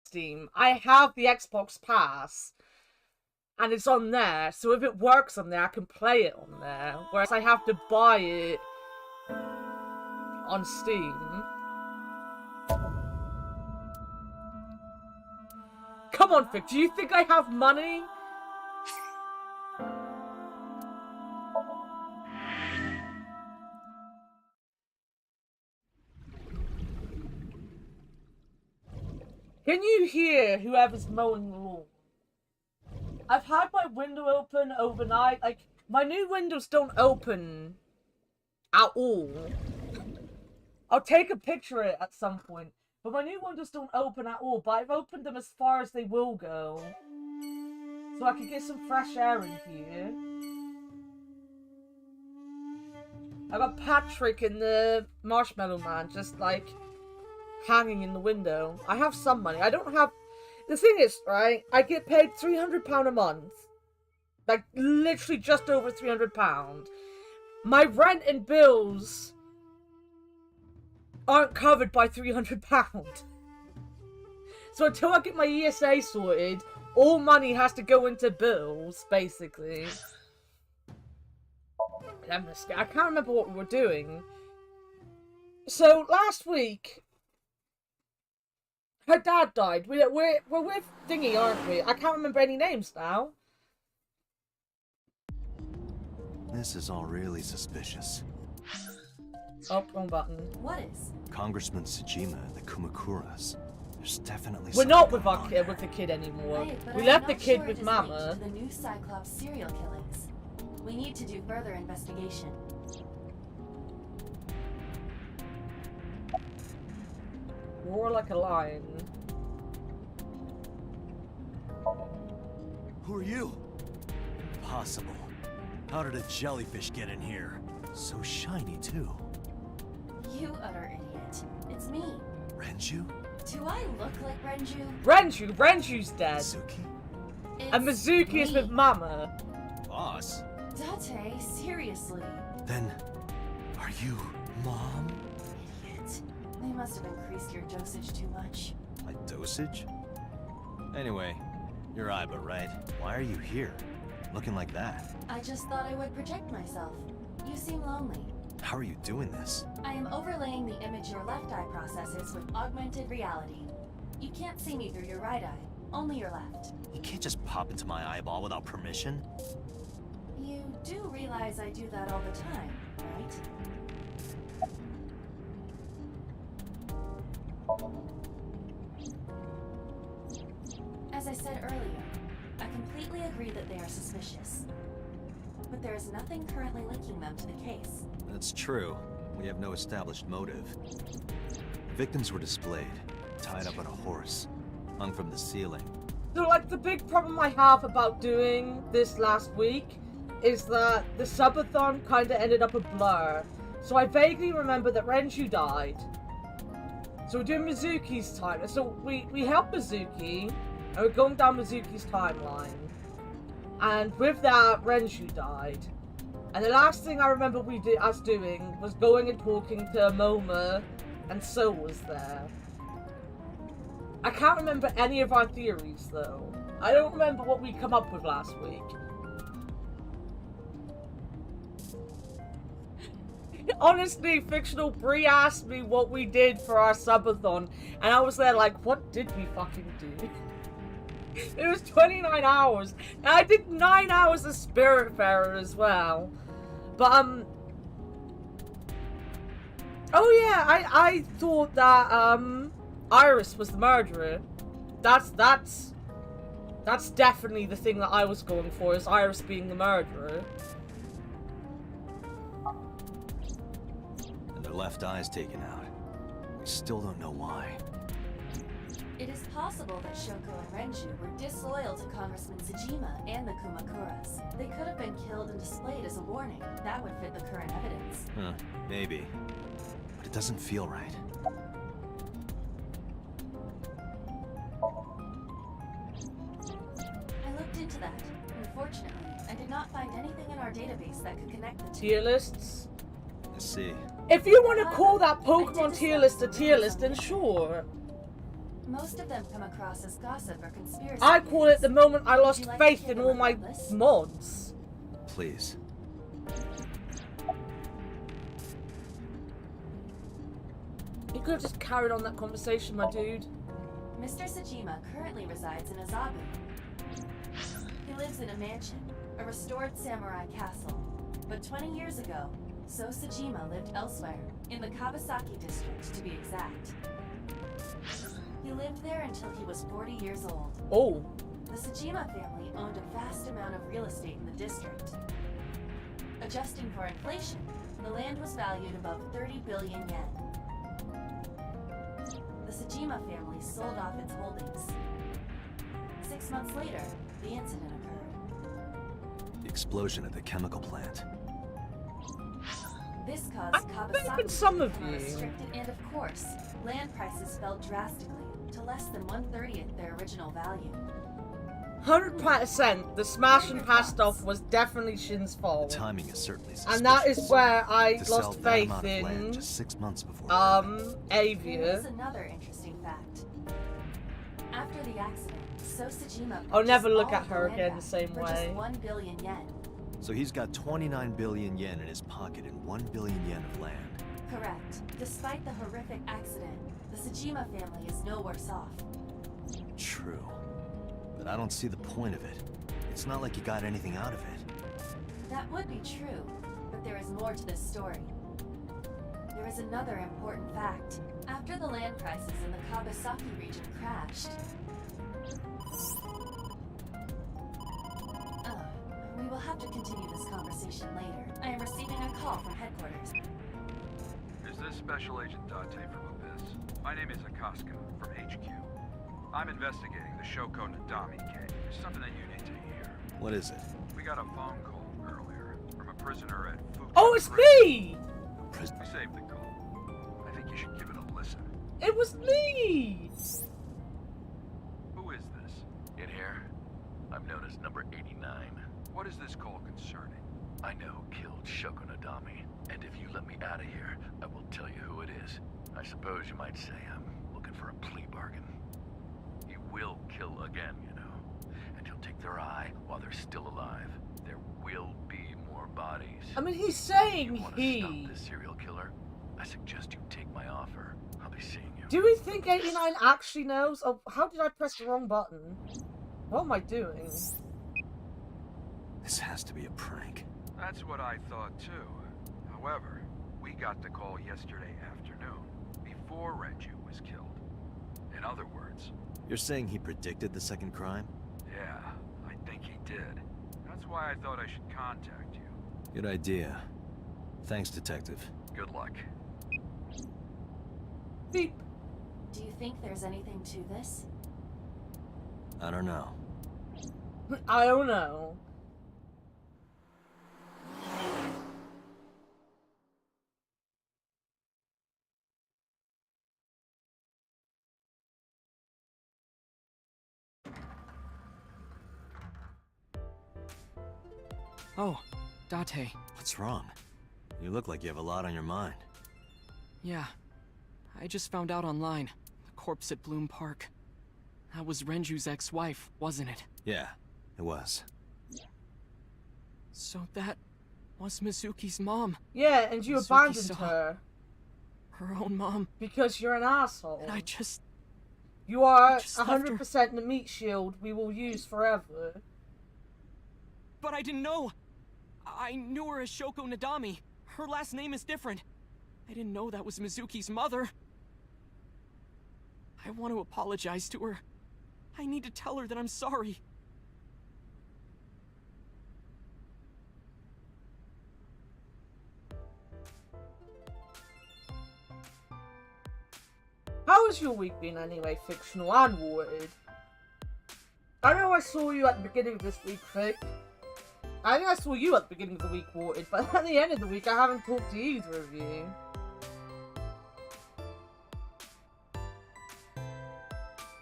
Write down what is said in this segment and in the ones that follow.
Steam. I have the Xbox Pass. And it's on there, so if it works on there, I can play it on there. Whereas I have to buy it on Steam. Come on, Vic, do you think I have money? Can you hear whoever's mowing the lawn? I've had my window open overnight. Like, my new windows don't open at all. I'll take a picture of it at some point. But my new windows don't open at all. But I've opened them as far as they will go. So I can get some fresh air in here. I got Patrick and the Marshmallow Man just, like, hanging in the window. I have some money. I don't have... The thing is, right, I get paid £300 a month. Like, literally just over £300. My rent and bills aren't covered by £300. So until I get my ESA sorted, all money has to go into bills, basically. I can't remember what we were doing. So, last week... Her dad died. We're with Dingy, aren't we? I can't remember any names now. This is all really suspicious. Oh, wrong button. What is? Congressman Tsujima and the Kumakuras. There's definitely We're not with our kid, with the kid anymore. Right, we left the kid with Mama. To the new Cyclops serial killings. We need to do further investigation. Roar like a lion. Who are you? Impossible. How did a jellyfish get in here? So shiny, too. You utter idiot. It's me. Renju? Do I look like Renju? Renju's dead. Mizuki? And Mizuki is with Mama. Boss? Date, seriously. Then, are you Mom? Idiot. They must have increased your dosage too much. My dosage? Anyway, you're Aiba, right? Why are you here? Looking like that? I just thought I would protect myself. You seem lonely. How are you doing this? I am overlaying the image your left eye processes with augmented reality. You can't see me through your right eye, only your left. You can't just pop into my eyeball without permission. You do realize I do that all the time, right? As I said earlier, I completely agree that they are suspicious. But there is nothing currently linking them to the case. That's true. We have no established motive. Victims were displayed, tied up on a horse, hung from the ceiling. So, like, the big problem I have about doing this last week is that the subathon kind of ended up a blur. So I vaguely remember that Renju died. So we're doing Mizuki's time. So we helped Mizuki, and we're going down Mizuki's timeline. And with that, Renju died. And the last thing I remember us doing was going and talking to Moma, and So was there. I can't remember any of our theories, though. I don't remember what we come up with last week. Honestly, Fictional Brie asked me what we did for our subathon, and I was there like, what did we fucking do? It was 29 hours, and I did 9 hours of Spiritfarer as well. But, oh yeah, I thought that, Iris was the murderer. That's definitely the thing that I was going for, is Iris being the murderer. And their left eye's taken out. We still don't know why. It is possible that Shoko and Renju were disloyal to Congressman Tsujima and the Kumakuras. They could have been killed and displayed as a warning. That would fit the current evidence. Huh, maybe. But it doesn't feel right. I looked into that. Unfortunately, I did not find anything in our database that could connect the two. Tier lists? I see. If you want to call that Pokemon tier list a tier list, then sure. Most of them come across as gossip or conspiracy I call it the moment I lost Would you like faith to hear in the all my regardless? mods. Please. You could have just carried on that conversation, my dude. Mr. Sajima currently resides in Azabu. He lives in a mansion, a restored samurai castle. But 20 years ago, So Sajima lived elsewhere, in the Kawasaki district to be exact. He lived there until he was 40 years old. Oh. The Sajima family owned a vast amount of real estate in the district. Adjusting for inflation, the land was valued above 30 billion yen. The Sajima family sold off its holdings. 6 months later, the incident occurred. The explosion at the chemical plant. This caused I've Kawasaki been some to of become you. restricted, and of course, land prices fell drastically to less than 1/30th their original value. 100%, the smash and passed off was definitely Shin's The fault. timing is certainly suspicious. And that is where I to sell lost that faith amount of land in, just 6 months before. There is Avia. another interesting fact. After the accident, So Sajima I'll never purchased look all at of her land again back the same for way. just 1 billion yen. So he's got 29 billion yen in his pocket and 1 billion yen of land. Correct. Despite the horrific accident, the Sajima family is no worse off. True. But I don't see the point of it. It's not like you got anything out of it. That would be true, but there is more to this story. There is another important fact. After the land prices in the Kawasaki region crashed... we will have to continue this conversation later. I am receiving a call from headquarters. Is this Special Agent Date from Abyss? My name is Akaska, from HQ. I'm investigating the Shoko Nadami case. There's something that you need to hear. What is it? We got a phone call earlier from a prisoner at Fukuoka. Oh, it's Prison. me! We saved the call. I think you should give it a listen. It was me! Who is this? In here, I'm known as number 89. What is this call concerning? I know who killed Shoko Nadami, and if you let me out of here, I will tell you who it is. I suppose you might say I'm looking for a plea bargain. He will kill again, you know, and he'll take their eye while they're still alive. There will be more bodies. I mean, he's If saying you want to he. stop this serial killer, I suggest you take my offer. I'll be seeing you. Do we think 89 actually knows? Oh, how did I press the wrong button? What am I doing? This has to be a prank. That's what I thought too. However, we got the call yesterday afternoon, before Renju was killed. In other words, You're saying he predicted the second crime? yeah, I think he did. That's why I thought I should contact you. Good idea. Thanks, Detective. Good luck. Beep. Do you think there's anything to this? I don't know. I don't know. Oh, Date. What's wrong? You look like you have a lot on your mind. Yeah. I just found out online. The corpse at Bloom Park. That was Renju's ex-wife, wasn't it? Yeah, it was. So that was Mizuki's mom. Yeah, and you Mizuki abandoned saw- her. Her own mom. Because you're an asshole. And I just... You are just left her. 100% the meat shield we will use forever. But I didn't know! I knew her as Shoko Nadami. Her last name is different. I didn't know that was Mizuki's mother. I want to apologize to her. I need to tell her that I'm sorry. How has your week been anyway, fictional and watered? I know I saw you at the beginning of this week, Fic. I think I saw you at the beginning of the week, watered, but at the end of the week I haven't talked to either of you.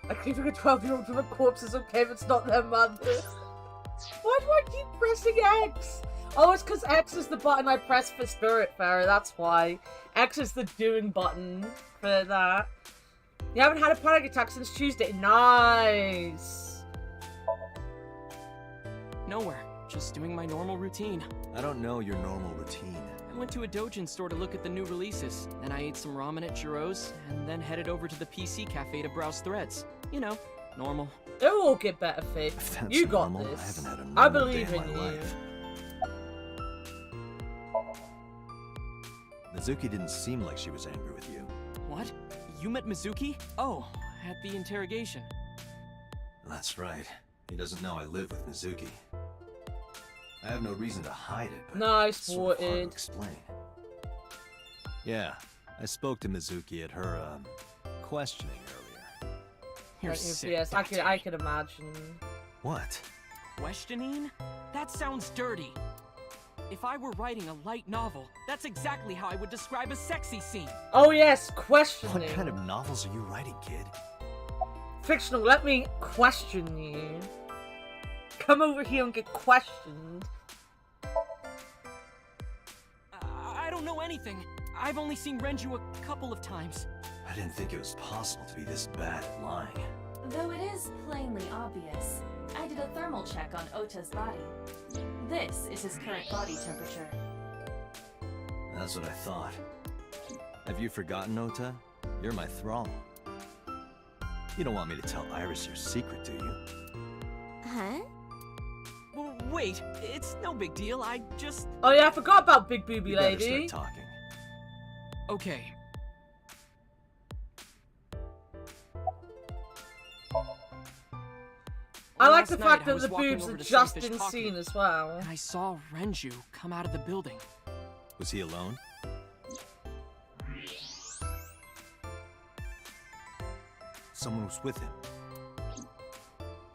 I keep a 12-year-old with a corpse is okay if it's not their mother. Why do I keep pressing X? Oh, it's because X is the button I press for Spiritfarer, that's why. X is the doing button for that. You haven't had a panic attack since Tuesday. Nice. Nowhere. Just doing my normal routine. I don't know your normal routine. I went to a Dojin store to look at the new releases. Then I ate some ramen at Jiro's, and then headed over to the PC cafe to browse threads. You know, normal. It'll all get better, Fig. If that's You got normal, this. I haven't had a normal I believe day in my you. life. Mizuki didn't seem like she was angry with you. What? You met Mizuki? Oh, at the interrogation. That's right. He doesn't know I live with Mizuki. I have no reason to hide it, but Nice, it's sort of hard to sorted. explain. Yeah, I spoke to Mizuki at her, questioning earlier. You're Like, sick. yes, Date. I could imagine. What? Questioning? That sounds dirty. If I were writing a light novel, that's exactly how I would describe a sexy scene. Oh yes, What questioning. kind of novels are you writing, kid? Fictional, let me question you. Come over here and get questioned. I don't know anything. I've only seen Renju a couple of times. I didn't think it was possible to be this bad at lying. Though it is plainly obvious, I did a thermal check on Ota's body. This is his current body temperature. That's what I thought. Have you forgotten, Ota? You're my thrall. You don't want me to tell Iris your secret, do you? Huh? Wait, it's no big deal. I just... Oh yeah, I forgot about Big Booby You better Lady. start talking. Okay. I like the Last night, fact I that was the walking boobs over are to just Sunfish in Pocket, scene as well. and I saw Renju come out of the building. Was he alone? Someone was with him.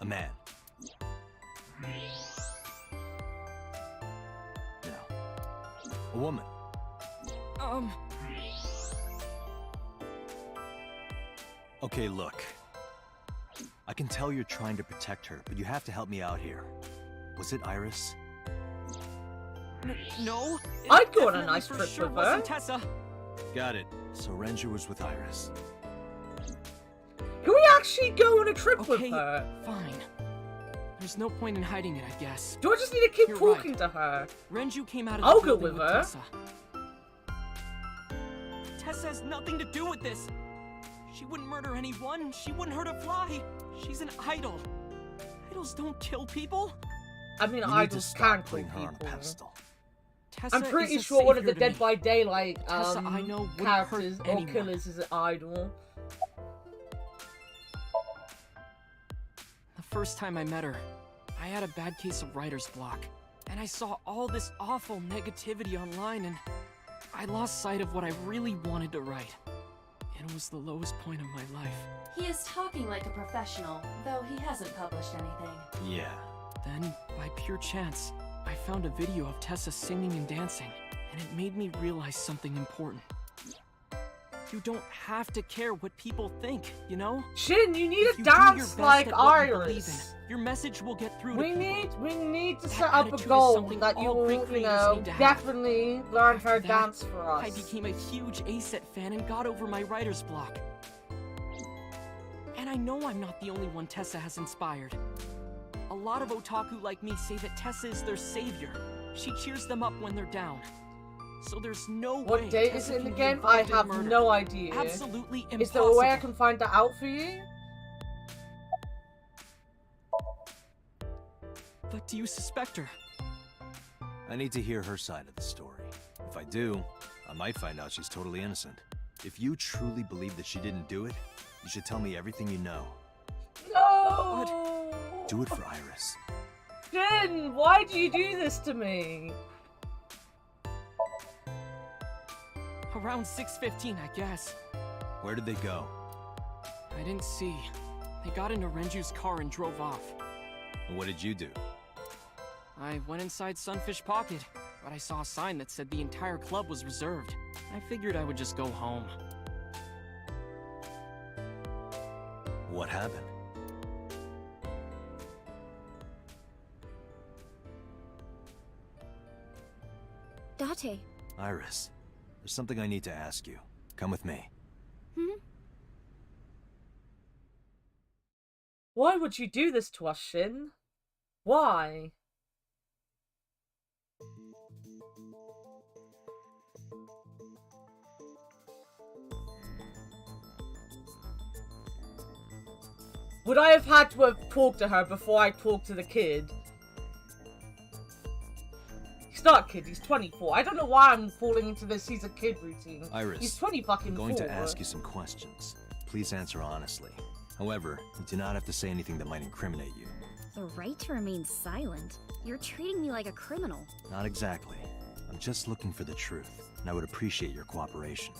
A man. No. A woman. Okay, look. I can tell you're trying to protect her, but you have to help me out here. Was it Iris? No. it I'd go on a definitely nice for trip sure with wasn't her. Tessa. Got it. So Renju was with Iris. Can we actually go on a trip with Okay, her? fine. There's no point in hiding it, I guess. Do I just need to keep You're talking right. to her? Renju came out of I'll the go building with her. Tessa. Tessa has nothing to do with this. She wouldn't murder anyone. She wouldn't hurt a fly. She's an idol. Idols don't kill people. I mean, You need to idols stop can kill putting her on a people. pedestal. Tessa I'm pretty is a sure one of the savior to Dead me. by Daylight Tessa, I know, wouldn't characters hurt or anyone. killers is an idol. The first time I met her, I had a bad case of writer's block, and I saw all this awful negativity online, and I lost sight of what I really wanted to write. It was the lowest point of my life. He is talking like a professional, though he hasn't published anything. Yeah. Then, by pure chance, I found a video of Tessa singing and dancing, and it made me realize something important. You don't have to care what people think, you know? Shin, you need If to you do your dance best like at what you believe in, Iris. your message will get through We to people. need to That set up a attitude is goal something that you all will, great you creators know, need to have. definitely learn her After that, dance for us. I became a huge ACET fan and got over my writer's block. And I know I'm not the only one Tessa has inspired. A lot of otaku like me say that Tessa is their savior. She cheers them up when they're down. So there's no way What date is Tessa it in the can be game? I involved in have murder. no idea. Absolutely impossible. Is there a way I can find that out for you? But do you suspect her? I need to hear her side of the story. If I do, I might find out she's totally innocent. If you truly believe that she didn't do it, you should tell me everything you know. No! Do it for Iris. Shin, why do you do this to me? Around 6:15, I guess. Where did they go? I didn't see. They got into Renju's car and drove off. And what did you do? I went inside Sunfish Pocket, but I saw a sign that said the entire club was reserved. I figured I would just go home. What happened? Date. Iris, there's something I need to ask you. Come with me. Why would you do this to us, Shin? Why? Would I have had to have talked to her before I talked to the kid? He's not a kid, he's 24. I don't know why I'm falling into this he's a kid routine. Iris, he's 20 fucking I'm going to ask you some questions. Please answer honestly. However, you do not have to say anything that might incriminate you. The right to remain silent? You're treating me like a criminal. Not exactly. I'm just looking for the truth, and I would appreciate your cooperation.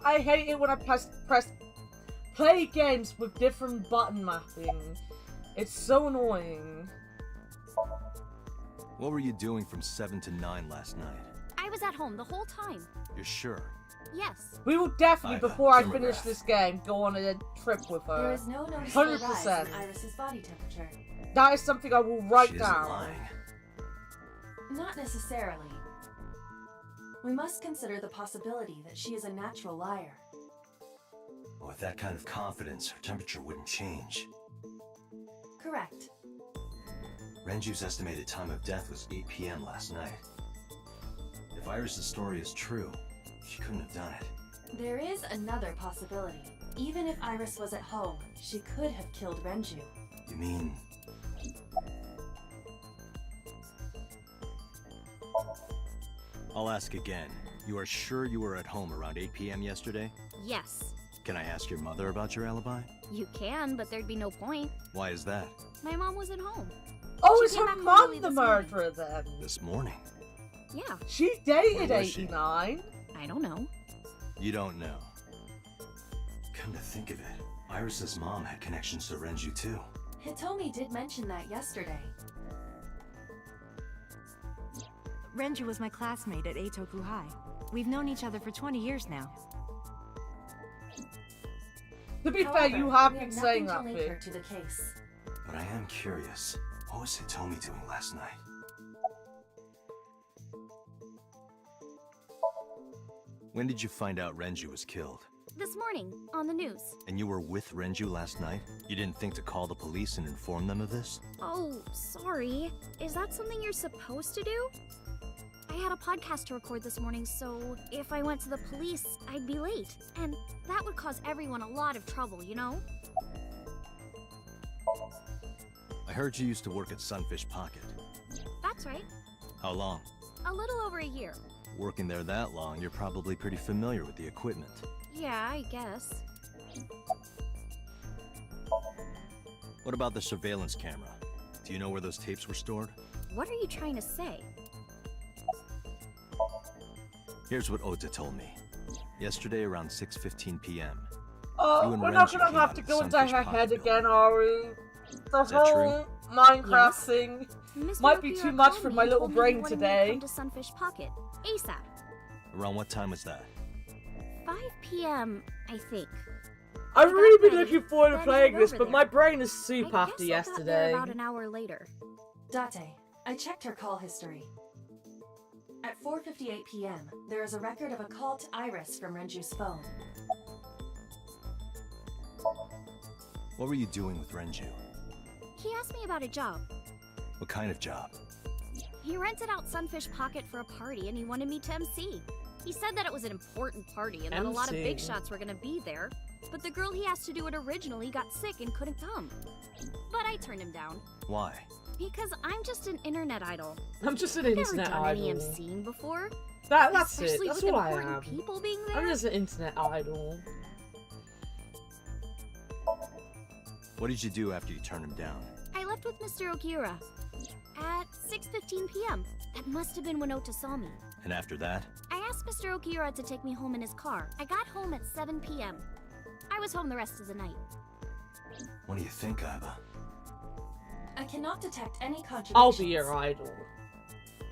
I hate it when I press play games with different button mapping. It's so annoying. What were you doing from 7 to 9 last night? I was at home the whole time. You're sure? Yes. We will definitely, Iva, before I thermograph. finish this game, go on a trip with her. There is no noticeable rise 100%. in Iris's body temperature. That is something I will write She isn't down. lying. Not necessarily. We must consider the possibility that she is a natural liar. With that kind of confidence, her temperature wouldn't change. Correct. Renju's estimated time of death was 8 p.m. last night. If Iris' story is true, she couldn't have done it. There is another possibility. Even if Iris was at home, she could have killed Renju. You mean... I'll ask again. You are sure you were at home around 8 p.m. yesterday? Yes. Can I ask your mother about your alibi? You can, but there'd be no point. Why is that? My mom wasn't home. Oh, She is came her back mom early the this morning. murderer then? This morning? Yeah, She dated Where was she? 89. I don't know. You don't know. Come to think of it, Iris' mom had connections to Renju too. Hitomi did mention that yesterday. Renju was my classmate at Eitoku High. We've known each other for 20 years now. To be However, fair, you have we been have saying nothing that to link her bit. to the case. But I am curious, what was Hitomi doing last night? When did you find out Renju was killed? This morning, on the news. And you were with Renju last night? You didn't think to call the police and inform them of this? Oh, sorry. Is that something you're supposed to do? I had a podcast to record this morning, so if I went to the police, I'd be late. And that would cause everyone a lot of trouble, you know? I heard you used to work at Sunfish Pocket. That's right. How long? A little over a year. Working there that long, you're probably pretty familiar with the equipment. Yeah, I guess. What about the surveillance camera? Do you know where those tapes were stored? What are you trying to say? Here's what Ota told me. Yesterday around 6:15 p.m. Oh, You and we're not Renju gonna came have out to of go into Sunfish her Pocket head building. again, are we? The Is that true? whole Minecraft Yes. thing Mr. might be Okira too much called for me my and little told me he brain wanted me to today. come to Sunfish Pocket, ASAP. Around what time was that? 5 p.m., I think. I've I really got been ready, looking forward to then playing headed this, over but there. my brain is I soup guess after I got there yesterday. about an hour later. Date, I checked her call history. At 4:58 p.m., there is a record of a call to Iris from Renju's phone. What were you doing with Renju? He asked me about a job. What kind of job? He rented out Sunfish Pocket for a party and he wanted me to MC. He said that it was an important party and that a lot of big MC. shots were gonna be there, but the girl he asked to do it originally got sick and couldn't come. But I turned him down. Why? Because I'm just an internet idol. I'm just an Never internet done any idol. MCing before. That's it. Especially That's with all I important am. people being there. I'm just an internet idol. What did you do after you turned him down? I left with Mr. Okira at 6:15 p.m. That must have been when Ota saw me. And after that? I asked Mr. Okira to take me home in his car. I got home at 7 p.m. I was home the rest of the night. What do you think, Iva? I cannot detect any contradictions. I'll be your idol.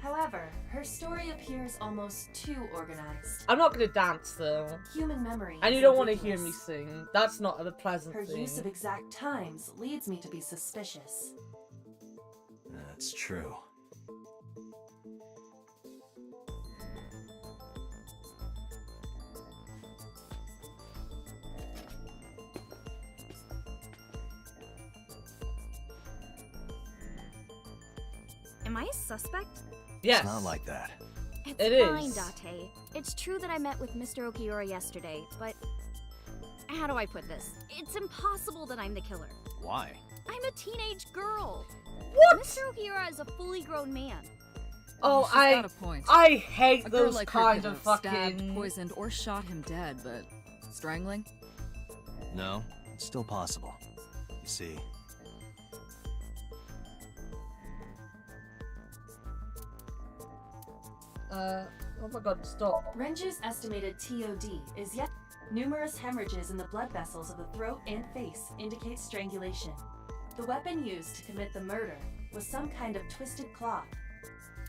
However, her story appears almost too organized. I'm not gonna dance though. Human memory. And you is don't want to hear ambiguous. me sing. That's not a pleasant Her thing. use of exact times leads me to be suspicious. That's true. Am I a suspect? Yes. It's not like that. It's It fine, is. Date. It's true that I met with Mr. Okiura yesterday, but how do I put this? It's impossible that I'm the killer. Why? I'm a teenage girl. What? Mr. Okiura is a fully grown man. Oh, She's got a point. I hate A girl those like her kind could of have fucking. stabbed, poisoned, or shot him dead, but strangling? No, it's still possible. You see, Oh my god, stop. Renju's estimated TOD is yet. Numerous hemorrhages in the blood vessels of the throat and face indicate strangulation. The weapon used to commit the murder was some kind of twisted cloth.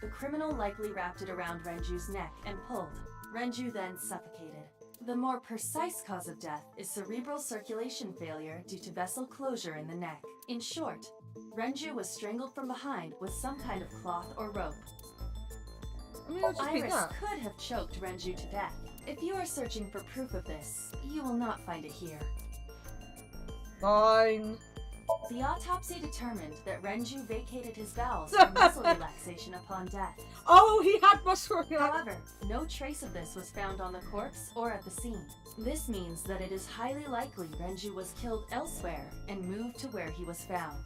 The criminal likely wrapped it around Renju's neck and pulled. Renju then suffocated. The more precise cause of death is cerebral circulation failure due to vessel closure in the neck. In short, Renju was strangled from behind with some kind of cloth or rope. I mean, it'll just be Iris that. could have choked Renju to death. If you are searching for proof of this, you will not find it here. Fine. The autopsy determined that Renju vacated his bowels for muscle relaxation upon death. Oh, he had muscle relaxation. However, no trace of this was found on the corpse or at the scene. This means that it is highly likely Renju was killed elsewhere and moved to where he was found.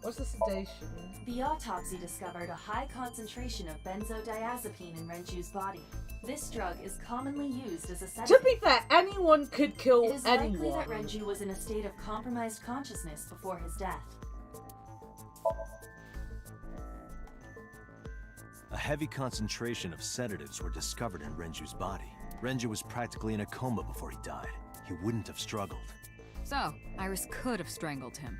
What's the sedation? The autopsy discovered a high concentration of benzodiazepine in Renju's body. This drug is commonly used as a To sedative. be fair, anyone could kill It is anyone. likely that Renju was in a state of compromised consciousness before his death. a heavy concentration of sedatives were discovered in Renju's body. Renju was practically in a coma before he died. He wouldn't have struggled. So, Iris could have strangled him.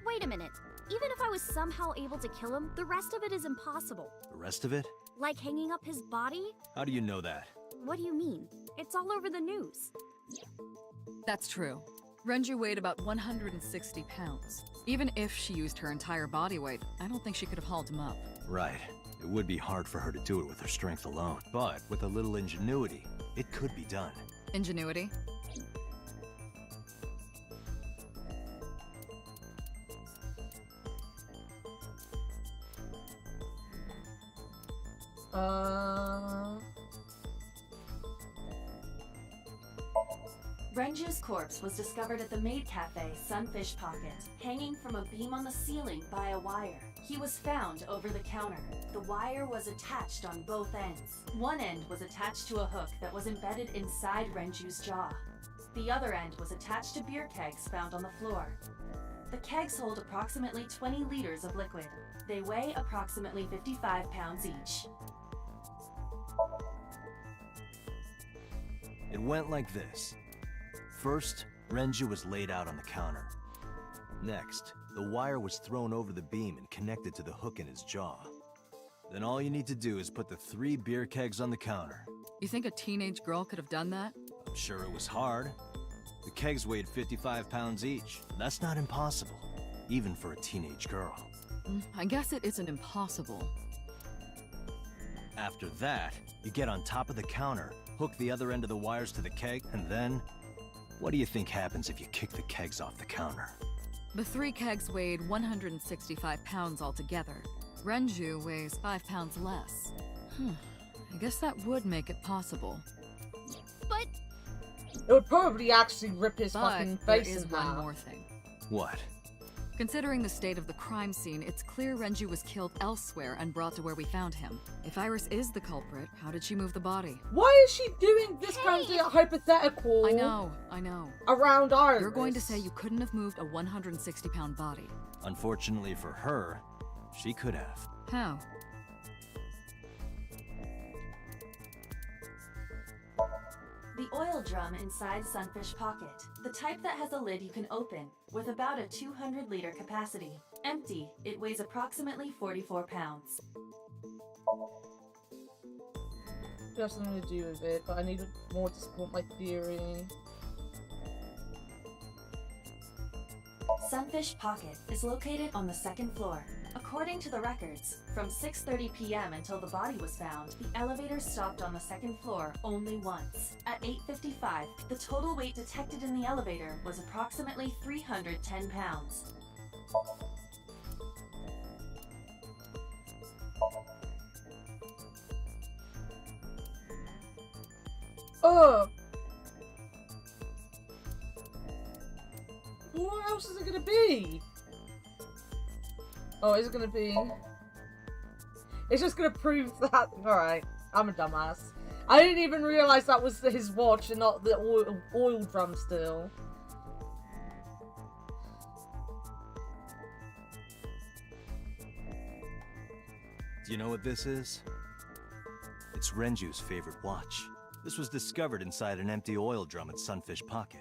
Wait a minute. Even if I was somehow able to kill him, the rest of it is impossible. The rest of it? Like hanging up his body? How do you know that? What do you mean? It's all over the news. That's true. Renju weighed about 160 pounds. Even if she used her entire body weight, I don't think she could have hauled him up. Right. It would be hard for her to do it with her strength alone. But with a little ingenuity, it could be done. Ingenuity? Renju's corpse was discovered at the maid cafe Sunfish Pocket, hanging from a beam on the ceiling by a wire. He was found over the counter. The wire was attached on both ends. One end was attached to a hook that was embedded inside Renju's jaw. The other end was attached to beer kegs found on the floor. The kegs hold approximately 20 liters of liquid. They weigh approximately 55 pounds each. It went like this. First, Renju was laid out on the counter. Next, the wire was thrown over the beam and connected to the hook in his jaw. Then all you need to do is put the 3 beer kegs on the counter. You think a teenage girl could have done that? I'm sure it was hard. The kegs weighed 55 pounds each. That's not impossible, even for a teenage girl. I guess it isn't impossible. After that, you get on top of the counter, hook the other end of the wires to the keg, and then... What do you think happens if you kick the kegs off the counter? The 3 kegs weighed 165 pounds altogether. Renju weighs 5 pounds less. I guess that would make it possible. But It would probably actually rip his But fucking there face is in one half. more thing. What? Considering the state of the crime scene, it's clear Renju was killed elsewhere and brought to where we found him. If Iris is the culprit, how did she move the body? Why is she doing this kind Hey! of hypothetical I know. around Iris? You're going to say you couldn't have moved a 160-pound body. Unfortunately for her, she could have. How? The oil drum inside Sunfish Pocket, the type that has a lid you can open, with about a 200-liter capacity. Empty, it weighs approximately 44 pounds. It has something to do with it, but I need more to support my theory. Sunfish Pocket is located on the 2nd floor. According to the records, from 6:30 p.m. until the body was found, the elevator stopped on the 2nd floor only once. At 8:55, the total weight detected in the elevator was approximately 310 pounds. Ugh. What else is it gonna be? Oh, is it gonna be? It's just gonna prove that. Alright, I'm a dumbass. I didn't even realize that was his watch and not the oil drum still. Do you know what this is? It's Renju's favorite watch. This was discovered inside an empty oil drum at Sunfish Pocket.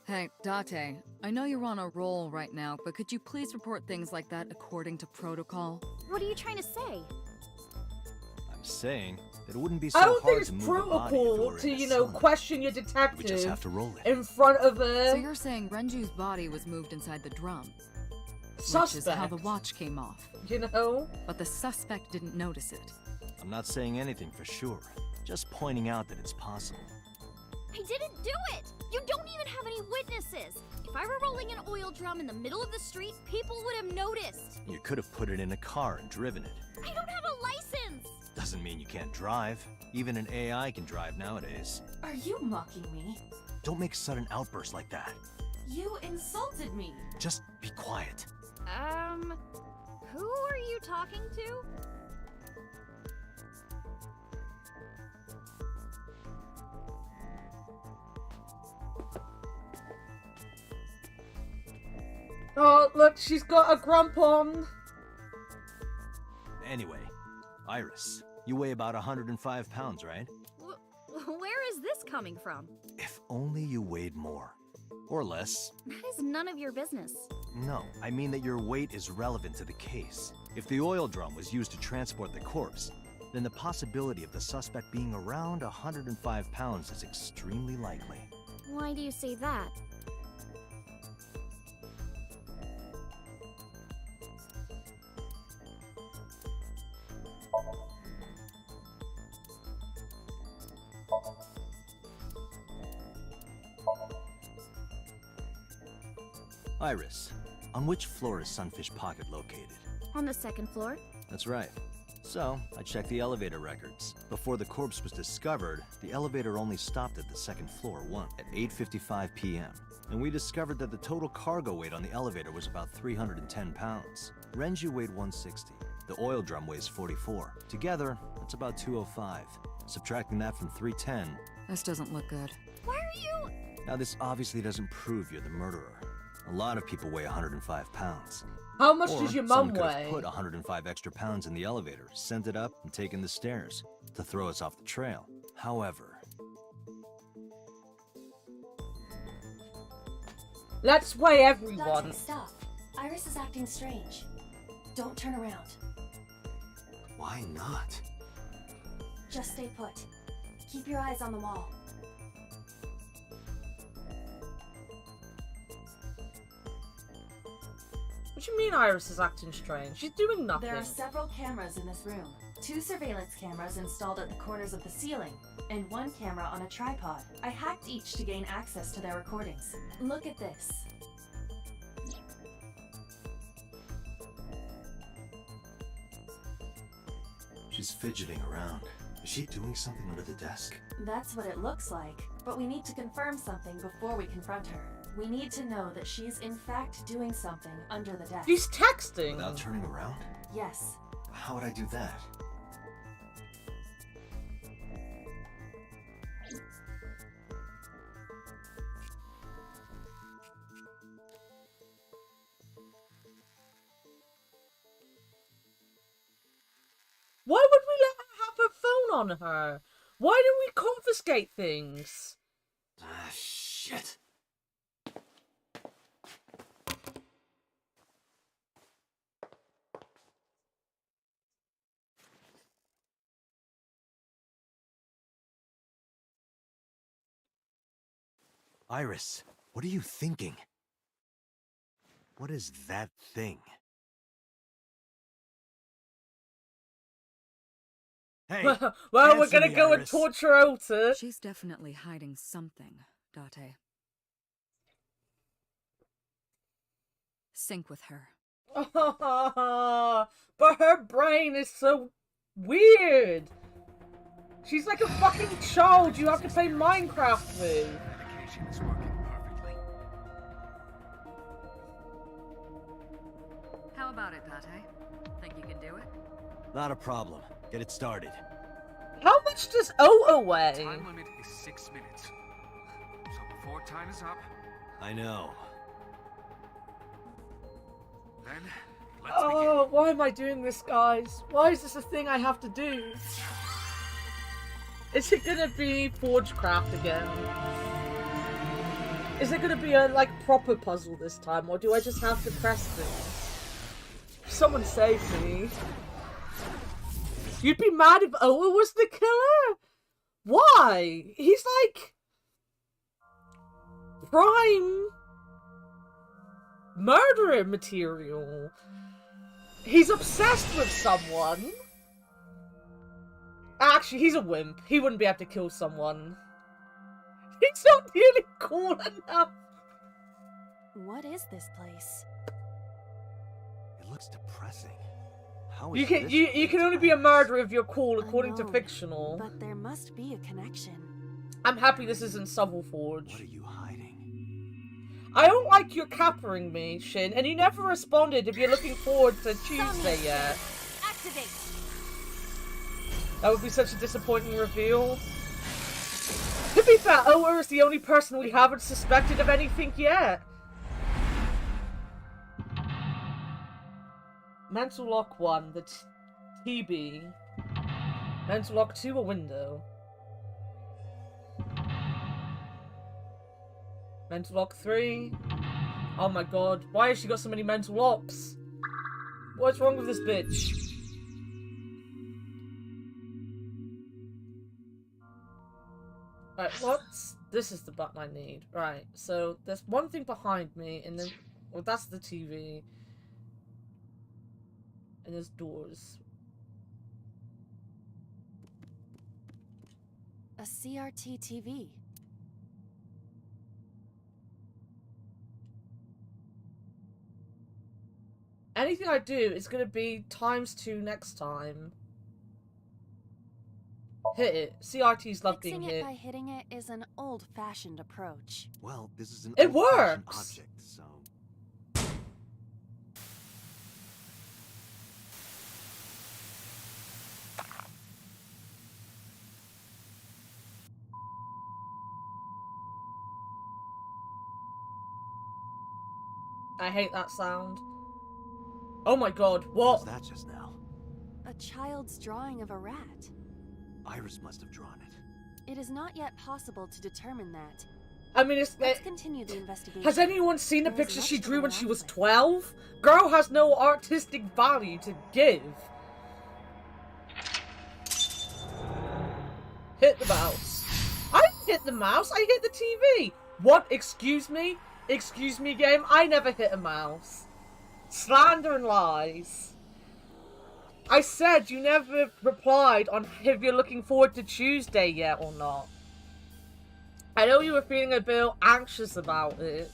Hey, Date, I know you're on a roll right now, but could you please report things like that according to protocol? What are you trying to say? I'm saying that it wouldn't be so I don't think hard it's to move a body if it protocol were to, in a you know, cylinder. question your We just detective have to roll it. in front of a So you're saying Renju's body was moved inside the drum, suspect. which is how the watch came off. You know? But the suspect didn't notice it. I'm not saying anything for sure, just pointing out that it's possible. I didn't do it! You don't even have any witnesses! If I were rolling an oil drum in the middle of the street, people would have noticed! You could have put it in a car and driven it. I don't have a license! Doesn't mean you can't drive. Even an AI can drive nowadays. Are you mocking me? Don't make sudden outbursts like that. You insulted me. Just be quiet. Who are you talking to? Oh, look, she's got a grump on. Anyway, Iris, you weigh about 105 pounds, right? Where is this coming from? If only you weighed more. Or less. That is none of your business. No, I mean that your weight is relevant to the case. If the oil drum was used to transport the corpse, then the possibility of the suspect being around 105 pounds is extremely likely. Why do you say that? Iris, on which floor is Sunfish Pocket located? On the second floor? That's right. So, I checked the elevator records. Before the corpse was discovered, the elevator only stopped at the second floor once, at 8:55 p.m. And we discovered that the total cargo weight on the elevator was about 310 pounds. Renju weighed 160. The oil drum weighs 44. Together, that's about 205. Subtracting that from 310... This doesn't look good. Why are you... Now, this obviously doesn't prove you're the murderer. A lot of people weigh 105 pounds. How much Or does your someone mum could have weigh? put 105 extra pounds in the elevator, sent it up, and taken the stairs to throw us off the trail. However, Let's weigh everyone. Dante, stop. Iris is acting strange. Don't turn around. why not? Just stay put. Keep your eyes on the wall. What do you mean Iris is acting strange? She's doing nothing. There are several cameras in this room. 2 surveillance cameras installed at the corners of the ceiling, and 1 camera on a tripod. I hacked each to gain access to their recordings. Look at this. She's fidgeting around. Is she doing something under the desk? That's what it looks like, but we need to confirm something before we confront her. We need to know that she's in fact doing something under the desk. She's texting. Without turning around? Yes. How would I do that? Why would we let her have her phone on her? Why don't we confiscate things? Ah, shit. Iris, what are you thinking? What is that thing? Hey, Well, we're answer gonna me, go and Iris. torture Ota. She's definitely hiding something, Date. Sync with her. But her brain is so weird. She's like a fucking child you have to play Minecraft with. Medication is working perfectly. How about it, Pate? Think you can do it? Not a problem. Get it started. How much does Ota weigh? Time limit is 6 minutes. So before time is up, I know. then let's begin. Why am I doing this, guys? Why is this a thing I have to do? Is it gonna be Forgecraft again? Is it gonna be a, like, proper puzzle this time, or do I just have to press things? Someone save me. You'd be mad if Ota was the killer? Why? He's like... prime... murderer material. He's obsessed with someone. Actually, he's a wimp. He wouldn't be able to kill someone. He's not nearly cool enough. What is this place? It looks depressing. How You is can this you can only be a murderer if you're cool, according to Unknown, fictional. But there must be a connection. I'm happy this isn't Shovel What are Forge. you hiding? I don't like your cappering me, Shin, and you never responded if you're looking forward to Tuesday yet. Activate. That would be such a disappointing reveal. To be fair, Ota is the only person we haven't suspected of anything yet. Mental Lock 1, the TB. Mental Lock 2, a window. Mental Lock 3. Oh my god, why has she got so many mental locks? What's wrong with this bitch? Right, this is the button I need. Right, so there's one thing behind me, and then, well, that's the TV. And there's doors. A CRT TV. Anything I do is gonna be ×2 next time. Hit it. CRTs love being Fixing it hit. by hitting it is an old-fashioned approach. Well, this is an It old-fashioned works! object, so... I hate that sound. Oh my god, What what? was that just now? A child's drawing of a rat. Iris must have drawn it. It is not yet possible to determine that. I mean, it's... Let's continue the investigation. Has anyone seen the There is pictures much she to drew go when she around was with. 12? Girl has no artistic value to give. Hit the mouse. I didn't hit the mouse, I hit the TV. What? Excuse me? Excuse me, game? I never hit a mouse. Slander and lies. I said you never replied on if you're looking forward to Tuesday yet or not. I know you were feeling a bit anxious about it.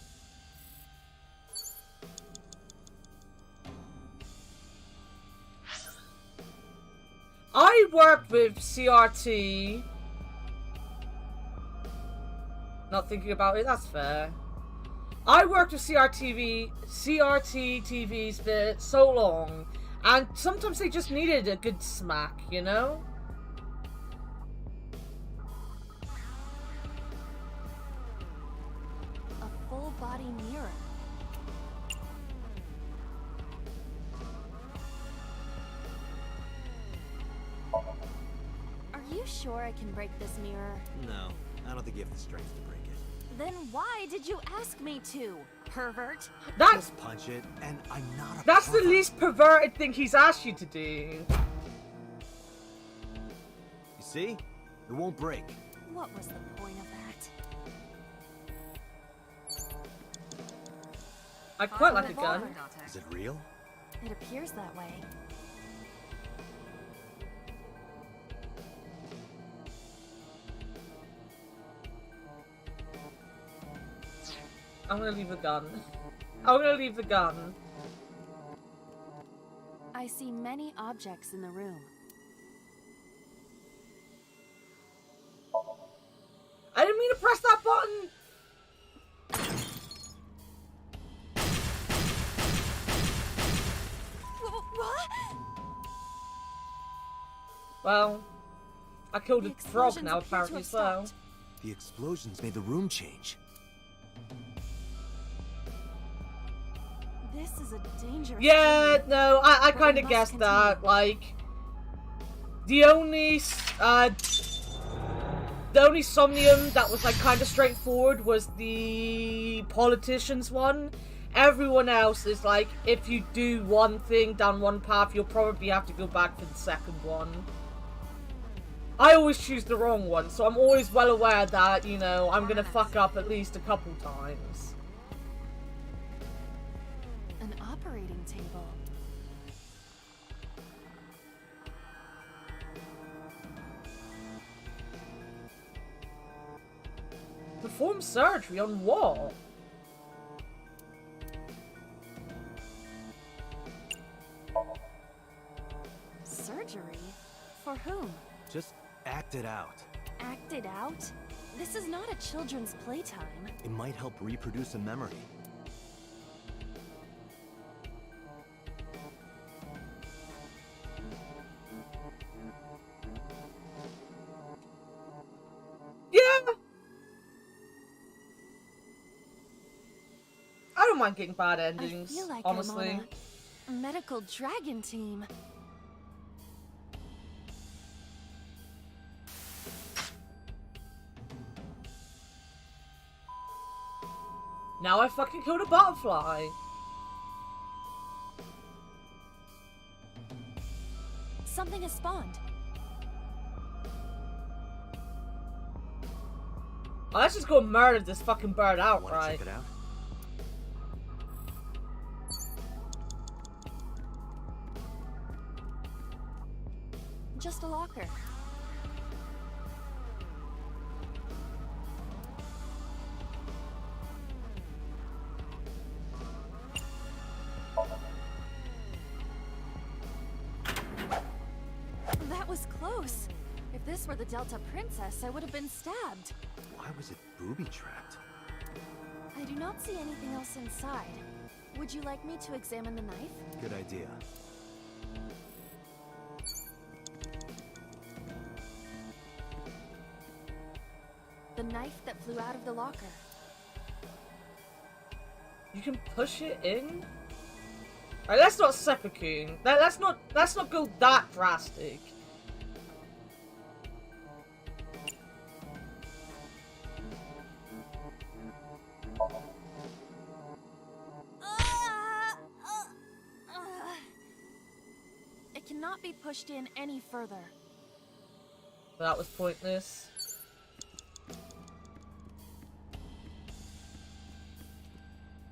I worked with CRT. Not thinking about it, that's fair. I worked with CRT TVs for so long, and sometimes they just needed a good smack, you know? A full-body mirror. Are you sure I can break this mirror? No, I don't think you have the strength to break it. Then why did you ask me to, pervert? That's Just punch it, and I'm not a That's the pervert. least perverted thing he's asked you to do. You see? It won't break. What was the point of that? I quite like a gun. Pate. Is it real? It appears that way. I'm gonna leave the gun. I'm gonna leave the gun. I see many objects in the room. Well, I killed The a frog explosions now, appear to apparently, have so. stopped. The explosions made the room change. This is a dangerous Yeah, game. no, I But we kind of must guessed continue. that. Like, the only Somnium that was like kind of straightforward was the politicians one. Everyone else is like, if you do one thing down one path, you'll probably have to go back for the second one. I always choose the wrong one, so I'm always well aware that, you know, I'm gonna fuck up at least a couple times. An operating table. Perform surgery on what? Surgery? For whom? Just act it out. Act it out? This is not a children's playtime. It might help reproduce a memory. Yeah! I don't mind getting bad endings, I feel like honestly. I'm on a medical dragon team. Now I fucking killed a butterfly. Something has spawned. Oh, let's just go murder this fucking bird Wanna outright. check it out? Just a locker. That was close. If this were the Delta Princess, I would have been stabbed. Why was it booby-trapped? I do not see anything else inside. Would you like me to examine the knife? Good idea. The knife that flew out of the locker. You can push it in? Alright, let's not seppuku. Let's not go that drastic. It cannot be pushed in any further. That was pointless.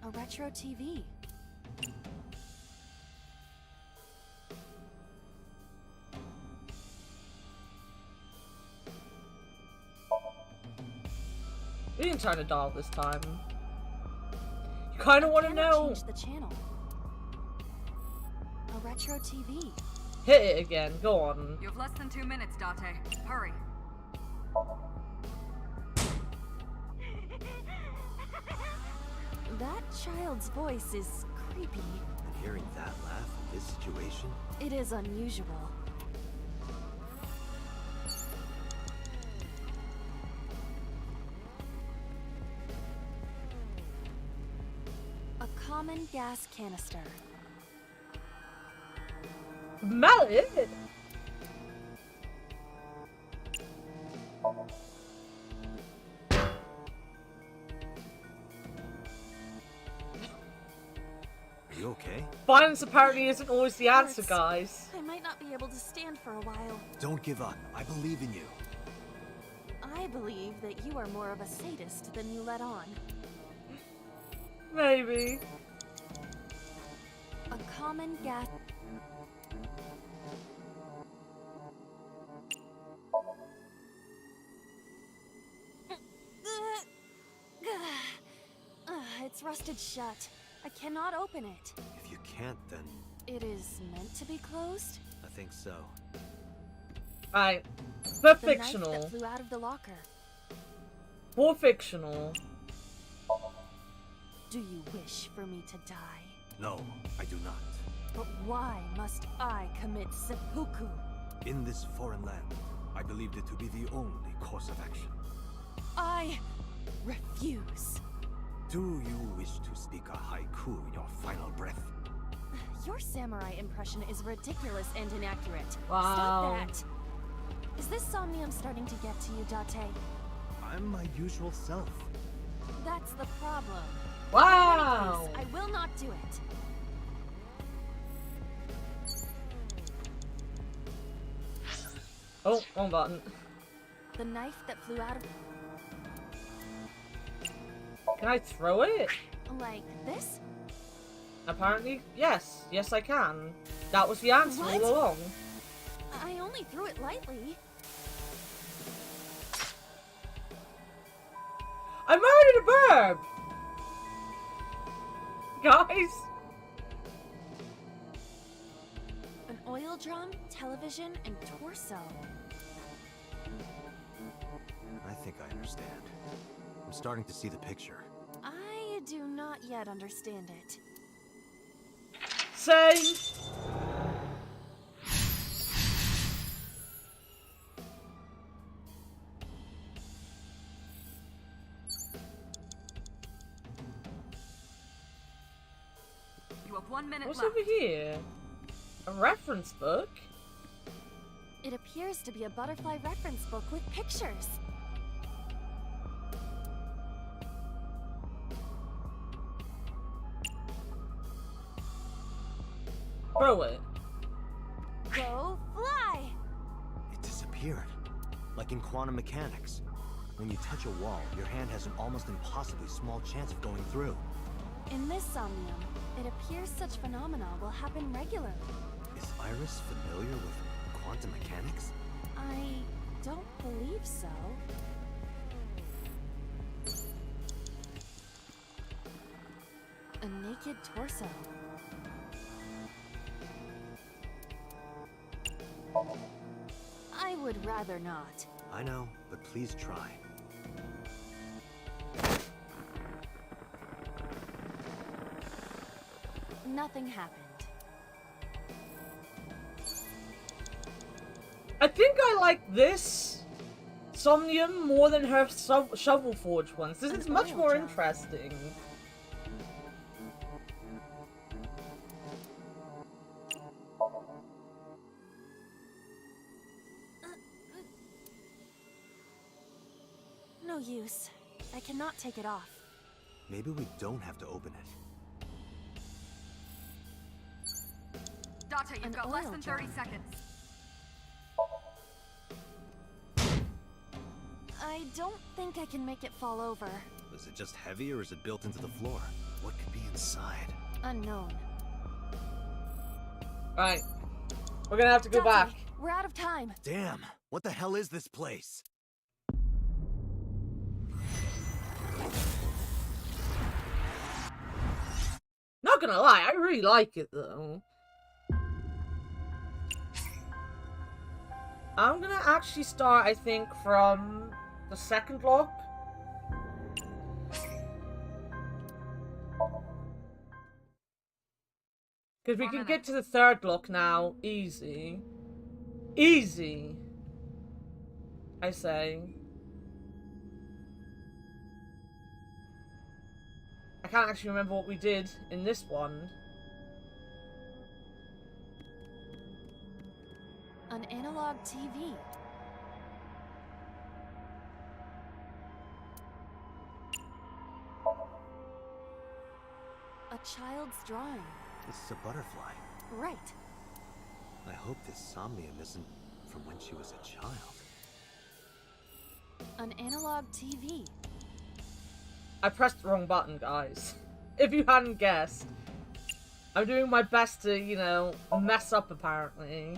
A retro TV. We didn't turn a dial this time. You kind of want to Cannot know. change the channel. A retro TV. Hit it again. Go on. You have less than 2 minutes, Date. Hurry. That child's voice is creepy. And hearing that laugh in this situation? It is unusual. A common gas canister. Mallet? Are you okay? Violence apparently isn't always the answer, Hurts. guys. I might not be able to stand for a while. Don't give up. I believe in you. I believe that you are more of a sadist than you let on. Maybe. A common gas... It's rusted shut. I cannot open it. If you can't, then It is meant to be closed? I think so. Right. But The knife fictional. that flew out of the locker. For fictional. Do you wish for me to die? No, I do not. But why must I commit seppuku? In this foreign land, I believed it to be the only course of action. I refuse. Do you wish to speak a haiku in your final breath? Your samurai impression is ridiculous and inaccurate. Wow. Stop that. Is this Somnium starting to get to you, Date? I'm my usual self. That's the problem. Wow. In any case, I will not do it. Oh, wrong button. The knife that flew out of... Can I throw it? Like this? Apparently, yes. Yes, I can. That was the answer What? all along. I only threw it lightly. I murdered a bird! Guys! An oil drum, television, and torso. I think I understand. I'm starting to see the picture. I do not yet understand it. Same! You have 1 minute What's left. over here? A reference book? It appears to be a butterfly reference book with pictures. Throw it. Go fly! It disappeared. Like in quantum mechanics. When you touch a wall, your hand has an almost impossibly small chance of going through. In this Somnium, it appears such phenomena will happen regularly. Is Iris familiar with quantum mechanics? I don't believe so. A naked torso. I would rather not. I know, but please try. Nothing happened. I think I like this Somnium more than her Shovel Forge ones. This is much more interesting. No use. I cannot take it off. Maybe we don't have to open it. Date, you've An got less oil than 30 drum. seconds. I don't think I can make it fall over. Is it just heavy or is it built into the floor? What could be inside? Unknown. Right. We're gonna have to go Date, back. we're out of time. Damn! What the hell is this place? Not gonna lie, I really like it though. I'm gonna actually start, I think, from the second lock. Because we can get to the third lock now. Easy. Easy. I say. I can't actually remember what we did in this one. An analog TV. A child's drawing. This is a butterfly. Right. I hope this Somnium isn't from when she was a child. An analog TV. I pressed the wrong button, guys. If you hadn't guessed. I'm doing my best to, you know, mess up apparently.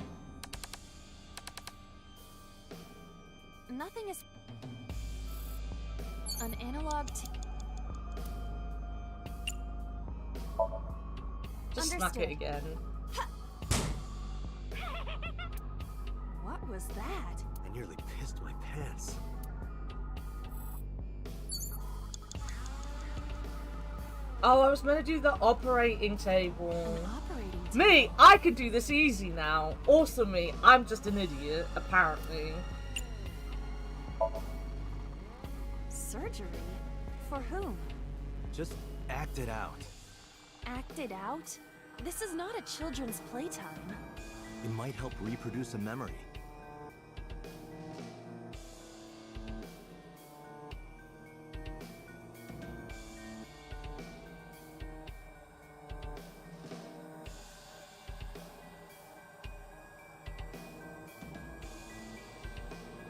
Nothing is... An analog Just smack it again. What was that? I nearly pissed my pants. Oh, I was meant to do the operating table. An operating table? Me, I could do this easy now. Also me, I'm just an idiot, apparently. Surgery? For whom? Just act it out. Act it out? This is not a children's playtime. It might help reproduce a memory.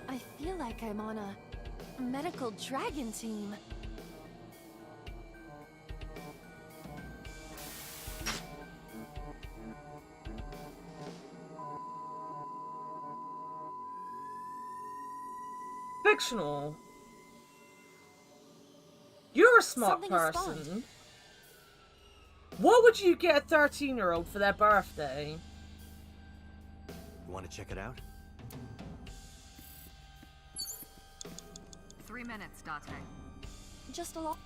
I feel like I'm on a medical dragon team. Fictional. You're a smart Something has person. spawned. What would you get a 13-year-old for their birthday? You want to check it out? 3 minutes, Date. Just a lot.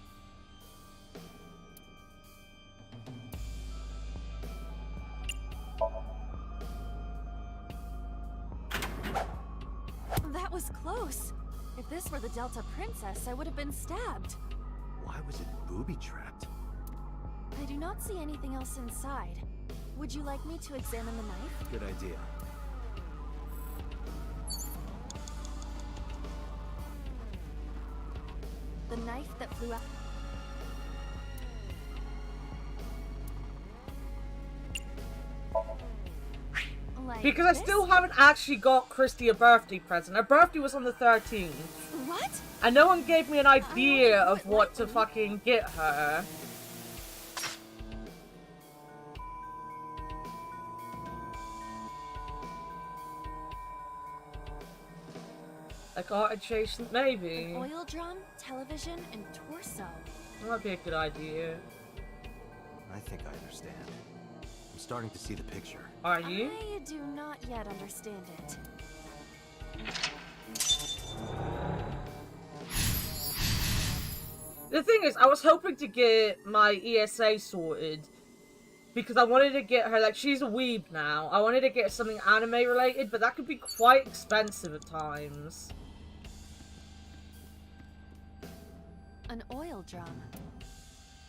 That was close. If this were the Delta Princess, I would have been stabbed. Why was it booby-trapped? I do not see anything else inside. Would you like me to examine the knife? Good idea. The knife that flew out. Like Because I this? still haven't actually got Christy a birthday present. Her birthday was on the 13th. What? And no one gave me an idea want of it what to lightly. fucking get her. Like art adjacent, maybe. An oil drum, television, and torso. That'd be a good idea. I think I understand. I'm starting to see the picture. Are you? I do not yet understand it. The thing is, I was hoping to get my ESA sorted because I wanted to get her, like, she's a weeb now. I wanted to get something anime related, but that could be quite expensive at times. An oil drum.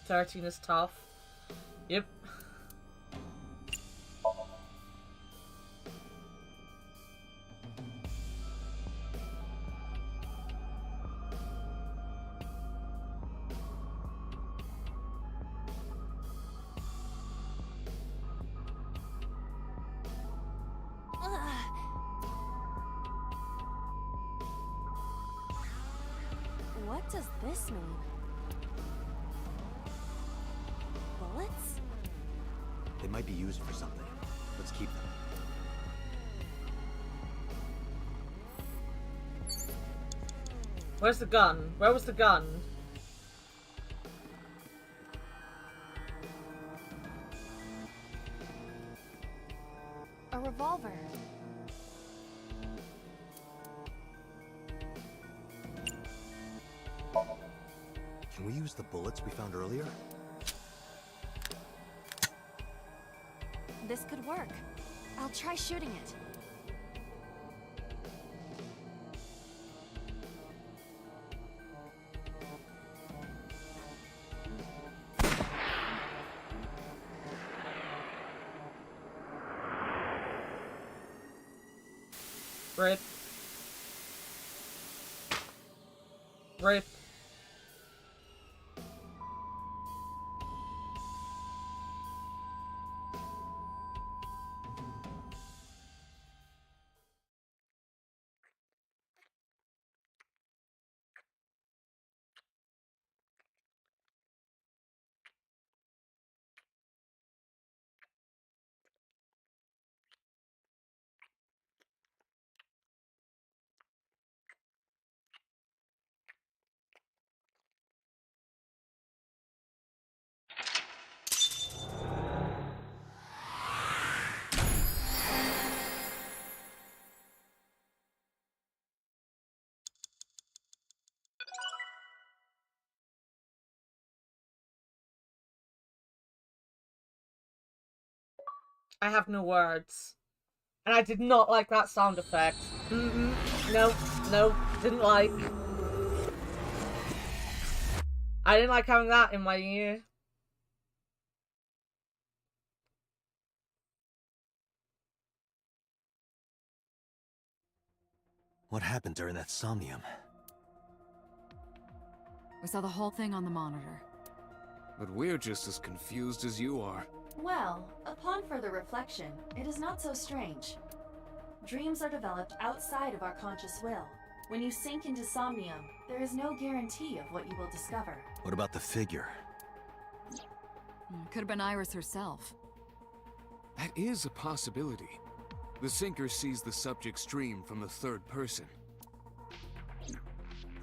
13 is tough. Yep. What does this mean? Bullets? They might be used for something. Let's keep them. Where's the gun? Where was the gun? A revolver. Can we use the bullets we found earlier? This could work. I'll try shooting it. Rip. Rip. I have no words. And I did not like that sound effect. No, didn't like. I didn't like having that in my ear. What happened during that Somnium? We saw the whole thing on the monitor. But we're just as confused as you are. Well, upon further reflection, it is not so strange. Dreams are developed outside of our conscious will. When you sink into Somnium, there is no guarantee of what you will discover. What about the figure? Could have been Iris herself. That is a possibility. The sinker sees the subject's dream from the third person.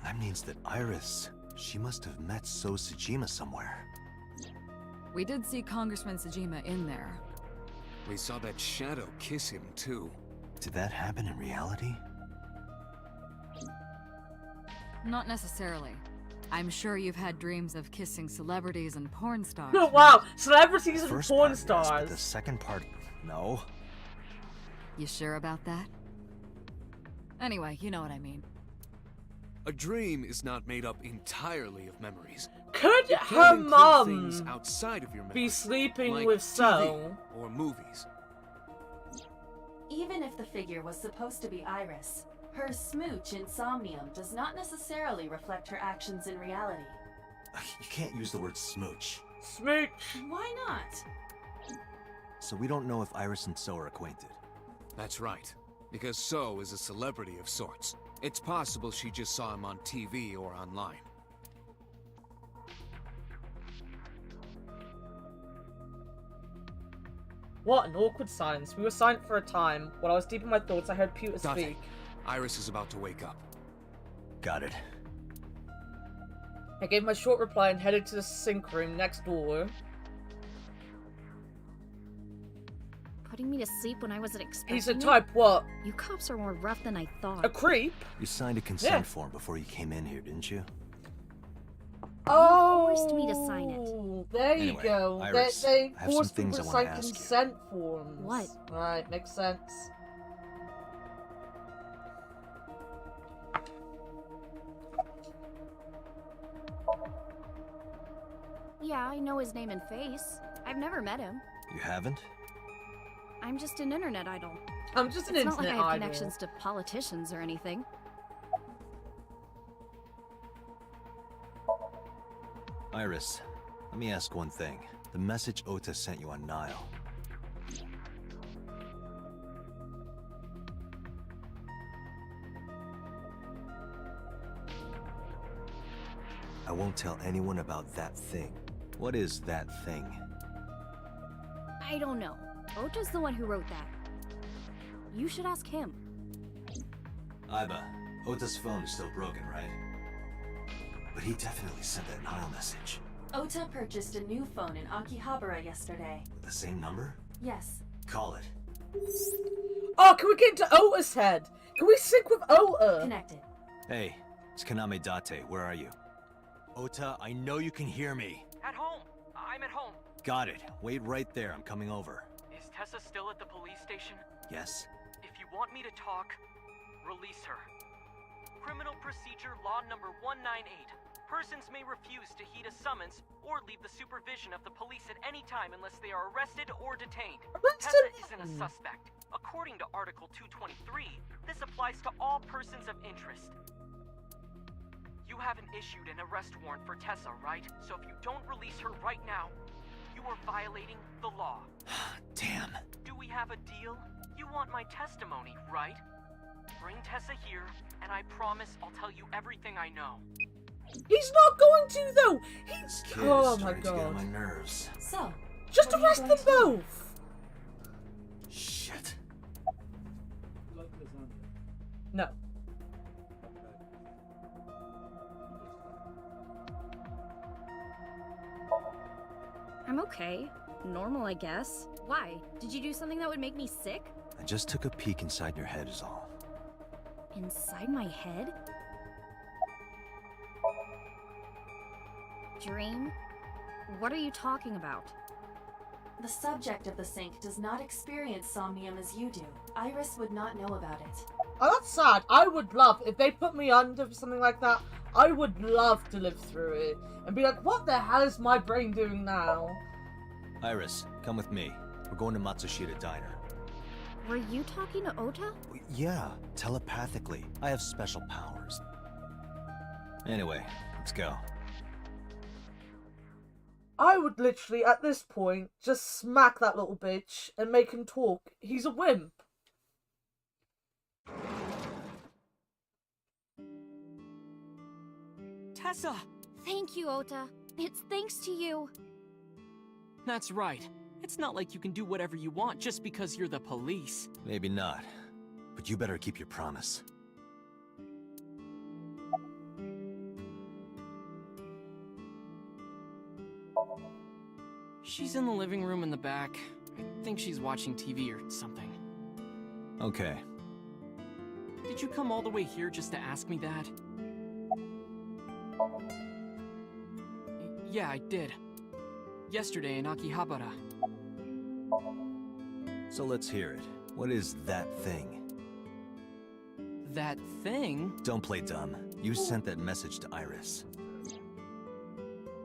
That means that Iris, she must have met So Tsujima somewhere. We did see Congressman Tsujima in there. We saw that shadow kiss him too. Did that happen in reality? Not necessarily. I'm sure you've had dreams of kissing celebrities and porn stars. Oh wow, celebrities and First porn part, stars. yes, but the second part, no. You sure about that? Anyway, you know what I mean. A dream is not made up entirely of memories. Could It can her include things mum outside of your be memory, sleeping like with TV So? or movies? Even if the figure was supposed to be Iris, her smooch in Somnium does not necessarily reflect her actions in reality. You can't use the word smooch. Smooch. Why not? So we don't know if Iris and So are acquainted. That's right. Because So is a celebrity of sorts. It's possible she just saw him on TV or online. What an awkward silence. We were silent for a time. While I was deep in my thoughts, I heard Pewter Date, speak. Iris is about to wake up. Got it. I gave my short reply and headed to the sink room next door. Putting me to sleep when I wasn't expecting He's a it? type what? You cops are more rough than I thought. A creep? You signed a consent form before you came in here, didn't you? Oh, forced me to sign it. There you Anyway, go. Iris, they I have some forced things people I to wanna sign ask you. consent forms. What? Right, makes sense. Yeah, I know his name and face. I've never met him. You haven't? I'm just an internet idol. I'm just an It's not internet like I have idol. connections to politicians or anything. Iris, let me ask one thing. The message Ota sent you on Nile. I won't tell anyone about that thing. What is that thing? I don't know. Ota's the one who wrote that. You should ask him. Aiba, Ota's phone is still broken, right? But he definitely sent that Nile message. Ota purchased a new phone in Akihabara yesterday. With the same number? Yes. Call it. Oh, can we get into Ota's head? Can we sync with Ota? Connected. Hey, it's Kaname Date. Where are you? Ota, I know you can hear me. At home. I'm at home. Got it. Wait right there. I'm coming over. Is Tessa still at the police station? Yes? If you want me to talk, release her. Criminal Procedure Law number 198. Persons may refuse to heed a summons or leave the supervision of the police at any time unless they are arrested or detained. Tessa isn't a suspect. According to Article 223, this applies to all persons of interest. You haven't issued an arrest warrant for Tessa, right? So if you don't release her right now, you are violating the law. Damn. Do we have a deal? You want my testimony, right? Bring Tessa here, and I promise I'll tell you everything I know. He's not going to, though! This kid Oh is my starting to get on god. my nerves. So, Just what are you arrest going them to do? both! Shit. No. I'm okay. Normal, I guess. Why? Did you do something that would make me sick? I just took a peek inside your head is all. Inside my head? Dream? What are you talking about? The subject of the sync does not experience Somnium as you do. Iris would not know about it. Oh, that's sad. I would love, if they put me under for something like that, I would love to live through it and be like, what the hell is my brain doing now? Iris, come with me. We're going to Matsushita Diner. Were you talking to Ota? Yeah, telepathically. I have special powers. Anyway, let's go. I would literally, at this point, just smack that little bitch and make him talk. He's a wimp. Tessa! Thank you, Ota. It's thanks to you. That's right. It's not like you can do whatever you want just because you're the police. Maybe not, but you better keep your promise. She's in the living room in the back. I think she's watching TV or something. Okay. Did you come all the way here just to ask me that? Yeah, I did. Yesterday in Akihabara. So let's hear it. What is that thing? That thing? Don't play dumb. You sent that message to Iris.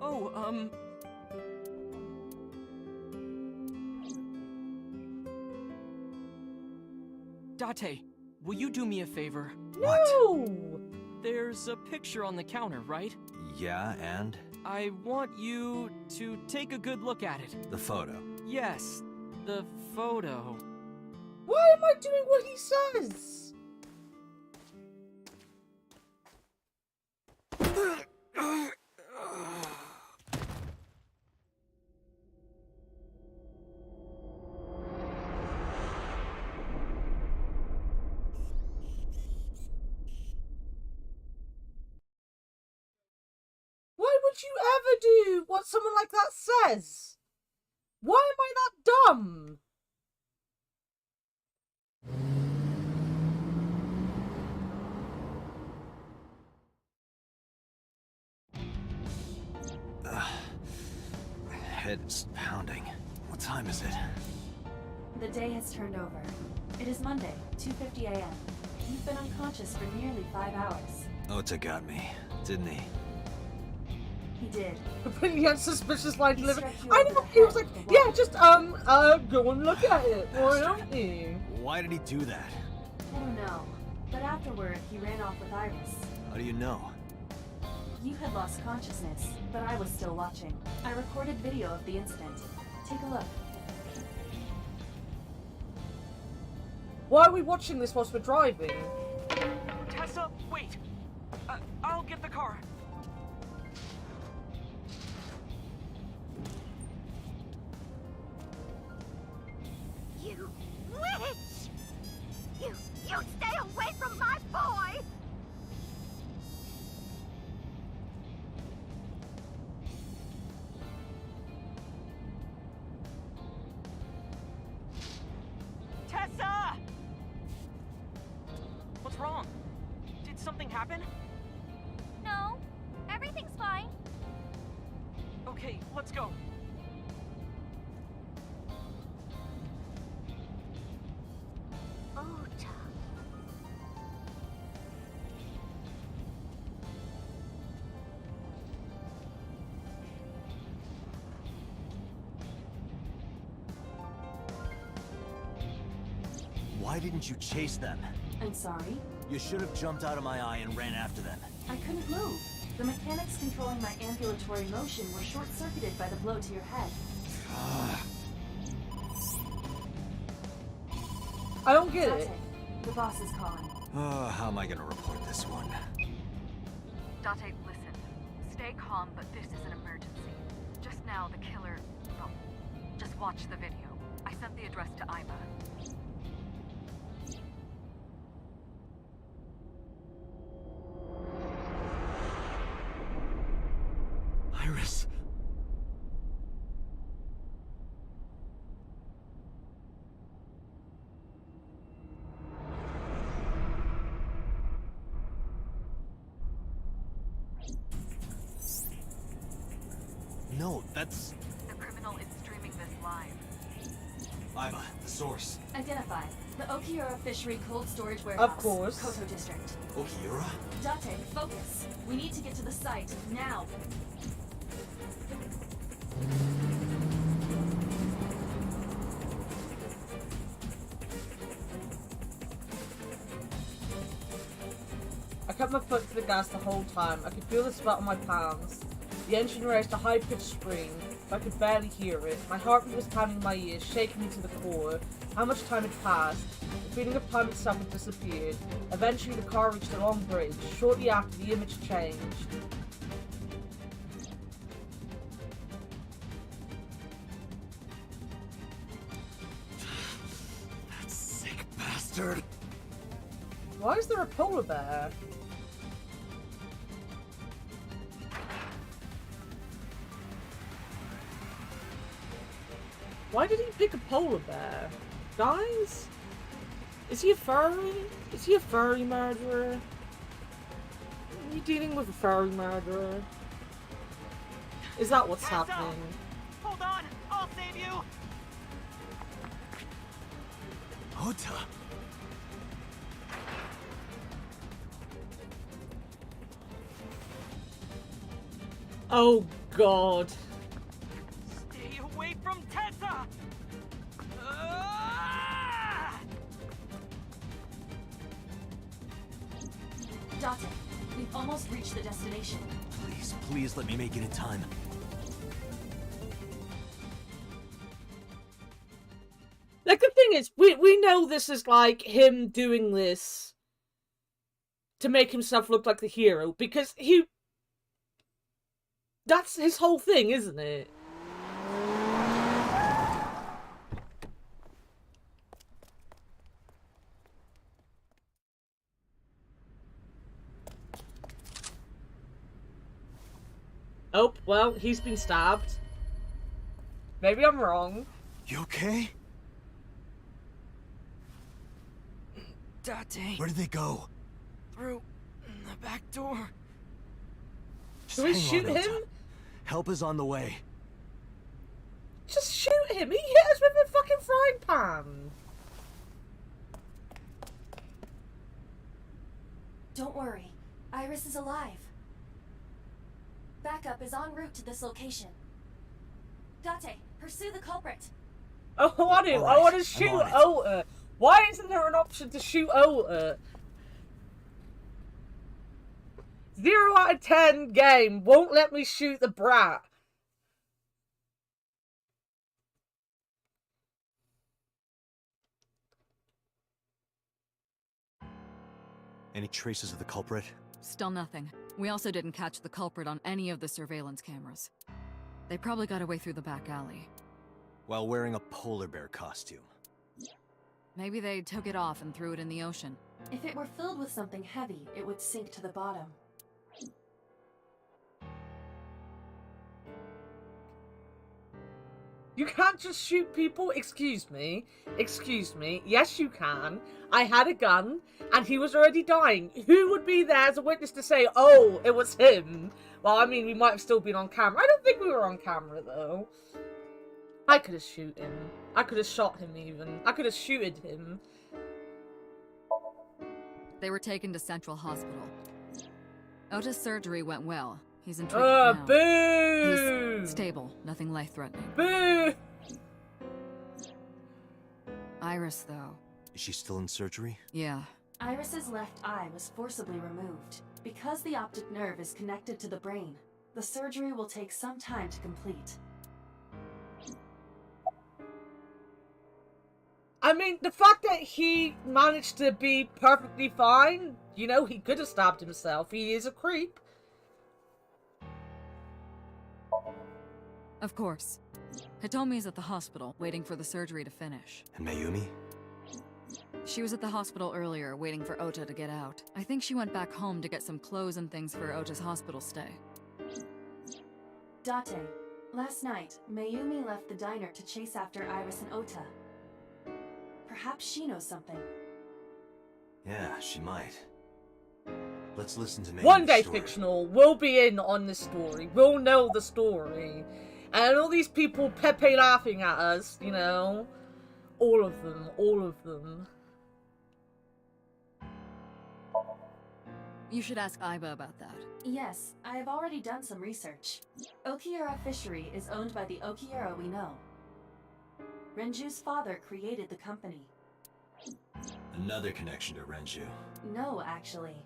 Oh, Date, will you do me a favor? What? No! There's a picture on the counter, right? Yeah, and? I want you to take a good look at it. The photo. Yes, the photo. Why am I doing what he says? Why would you ever do what someone like that says? Why am I that dumb? My head is pounding. What time is it? The day has turned over. It is Monday, 2:50 a.m. You've been unconscious for nearly 5 hours. Ota got me, didn't he? He did. But he had suspicious line He delivery. struck you I over know, the he was head like, with the yeah, wall. just, go and look at it. Why don't you? Why did he do that? I don't know. But afterward, he ran off with Iris. How do you know? You had lost consciousness, but I was still watching. I recorded video of the incident. Take a look. Why are we watching this whilst we're driving? Tessa, wait! I'll get the car. You witch! You stay away from my boy! Tessa! What's wrong? Did something happen? No, everything's fine. Okay, let's go. Ota. Why didn't you chase them? I'm sorry. You should have jumped out of my eye and ran after them. I couldn't move. The mechanics controlling my ambulatory motion were short-circuited by the blow to your head. I don't get it. Date, the boss is calling. How am I gonna report this one? Date, listen. Stay calm, but this is an emergency. Just now, the killer... Well, just watch the video. I sent the address to Aiba. Iris. No, that's... The criminal is streaming this live. Iva, the source. Identified. The Okiura Fishery Cold Storage Warehouse. Of course. Koto District. Okiura? Date, focus. We need to get to the site, now. I kept my foot to the gas the whole time. I could feel the sweat on my palms. The engine raised a high-pitched scream, but I could barely hear it. My heartbeat was pounding in my ears, shaking me to the core. How much time had passed? The feeling of time itself had disappeared. Eventually, the car reached a long bridge. Shortly after, the image changed. That sick bastard. Why is there a polar bear? Why did he pick a polar bear? Guys? Is he a furry? Is he a furry murderer? Are you dealing with a furry murderer? Is that what's happening? Hold on, I'll save you. Ota. Oh god. Stay away from Tessa. Ah! Date, we've almost reached the destination. Please, please let me make it in time. Like, the thing is, we know this is like him doing this to make himself look like the hero, because that's his whole thing, isn't it? Oh, well, he's been stabbed. Maybe I'm wrong. You okay? Date. Where did they go? Through the back door. Should we hang shoot on, Ota. him? Help is on the way. Just shoot him! He hit us with a fucking frying pan! Don't worry. Iris is alive. Backup is en route to this location. Date, pursue the culprit. Oh, I want to. All I right, want to I'm shoot on it. Ota. Why isn't there an option to shoot Ota? 0 out of 10 game won't let me shoot the brat. Any traces of the culprit? Still nothing. We also didn't catch the culprit on any of the surveillance cameras. They probably got away through the back alley. While wearing a polar bear costume. Maybe they took it off and threw it in the ocean. If it were filled with something heavy, it would sink to the bottom. You can't just shoot people? Excuse me. Excuse me. Yes, you can. I had a gun, and he was already dying. Who would be there as a witness to say, oh, it was him? Well, I mean, we might have still been on camera. I don't think we were on camera, though. I could have shot him. I could have shot him, even. I could have shooted him. They were taken to Central Hospital. Ota's surgery went well. He's in treatment now. Boo! He's stable, nothing life-threatening. Boo! Iris, though. Is she still in surgery? Yeah. Iris's left eye was forcibly removed. Because the optic nerve is connected to the brain, the surgery will take some time to complete. I mean, the fact that he managed to be perfectly fine, you know, he could have stabbed himself. He is a creep. Of course. Hitomi's at the hospital, waiting for the surgery to finish. And Mayumi? She was at the hospital earlier, waiting for Ota to get out. I think she went back home to get some clothes and things for Ota's hospital stay. Date, last night, Mayumi left the diner to chase after Iris and Ota. Perhaps she knows something. Yeah, she might. Let's listen to Mayumi's One day, story. fictional, we'll be in on this story. We'll know the story. And all these people Pepe laughing at us, you know. All of them, all of them. You should ask Aiba about that. Yes, I have already done some research. Okiura Fishery is owned by the Okiura we know. Renju's father created the company. Another connection to Renju. No, actually.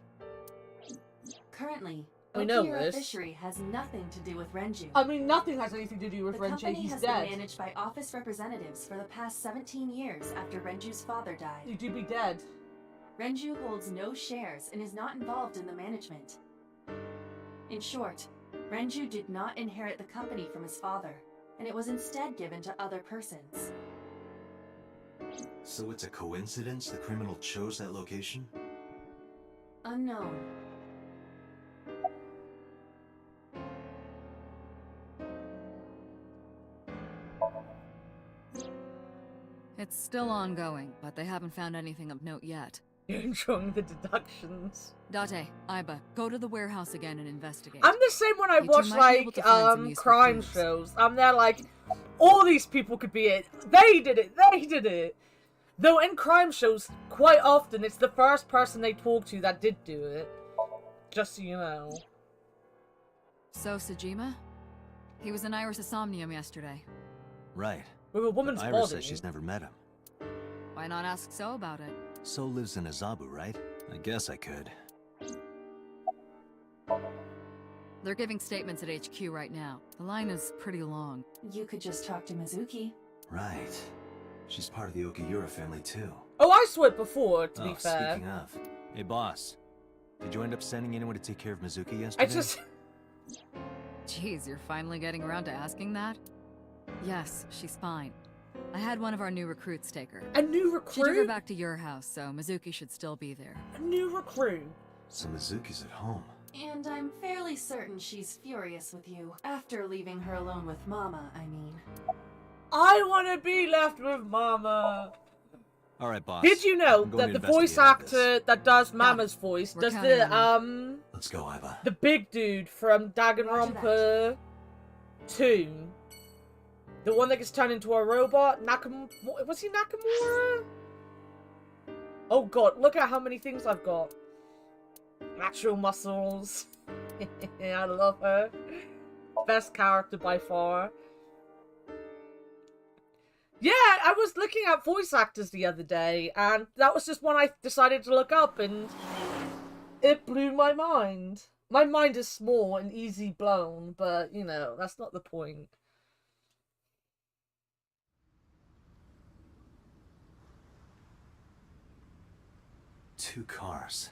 Currently, We know Okiura this. Fishery has nothing to do with Renju. I mean, nothing has anything to do with The Renju. company He's has dead. been managed by office representatives for the past 17 years after Renju's father died. He'd be dead. Renju holds no shares and is not involved in the management. In short, Renju did not inherit the company from his father, and it was instead given to other persons. So it's a coincidence the criminal chose that location? Unknown. It's still ongoing, but they haven't found anything of note yet. You're enjoying the deductions. Date, Aiba, go to the warehouse again and investigate. I'm the same when I You two watch, might be able to find some useful crime clues. shows. I'm there like, all these people could be it. They did it. They did it. Though in crime shows, quite often, it's the first person they talk to that did do it. Just so you know. So, Sejima? He was in Iris' Somnium yesterday. Right. With a woman's Iris body. says she's never met him. Why not ask So about it? So lives in Azabu, right? I guess I could. They're giving statements at HQ right now. The line is pretty long. You could just talk to Mizuki. Right. She's part of the Okiura family, too. Oh, I saw it before, to be fair. Speaking of. Hey, boss. Did you end up sending anyone to take care of Mizuki yesterday? Jeez, you're finally getting around to asking that? Yes, she's fine. I had one of our new recruits take her. A new She took her recruit? back to your house, so Mizuki should still be there. A new recruit? So Mizuki's at home. And I'm fairly certain she's furious with you, after leaving her alone with Mama, I mean. I want to be left with Mama. All right, boss. Did you know I'm going that to the voice investigate all this. actor that does Mama's voice We're does counting the, on Let's go, Aiba. the big dude from Danganronpa 2. The one that gets turned into a robot? Was he Nakamura? Oh god, look at how many things I've got. Natural muscles. I love her. Best character by far. Yeah, I was looking at voice actors the other day, and that was just one I decided to look up, and it blew my mind. My mind is small and easy blown, but, you know, that's not the point. Two cars.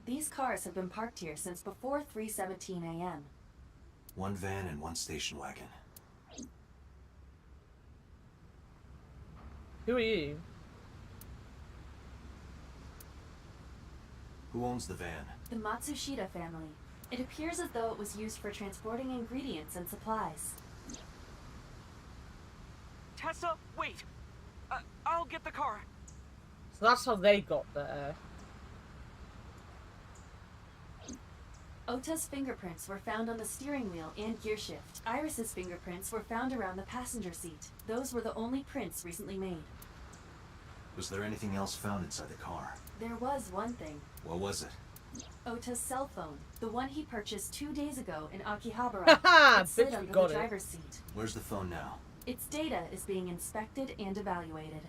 These cars have been parked here since before 3:17 a.m. One van and one station wagon. Who are you? Who owns the van? The Matsushita family. It appears as though it was used for transporting ingredients and supplies. Tessa, wait! I'll get the car. So that's how they got there. Ota's fingerprints were found on the steering wheel and gearshift. Iris's fingerprints were found around the passenger seat. Those were the only prints recently made. Was there anything else found inside the car? There was one thing. What was it? Ota's cell phone. The one he purchased 2 days ago in Akihabara. Haha, It slid bitch, we under got the it. driver's seat. Where's the phone now? Its data is being inspected and evaluated.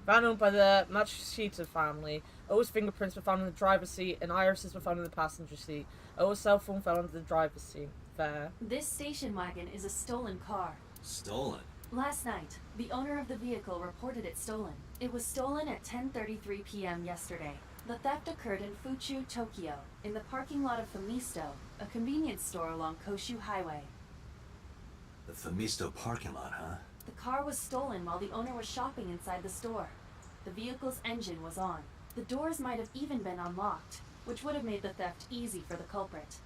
Found owned by the Matsushita family. O's fingerprints were found in the driver's seat, and Iris's were found in the passenger seat. O's cell phone fell under the driver's seat. Fair. This station wagon is a stolen car. Stolen. Last night, the owner of the vehicle reported it stolen. It was stolen at 10:33 p.m. yesterday. The theft occurred in Fuchu, Tokyo, in the parking lot of Famisto, a convenience store along Koshu Highway. The Famisto parking lot, huh? The car was stolen while the owner was shopping inside the store. The vehicle's engine was on. The doors might have even been unlocked, which would have made the theft easy for the culprit.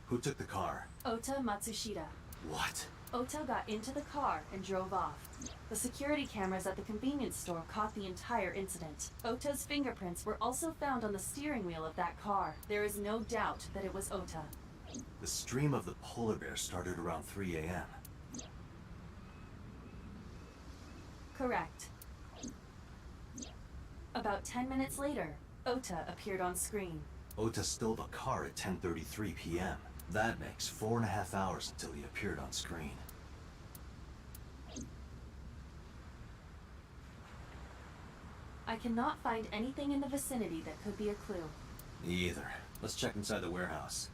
Who took the car? Ota Matsushita. What? Ota got into the car and drove off. The security cameras at the convenience store caught the entire incident. Ota's fingerprints were also found on the steering wheel of that car. There is no doubt that it was Ota. The stream of the polar bear started around 3 a.m. Correct. About 10 minutes later, Ota appeared on screen. Ota stole a car at 10:33 p.m. That makes 4.5 hours until he appeared on screen. I cannot find anything in the vicinity that could be a clue. Me either. Let's check inside the warehouse.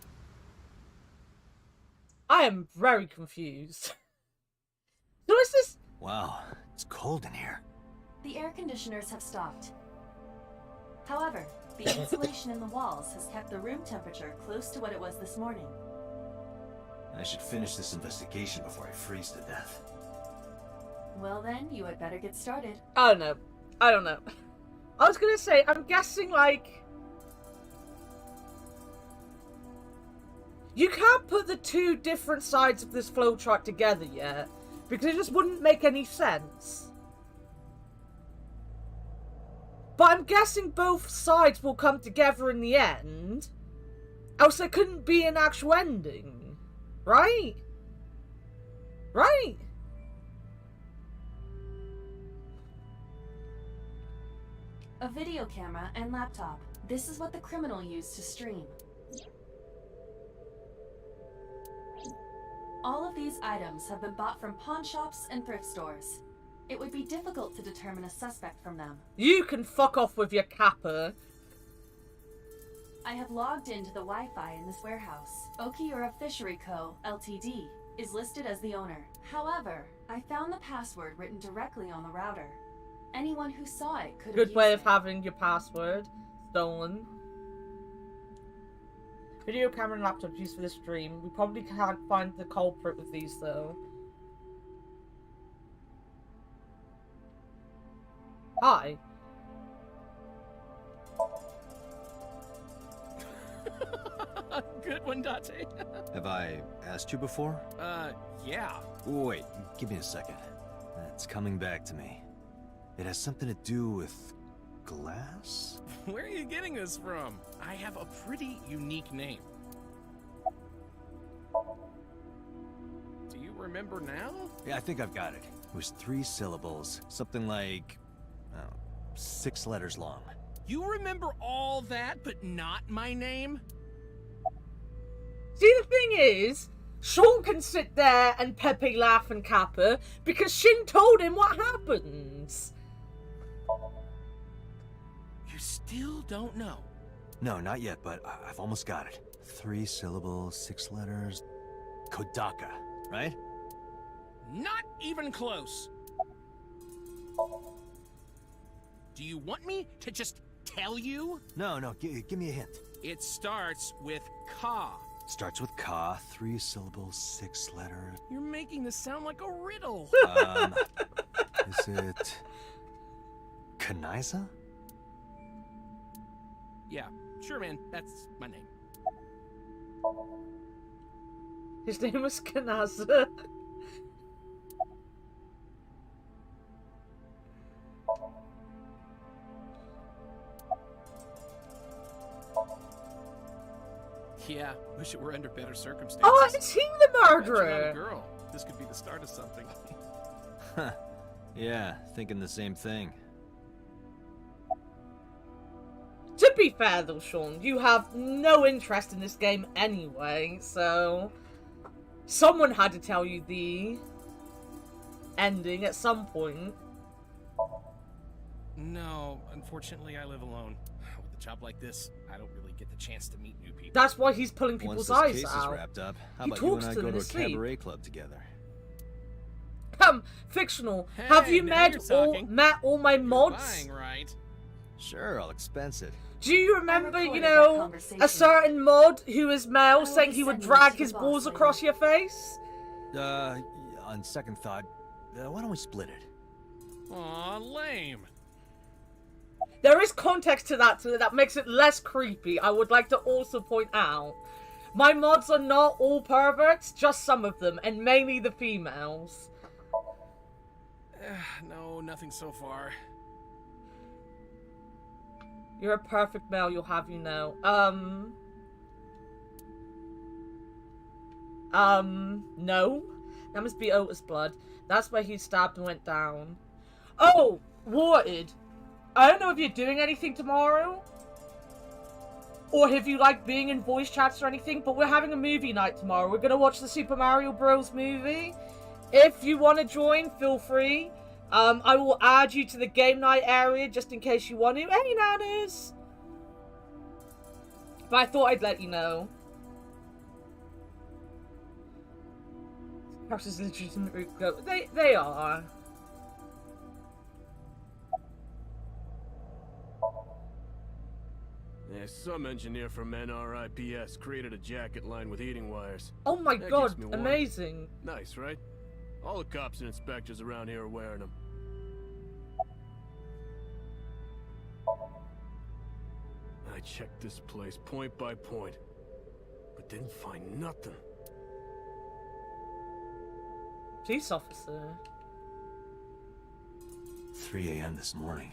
I am very confused. So is this... Wow, it's cold in here. The air conditioners have stopped. However, the insulation in the walls has kept the room temperature close to what it was this morning. I should finish this investigation before I freeze to death. Well then, you had better get started. I don't know. I don't know. I was gonna say, I'm guessing, like... You can't put the two different sides of this flowchart together yet, because it just wouldn't make any sense. But I'm guessing both sides will come together in the end, else there couldn't be an actual ending. Right? Right? A video camera and laptop. This is what the criminal used to stream. All of these items have been bought from pawn shops and thrift stores. It would be difficult to determine a suspect from them. You can fuck off with your kappa. I have logged into the Wi-Fi in this warehouse. Okiura Fishery Co., Ltd. is listed as the owner. However, I found the password written directly on the router. Anyone who saw it could have Good way used of having your password stolen. Video camera and laptop used for this stream. We probably can't find the culprit with these though. Hi. Good one, Date. Have I asked you before? Yeah. Wait, give me a second. It's coming back to me. It has something to do with glass? Where are you getting this from? I have a pretty unique name. Do you remember now? Yeah, I think I've got it. It was 3 syllables. Something like... 6 letters long. You remember all that, but not my name? See, the thing is, Sean can sit there and Pepe laugh and Kappa because Shin told him what happens. You still don't know? No, not yet, but I've almost got it. 3 syllables, 6 letters... Kodaka, right? Not even close. Do you want me to just tell you? No, give me a hint. It starts with Ka. Starts with Ka, 3 syllables, 6 letters. You're making this sound like a riddle. Is it... Kanaiza? Yeah, sure, man. That's my name. His name was Kanaza. Yeah, wish it were under better circumstances. Oh, it's him the Bet you're not a murderer! girl. This could be the start of something. Huh. Yeah, thinking the same thing. To be fair though, Sean, you have no interest in this game anyway, so... Someone had to tell you the... ending at some point. No, unfortunately I live alone. With a job like this, I don't really get the chance to meet new people. That's why he's pulling people's eyes Once this case out. is wrapped up, how He about you talks and I to go them to in a his sleep. cabaret club together? Fictional. Hey, Have you now met you're all talking. my You're mods? buying, right? Sure, I'll expense it. Do you remember, you recorded that know, conversation. a certain mod who is male will saying be he would sending drag this to his the balls boss across later. your face? On second thought, why don't we split it? Aw, lame. There is context to that makes it less creepy, I would like to also point out. My mods are not all perverts, just some of them, and mainly the females. No, nothing so far. You're a perfect male, you'll have you know. No. That must be Otis' blood. That's where he stabbed and went down. Oh, Warted. I don't know if you're doing anything tomorrow, or if you like being in voice chats or anything, but we're having a movie night tomorrow. We're gonna watch the Super Mario Bros. Movie. If you want to join, feel free. I will add you to the game night area just in case you want to. Hey, Nanas! But I thought I'd let you know. Characters literally go. They are. Yeah, some engineer from NRIPS created a jacket lined with heating wires. Oh my That god, gets me warm. amazing. Nice, right? All the cops and inspectors around here are wearing them. I checked this place point by point, but didn't find nothing. Police officer. 3 a.m. this morning.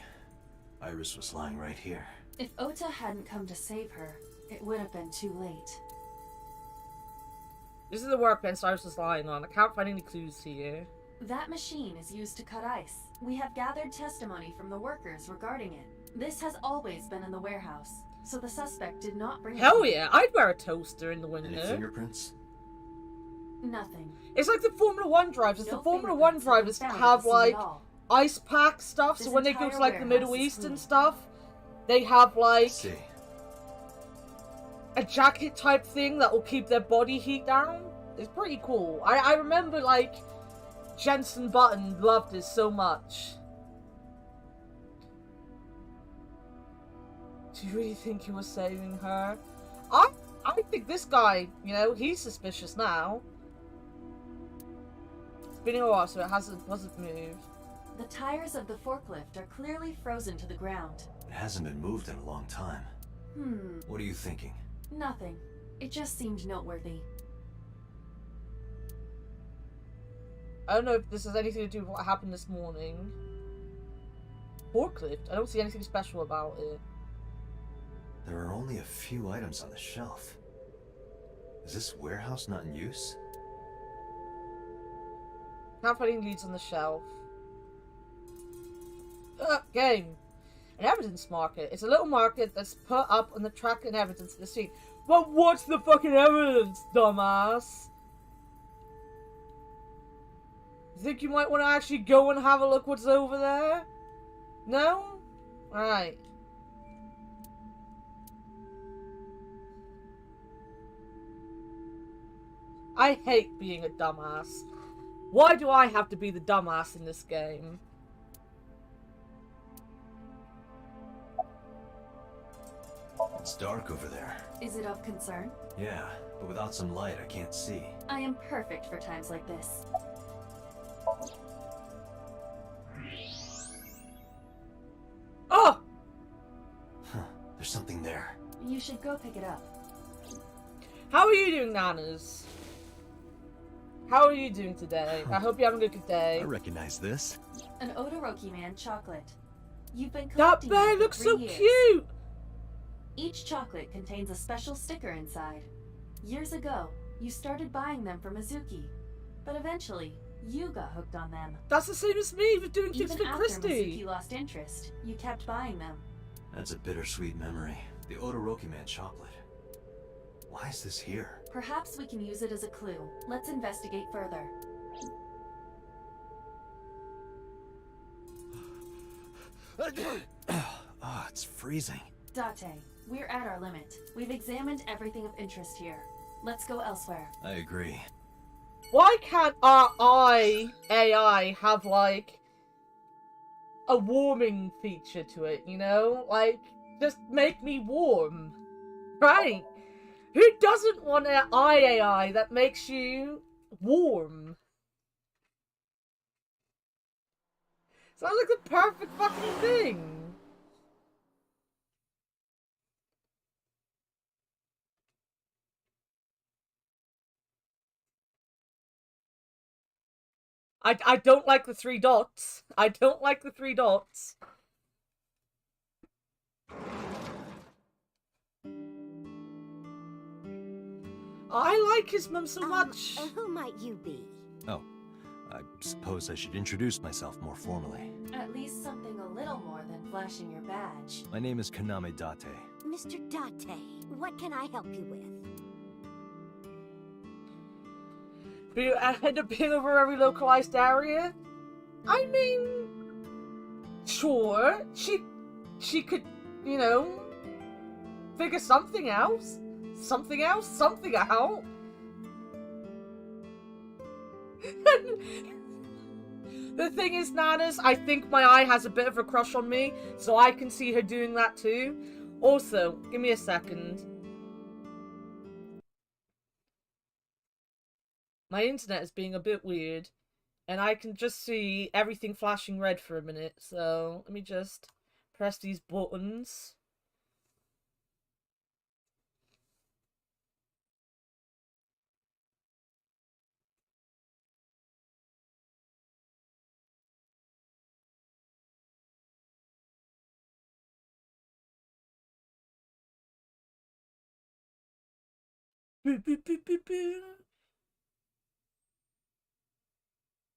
Iris was lying right here. If Ota hadn't come to save her, it would have been too late. This is the workbench Iris was lying on. I can't find any clues here. That machine is used to cut ice. We have gathered testimony from the workers regarding it. This has always been in the warehouse, so the suspect did not bring it. Hell yeah, I'd wear a toaster in the window. Any fingerprints? Nothing. It's like the Formula 1 drivers. No the Formula 1 drivers found at have the scene like at all. ice pack stuff, This so when they go entire to like the warehouse Middle is East and clean. stuff, they have like See. a jacket type thing that will keep their body heat down. It's pretty cool. I remember like Jensen Button loved this so much. Do you really think he was saving her? I think this guy, you know, he's suspicious now. It's been a while, so it wasn't moved. The tires of the forklift are clearly frozen to the ground. It hasn't been moved in a long time. What are you thinking? Nothing. It just seemed noteworthy. I don't know if this has anything to do with what happened this morning. Forklift? I don't see anything special about it. There are only a few items on the shelf. Is this warehouse not in use? Can't find any leads on the shelf. Game. An evidence market. It's a little market that's put up on the track and evidence of the scene. But what's the fucking evidence, dumbass? You think you might want to actually go and have a look what's over there? No? Alright. I hate being a dumbass. Why do I have to be the dumbass in this game? It's dark over there. Is it of concern? Yeah, but without some light, I can't see. I am perfect for times like this. Oh! Huh, there's something there. You should go pick it up. How are you doing, Nanas? How are you doing today? I hope you're having a good day. I recognize this. An Odoroki Man chocolate. You've been That collecting bear them for looks 3 so years. cute! Each chocolate contains a special sticker inside. Years ago, you started buying them from Mizuki, but eventually, you got hooked on them. That's the same as me with doing things Even for after Christy. Mizuki lost interest, you kept buying them. That's a bittersweet memory. The Odoroki Man chocolate. Why is this here? Perhaps we can use it as a clue. Let's investigate further. Ah, it's freezing. Date, we're at our limit. We've examined everything of interest here. Let's go elsewhere. I agree. Why can't our AI have, like, a warming feature to it, you know? Like, just make me warm. Right? Who doesn't want an AI that makes you warm? Sounds like the perfect fucking thing. I don't like the 3 dots. I don't like the 3 dots. I like his mum so much. Who might you be? Oh, I suppose I should introduce myself more formally. At least something a little more than flashing your badge. My name is Kaname Date. Mr. Date, what can I help you with? But you end up being over every localized area? I mean, sure, she could, you know, figure something else. Something out. The thing is, Nanas, I think my eye has a bit of a crush on me, so I can see her doing that too. Also, give me a second. My internet is being a bit weird, and I can just see everything flashing red for a minute, so let me just press these buttons.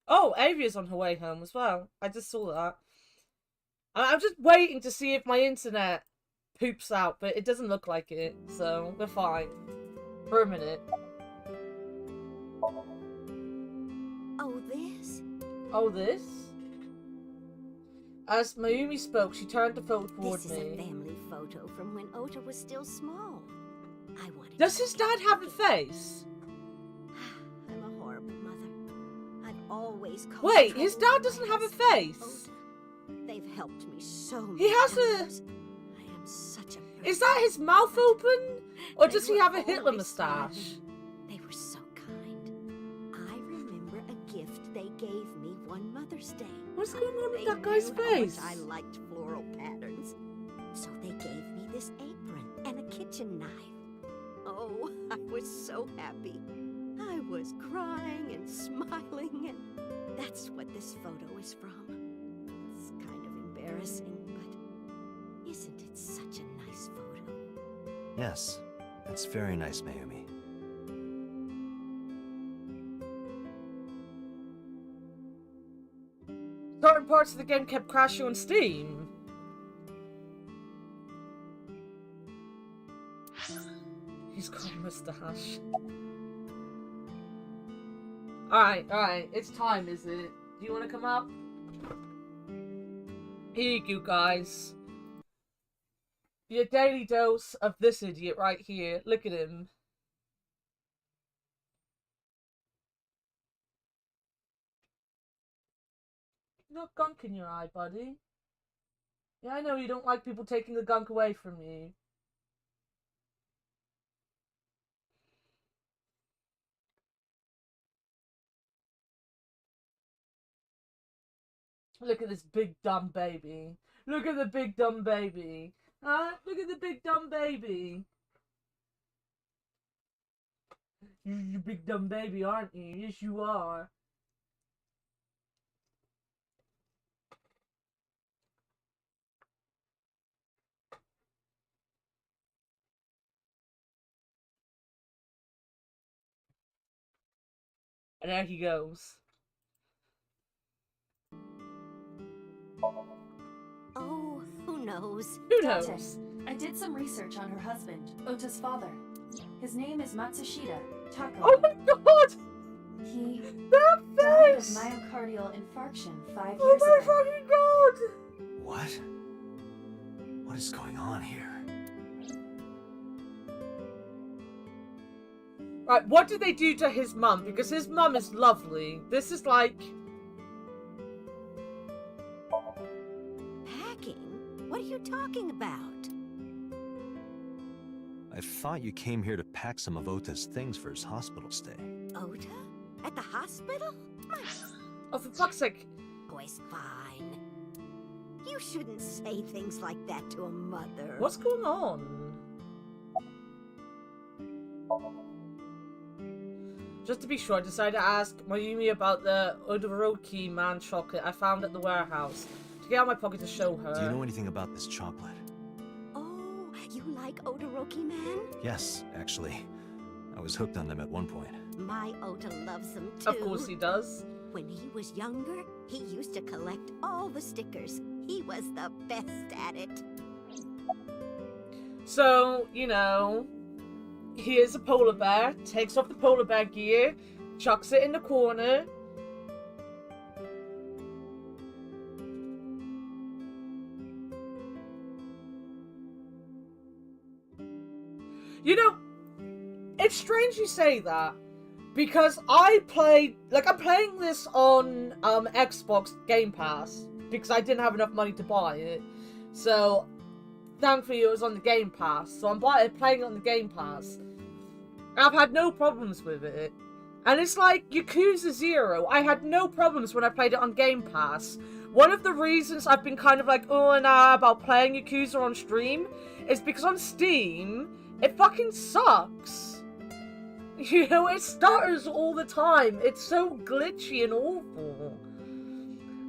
Oh, Avia's on her way home as well. I just saw that. I'm just waiting to see if my internet poops out, but it doesn't look like it, so we're fine. For a minute. Oh, this? Oh, this? As Mayumi spoke, she turned the photo toward This is me. a family photo from when Ota was still small. I wanted Does his dad have a face? I'm a horrible mother. I've always caused Wait, his trouble dad for doesn't my have a husband, face? Ota. They've helped me so much. He has a... I am such a... Is that his mouth open? Or does he were have a Hitler always moustache? smiling. They were so kind. I remember a gift they gave me one Mother's Day. What's going on with They that guy's knew how much face? I liked floral patterns. So they gave me this apron and a kitchen knife. Oh, I was so happy. I was crying and smiling, and that's what this photo is from. It's kind of embarrassing, but isn't it such a nice photo? Yes, that's very nice, Mayumi. Certain parts of the game kept crashing on Steam. He's got a mustache. Alright, it's time, is it? Do you want to come up? Here you go, guys. Your daily dose of this idiot right here. Look at him. You got gunk in your eye, buddy. Yeah, I know you don't like people taking the gunk away from you. Look at this big dumb baby. Look at the big dumb baby. Huh? Look at the big dumb baby. You're a big dumb baby, aren't you? Yes, you are. And there he goes. Oh, who knows? Who Date, knows? I did some research on her husband, Ota's father. His name is Matsushita Tako. Oh my god! He That died of face! myocardial infarction 5 Oh years my ago. fucking god! What? What is going on here? Right, what did they do to his mum? Because his mum is lovely. This is like... Packing? What are you talking about? I thought you came here to pack some of Ota's things for his hospital stay. Ota? At the hospital? Oh, for fuck's sake. Boy's fine. You shouldn't say things like that to a mother. What's going on? Just to be sure, I decided to ask Mayumi about the Odoroki man chocolate I found at the warehouse. To get out my pocket to show her. Do you know anything about this chocolate? Oh, you like Odoroki Man? Yes, actually. I was hooked on them at one point. My Ota loves them too. Of course he does. When he was younger, he used to collect all the stickers. He was the best at it. So, you know, here's a polar bear, takes off the polar bear gear, chucks it in the corner. You know, it's strange you say that, because I'm playing this on Xbox Game Pass, because I didn't have enough money to buy it, so thankfully it was on the Game Pass, so I'm playing it on the Game Pass. I've had no problems with it. And it's like Yakuza 0, I had no problems when I played it on Game Pass. One of the reasons I've been kind of like, oh and ah about playing Yakuza on stream is because on Steam, it fucking sucks. You know, it stutters all the time. It's so glitchy and awful.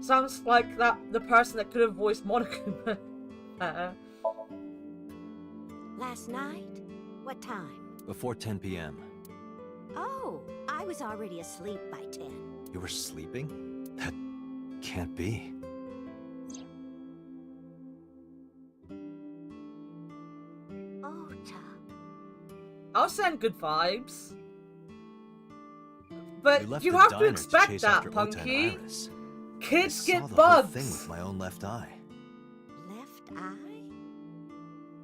Sounds like the person that could have voiced Monaco. Last night? What time? Before 10 p.m. Oh, I was already asleep by 10. You were sleeping? That can't be. I'll send good vibes. But you the have to diner expect chase that, after Ota and Punky. Iris. Kids I get saw the whole bugs. thing with my own left eye. Left eye?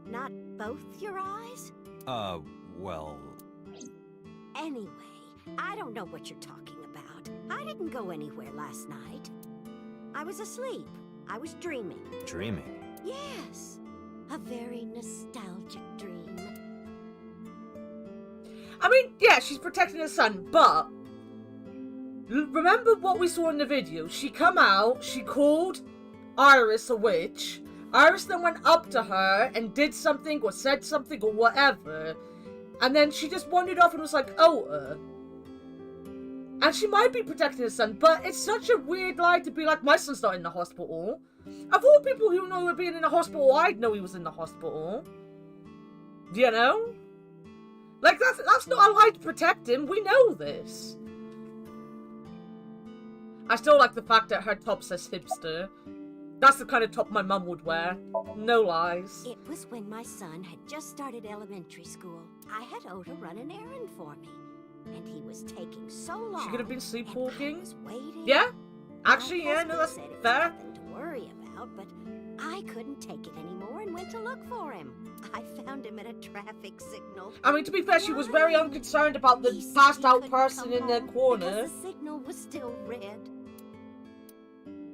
Not both your eyes? Well... Anyway, I don't know what you're talking about. I didn't go anywhere last night. I was asleep. I was dreaming. Dreaming? Yes. A very nostalgic dream. I mean, yeah, she's protecting her son, but remember what we saw in the video? She come out, she called Iris a witch. Iris then went up to her and did something or said something or whatever. And then she just wandered off and was like, oh, And she might be protecting her son, but it's such a weird lie to be like, my son's not in the hospital. Of all people who know we're being in the hospital, I'd know he was in the hospital. You know? Like, that's not a lie to protect him. We know this. I still like the fact that her top says hipster. That's the kind of top my mum would wear. No lies. It was when my son had just started elementary school. I had Ota run an errand for me. And he was taking so long. She could have been sleepwalking. I was waiting. Yeah? Actually, yeah, no, that's fair. Nothing to worry about, but I couldn't take it anymore and went to look for him. I found him at a traffic signal. I mean, to be fair, she was very unconcerned about the passed out person in the corner. Because the signal was still red.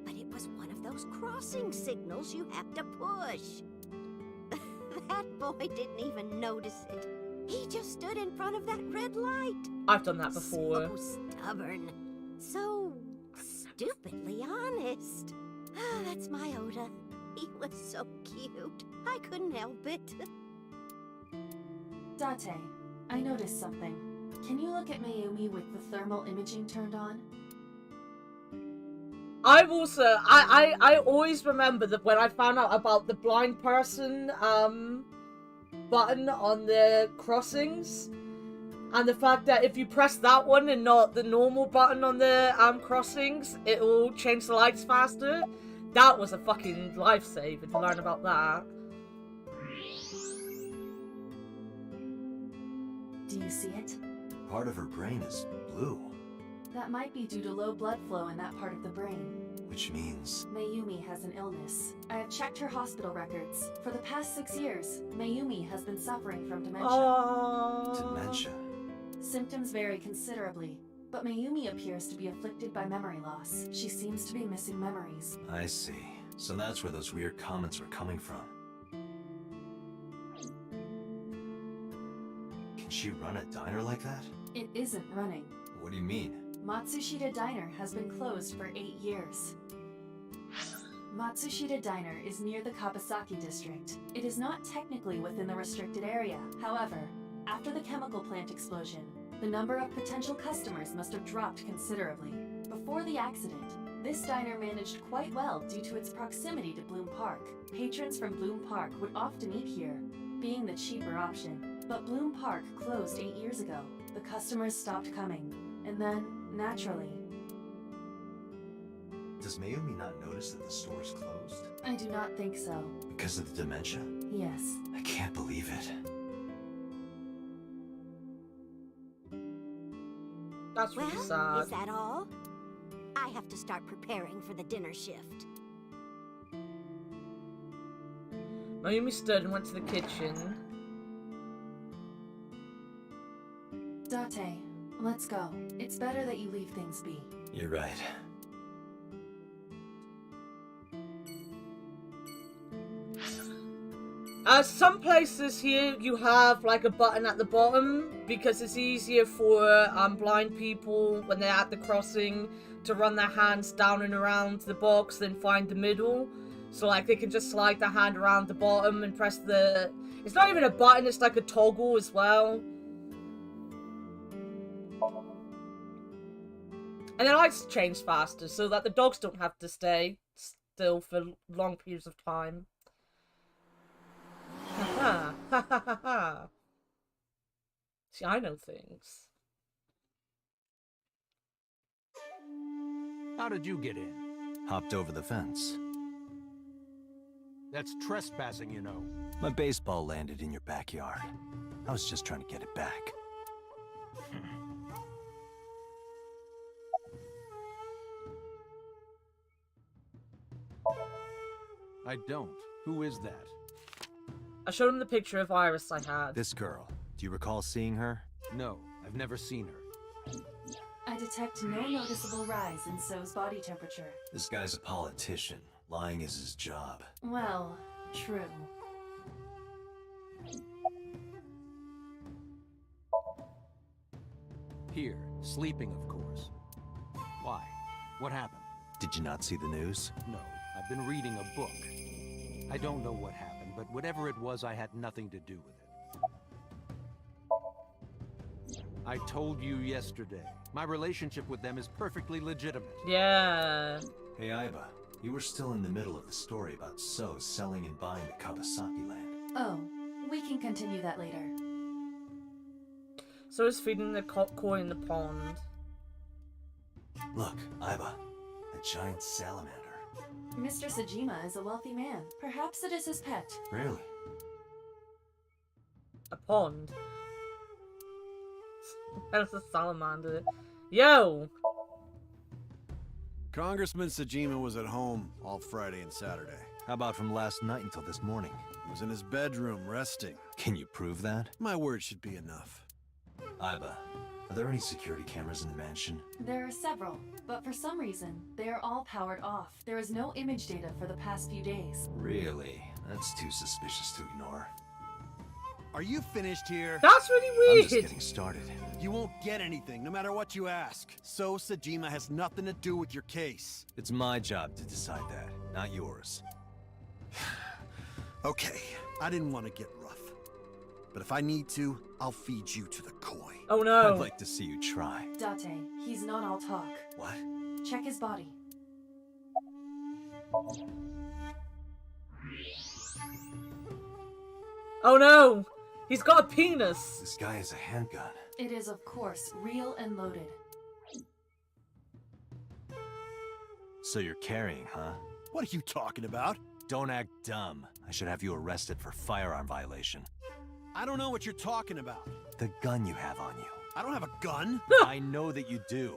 But it was one of those crossing signals you have to push. That boy didn't even notice it. He just stood in front of that red light. I've done that before. So stubborn. So stupidly honest. Ah, that's my Ota. He was so cute. I couldn't help it. Date, I noticed something. Can you look at Mayumi with the thermal imaging turned on? I've also, I always remember that when I found out about the blind person, button on the crossings, and the fact that if you press that one and not the normal button on the crossings, it will change the lights faster. That was a fucking lifesaver to learn about that. Do you see it? Part of her brain is blue. That might be due to low blood flow in that part of the brain. Which means... Mayumi has an illness. I have checked her hospital records. For the past 6 years, Mayumi has been suffering from dementia. Dementia? Symptoms vary considerably, but Mayumi appears to be afflicted by memory loss. She seems to be missing memories. I see. So that's where those weird comments were coming from. Can she run a diner like that? It isn't running. What do you mean? Matsushita Diner has been closed for 8 years. Matsushita Diner is near the Kabasaki district. It is not technically within the restricted area. However, after the chemical plant explosion, the number of potential customers must have dropped considerably. Before the accident, this diner managed quite well due to its proximity to Bloom Park. Patrons from Bloom Park would often eat here, being the cheaper option. But Bloom Park closed 8 years ago. the customers stopped coming. And then, naturally... Does Mayumi not notice that the store is closed? I do not think so. Because of the dementia? Yes. I can't believe it. That's really sad. Is that all? I have to start preparing for the dinner shift. Mayumi stood and went to the kitchen. Date, let's go. It's better that you leave things be. You're right. Some places here you have like a button at the bottom because it's easier for blind people when they're at the crossing to run their hands down and around the box then find the middle. So like they can just slide their hand around the bottom and press the... It's not even a button, it's like a toggle as well. And the lights change faster so that the dogs don't have to stay still for long periods of time. Ha ha ha ha ha. See, I know things. How did you get in? Hopped over the fence. That's trespassing, you know. My baseball landed in your backyard. I was just trying to get it back. I don't. Who is that? I showed him the picture of Iris I had. This girl. Do you recall seeing her? No, I've never seen her. I detect no noticeable rise in So's body temperature. This guy's a politician. Lying is his job. Well, true. Here, sleeping, of course. Why? What happened? Did you not see the news? No, I've been reading a book. I don't know what happened, but whatever it was, I had nothing to do with it. I told you yesterday. My relationship with them is perfectly legitimate. Yeah. Hey, Aiba. You were still in the middle of the story about So selling and buying the Kawasaki land. Oh, we can continue that later. So is feeding the koi in the pond. Look, Aiba. A giant salamander. Mr. Sajima is a wealthy man. Perhaps it is his pet. Really? A pond. That's a salamander. Yo! Congressman Sajima was at home all Friday and Saturday. How about from last night until this morning? He was in his bedroom, resting. Can you prove that? My word should be enough. Aiba, are there any security cameras in the mansion? There are several, but for some reason, they are all powered off. There is no image data for the past few days. Really? That's too suspicious to ignore. Are you finished here? That's really weird. I'm just getting started. You won't get anything, no matter what you ask. So Sajima has nothing to do with your case. It's my job to decide that, not yours. Okay, I didn't want to get rough. But if I need to, I'll feed you to the koi. Oh no. I'd like to see you try. Date, he's not all talk. What? Check his body. Oh no! He's got a penis! This guy has a handgun. It is, of course, real and loaded. So you're carrying, huh? What are you talking about? Don't act dumb. I should have you arrested for firearm violation. I don't know what you're talking about. The gun you have on you. I don't have a gun. I know that you do.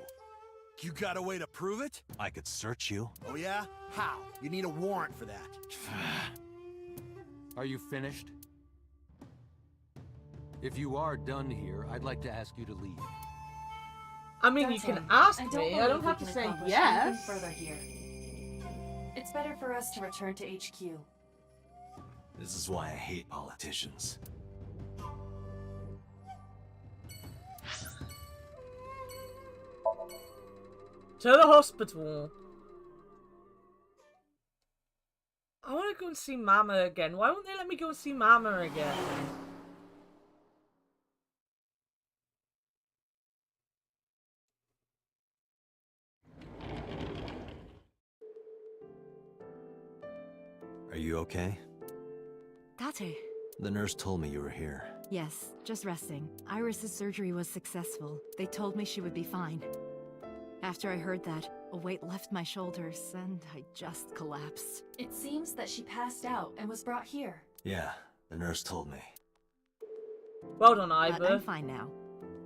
You got a way to prove it? I could search you. Oh yeah? How? You need a warrant for that. Are you finished? If you are done here, I'd like to ask you to leave. I mean, you can ask me. I don't have to say yes. Further here. It's better for us to return to HQ. This is why I hate politicians. To the hospital. I want to go and see Mama again. Why won't they let me go and see Mama again? Are you okay? Date. The nurse told me you were here. Yes, just resting. Iris's surgery was successful. They told me she would be fine. After I heard that, a weight left my shoulders, and I just collapsed. It seems that she passed out and was brought here. Yeah, the nurse told me. Well done, But Ivor. I'm fine now.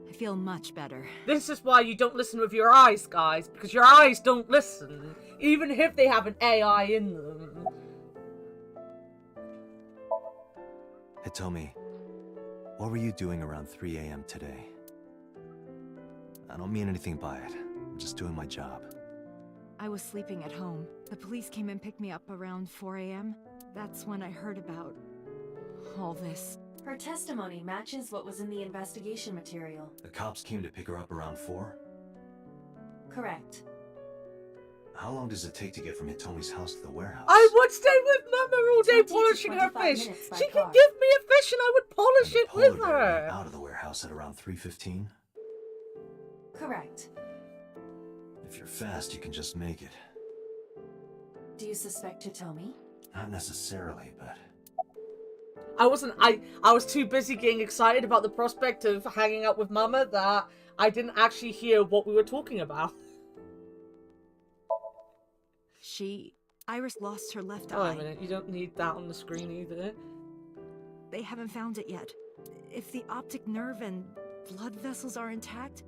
I feel much better. This is why you don't listen with your eyes, guys, because your eyes don't listen, even if they have an AI in them. Hitomi, what were you doing around 3 a.m. today? I don't mean anything by it. I'm just doing my job. I was sleeping at home. The police came and picked me up around 4 a.m. That's when I heard about all this. Her testimony matches what was in the investigation material. The cops came to pick her up around 4? Correct. How long does it take to get from Hitomi's house to the warehouse? I would stay with Mama all day 20 to polishing her 25 fish. minutes by She car. can give me a fish and I would polish And the it polar with bear her. went out of the warehouse at around 3:15? Correct. If you're fast, you can just make it. Do you suspect Hitomi? Not necessarily, but... I was too busy getting excited about the prospect of hanging out with Mama that I didn't actually hear what we were talking about. Iris lost her left Oh, eye. a minute, you don't need that on the screen either. They haven't found it yet. If the optic nerve and blood vessels are intact,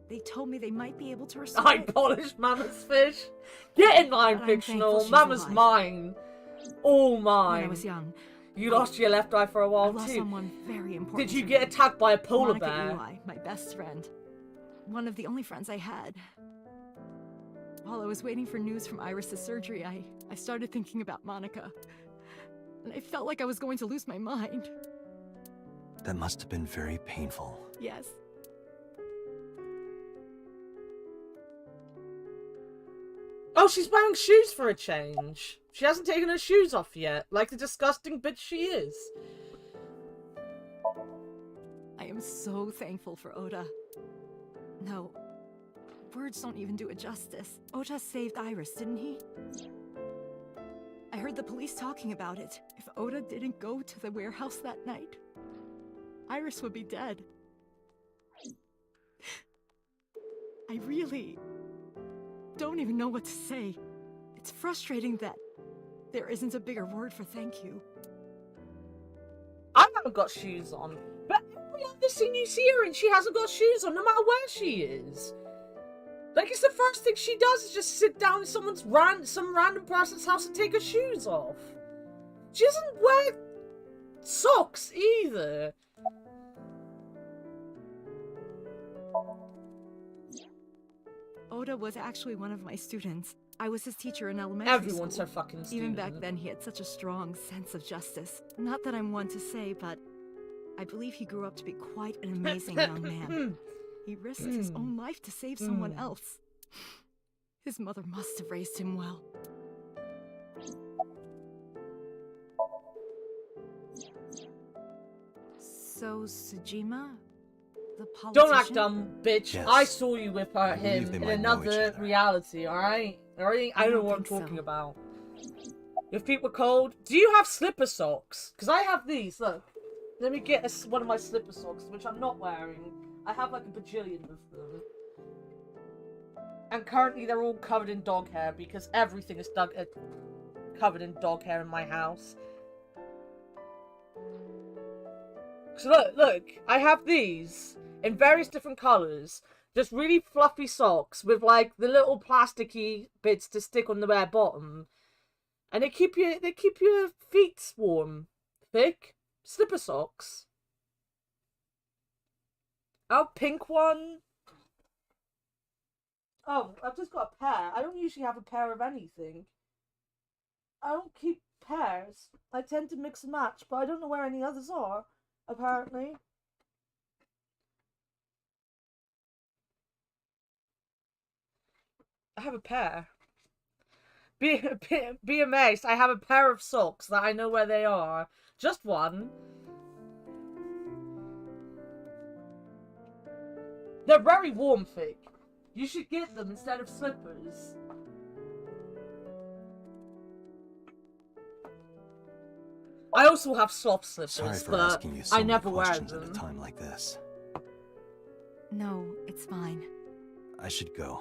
they told me they might be able to restore I it. polished Mama's fish. Get in line, But I'm fictional. thankful she's Mama's alive. mine. All mine. When I was young, You lost your left eye for a I while lost too. someone very important. Did you to get me. attacked by a polar Monica bear? Eli, my best friend. One of the only friends I had. While I was waiting for news from Iris's surgery, I started thinking about Monica. And I felt like I was going to lose my mind. That must have been very painful. Yes. Oh, she's wearing shoes for a change. She hasn't taken her shoes off yet, like the disgusting bitch she is. I am so thankful for Oda. No, words don't even do it justice. Oda saved Iris, didn't he? I heard the police talking about it. If Oda didn't go to the warehouse that night, Iris would be dead. I really don't even know what to say. It's frustrating that there isn't a bigger word for thank you. I haven't got shoes on, but every other scene you see her in, she hasn't got shoes on, no matter where she is. Like, it's the first thing she does is just sit down in some random person's house and take her shoes off. She doesn't wear socks either. Oda was actually one of my students. I was his teacher in elementary Everyone's school. her fucking student. Even back then, he had such a strong sense of justice. Not that I'm one to say, but I believe he grew up to be quite an amazing young man. He risked his own life to save someone else. His mother must have raised him well. So, Sejima? The politician? Don't act dumb, bitch. Yes. I saw you with I her, believe him they in might know each another other. reality, alright? Alright? I I know don't what I'm think talking so. about. Your feet were cold. Do you have slipper socks? Because I have these, look. Let me get one of my slipper socks, which I'm not wearing. I have like a bajillion of them. And currently they're all covered in dog hair because everything is covered in dog hair in my house. So look, I have these in various different colours. Just really fluffy socks with like the little plasticky bits to stick on the bare bottom. And they keep your feet warm. Thick. Slipper socks. Oh, pink one. Oh, I've just got a pair. I don't usually have a pair of anything. I don't keep pairs. I tend to mix and match, but I don't know where any others are, apparently. I have a pair. Be amazed, I have a pair of socks that I know where they are. Just one. They're very warm, Fig. You should get them instead of slippers. I also have soft Sorry slippers, for but asking you so I many never wear questions at a them. time like this. No, it's fine. I should go.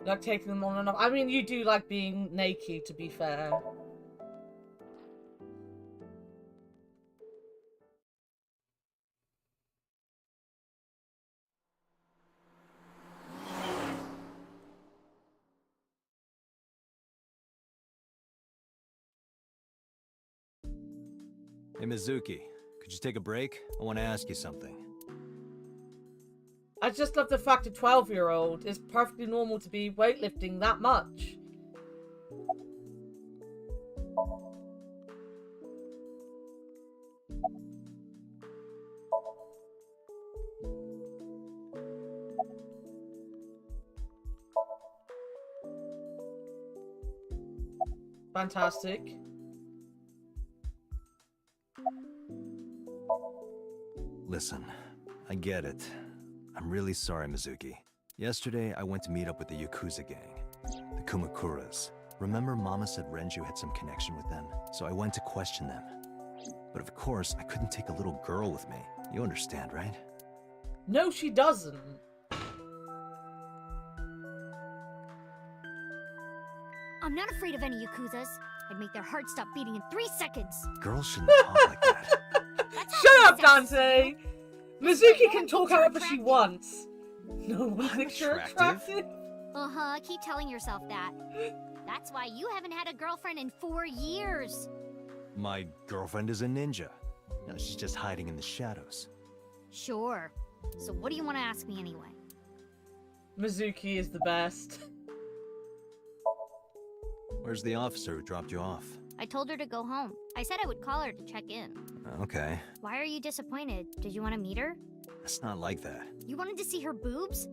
Like taking them on and off. I mean, you do like being naked, to be fair. Hey, Mizuki, could you take a break? I want to ask you something. I just love the fact a 12-year-old is perfectly normal to be weightlifting that much. Fantastic. Listen, I get it. I'm really sorry, Mizuki. Yesterday, I went to meet up with the Yakuza gang, the Kumakuras. Remember Mama said Renju had some connection with them, so I went to question them. But of course, I couldn't take a little girl with me. You understand, right? No, she doesn't. I'm not afraid of any Yakuzas. I'd make their hearts stop beating in 3 seconds. Girls shouldn't talk like that. Shut up, Dante! Mizuki can talk however she wants. No one thinks you're attractive. Uh-huh, keep telling yourself that. That's why you haven't had a girlfriend in 4 years. My girlfriend is a ninja. Now she's just hiding in the shadows. Sure. So what do you want to ask me anyway? Mizuki is the best. Where's the officer who dropped you off? I told her to go home. I said I would call her to check in. Okay. Why are you disappointed? Did you want to meet her? It's not like that. You wanted to see her boobs?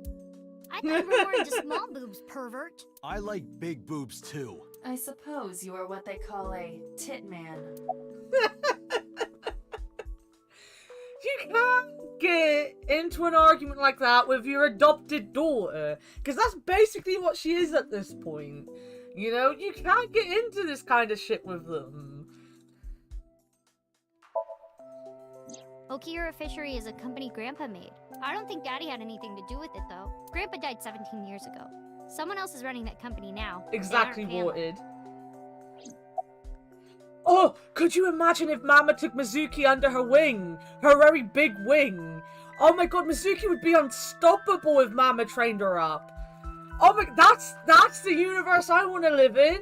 I thought you were more into small boobs, pervert. I like big boobs too. I suppose you are what they call a tit man. You can't get into an argument like that with your adopted daughter, because that's basically what she is at this point. You know, you can't get into this kind of shit with them. Okiura Fishery is a company Grandpa made. I don't think Daddy had anything to do with it, though. Grandpa died 17 years ago. Someone else is running that company now. Exactly voted. Oh, could you imagine if Mama took Mizuki under her wing? Her very big wing. Oh my god, Mizuki would be unstoppable if Mama trained her up. Oh my, that's the universe I want to live in.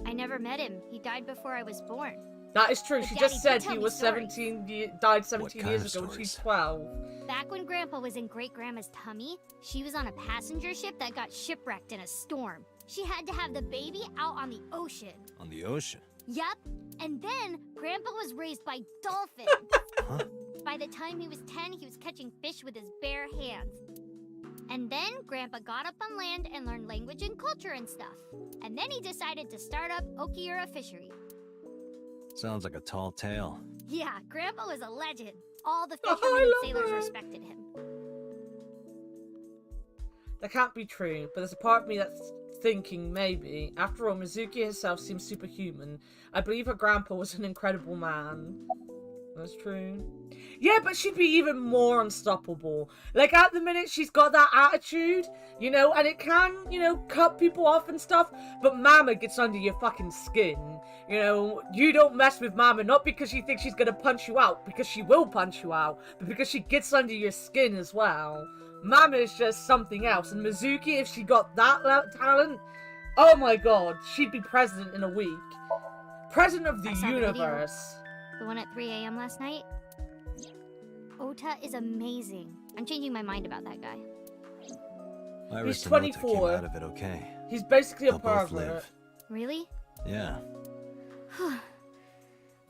I never met him. He died before I was born. That is true. But She Daddy just said did tell he me was stories. 17, died 17 kind years of ago when she's stories? 12. Back when Grandpa was in Great-Grandma's tummy, she was on a passenger ship that got shipwrecked in a storm. She had to have the baby out on the ocean. On the ocean? Yup. And then Grandpa was raised by dolphins. Huh? By the time he was 10, he was catching fish with his bare hands. And then Grandpa got up on land and learned language and culture and stuff. And then he decided to start up Okiura Fishery. Sounds like a tall tale. Yeah, Grandpa was a legend. All the Oh, fishermen I and love sailors that. respected him. That can't be true, but there's a part of me that's thinking maybe. After all, Mizuki herself seems superhuman. I believe her grandpa was an incredible man. That's true. Yeah, but she'd be even more unstoppable. Like, at the minute, she's got that attitude, you know, and it can, you know, cut people off and stuff, but Mama gets under your fucking skin. You know, you don't mess with Mama, not because she thinks she's gonna punch you out, because she will punch you out, but because she gets under your skin as well. Mama is just something else, and Mizuki, if she got that talent, oh my god, she'd be president in a week. President of the I saw the video. universe. The one at 3 a.m. last night? Ota is amazing. I'm changing my mind about that guy. Iris He's and Ota 24. came out of it okay. He's basically a They'll both pervert. live. Really? Yeah.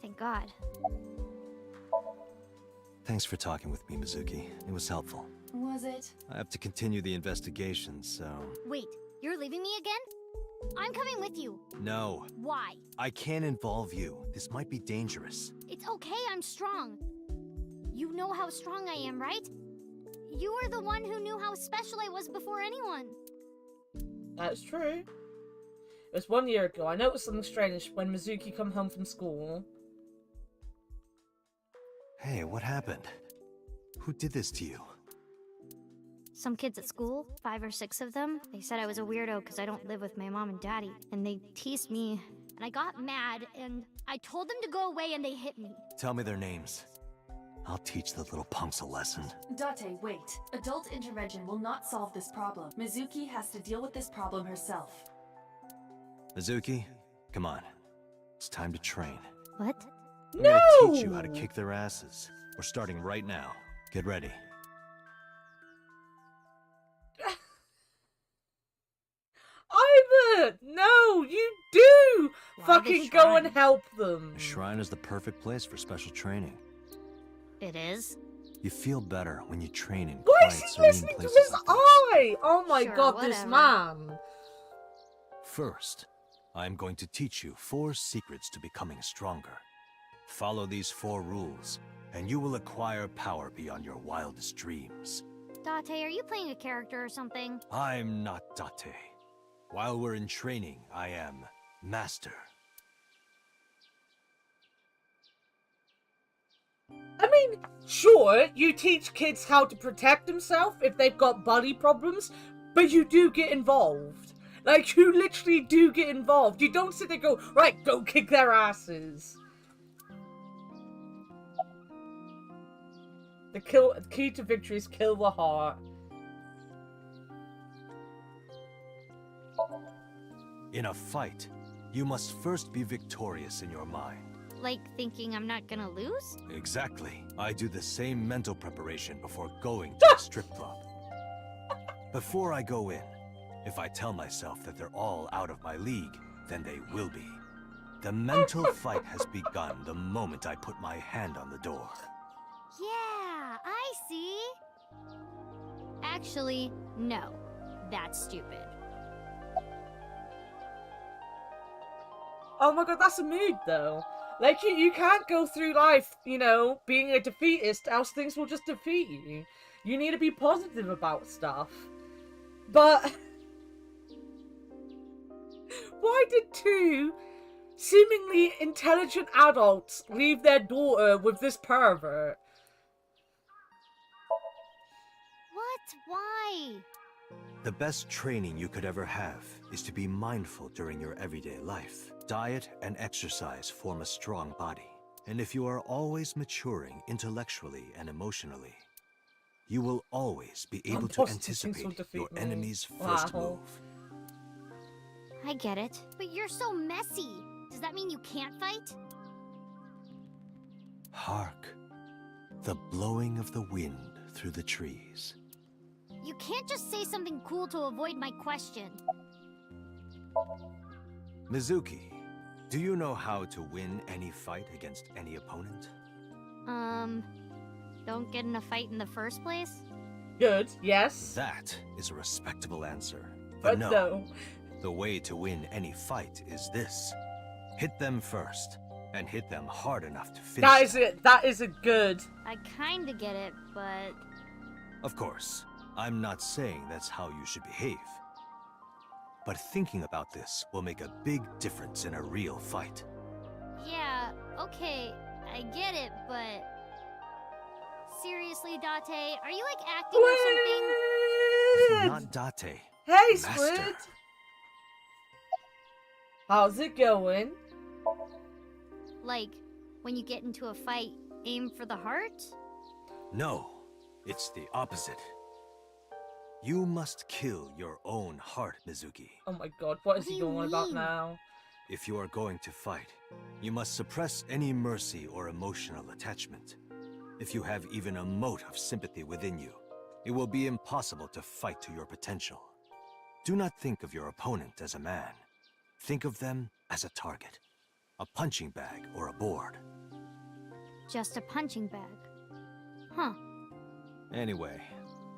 Thank God. Thanks for talking with me, Mizuki. It was helpful. Was it? I have to continue the investigation, so... Wait, you're leaving me again? I'm coming with you. No. Why? I can't involve you. This might be dangerous. It's okay, I'm strong. You know how strong I am, right? You were the one who knew how special I was before anyone. That's true. It was 1 year ago. I noticed something strange when Mizuki come home from school. Hey, what happened? Who did this to you? Some kids at school, 5 or 6 of them, they said I was a weirdo because I don't live with my mom and daddy. And they teased me, and I got mad, and I told them to go away and they hit me. Tell me their names. I'll teach the little punks a lesson. Date, wait. Adult intervention will not solve this problem. Mizuki has to deal with this problem herself. Mizuki, come on. It's time to train. What? I'm gonna teach you how to kick their asses. We're starting right now. Get ready. Ivor! No, you do! Fucking go and help them. The shrine is the perfect place for special training. It is? You feel better when you train in Why quiet, is he serene listening to places his like this. eye? Oh my Sure, god, this whatever. man. First, I'm going to teach you 4 secrets to becoming stronger. Follow these 4 rules, and you will acquire power beyond your wildest dreams. Date, are you playing a character or something? I'm not Date. While we're in training, I am Master. I mean, sure, you teach kids how to protect themselves if they've got body problems, but you do get involved. Like, you literally do get involved. You don't sit there and go, right, go kick their asses. The key to victory is kill the heart. In a fight, you must first be victorious in your mind. Like thinking I'm not gonna lose? Exactly. I do the same mental preparation before going to a strip club. Before I go in, if I tell myself that they're all out of my league, then they will be. The mental fight has begun the moment I put my hand on the door. Yeah, I see. Actually, no. That's stupid. Oh my god, that's a mood though. Like, you can't go through life, you know, being a defeatist, else things will just defeat you. You need to be positive about stuff. But why did 2 seemingly intelligent adults leave their daughter with this pervert? What? Why? The best training you could ever have is to be mindful during your everyday life. Diet and exercise form a strong body. And if you are always maturing intellectually and emotionally, you will always be able to anticipate your enemy's first move. I get it. But you're so messy. Does that mean you can't fight? Hark, the blowing of the wind through the trees. You can't just say something cool to avoid my question. Mizuki, do you know how to win any fight against any opponent? Don't get in a fight in the first place? Good, yes. That is a respectable answer. But But no. The way to win any fight is this. Hit them first, and hit them hard enough to finish That is it. That is a good. I kinda get it, but... Of course, I'm not saying that's how you should behave. But thinking about this will make a big difference in a real fight. Yeah, okay, I get it, but... Seriously, Date, are you like acting or something? Not Date. Hey, Master. Squid! How's it going? Like, when you get into a fight, aim for the heart? No, it's the opposite. You must kill your own heart, Mizuki. Oh my god, what is What he do you going on about mean? now? If you are going to fight, you must suppress any mercy or emotional attachment. If you have even a mote of sympathy within you, it will be impossible to fight to your potential. Do not think of your opponent as a man. Think of them as a target, a punching bag or a board. Just a punching bag. Huh. Anyway,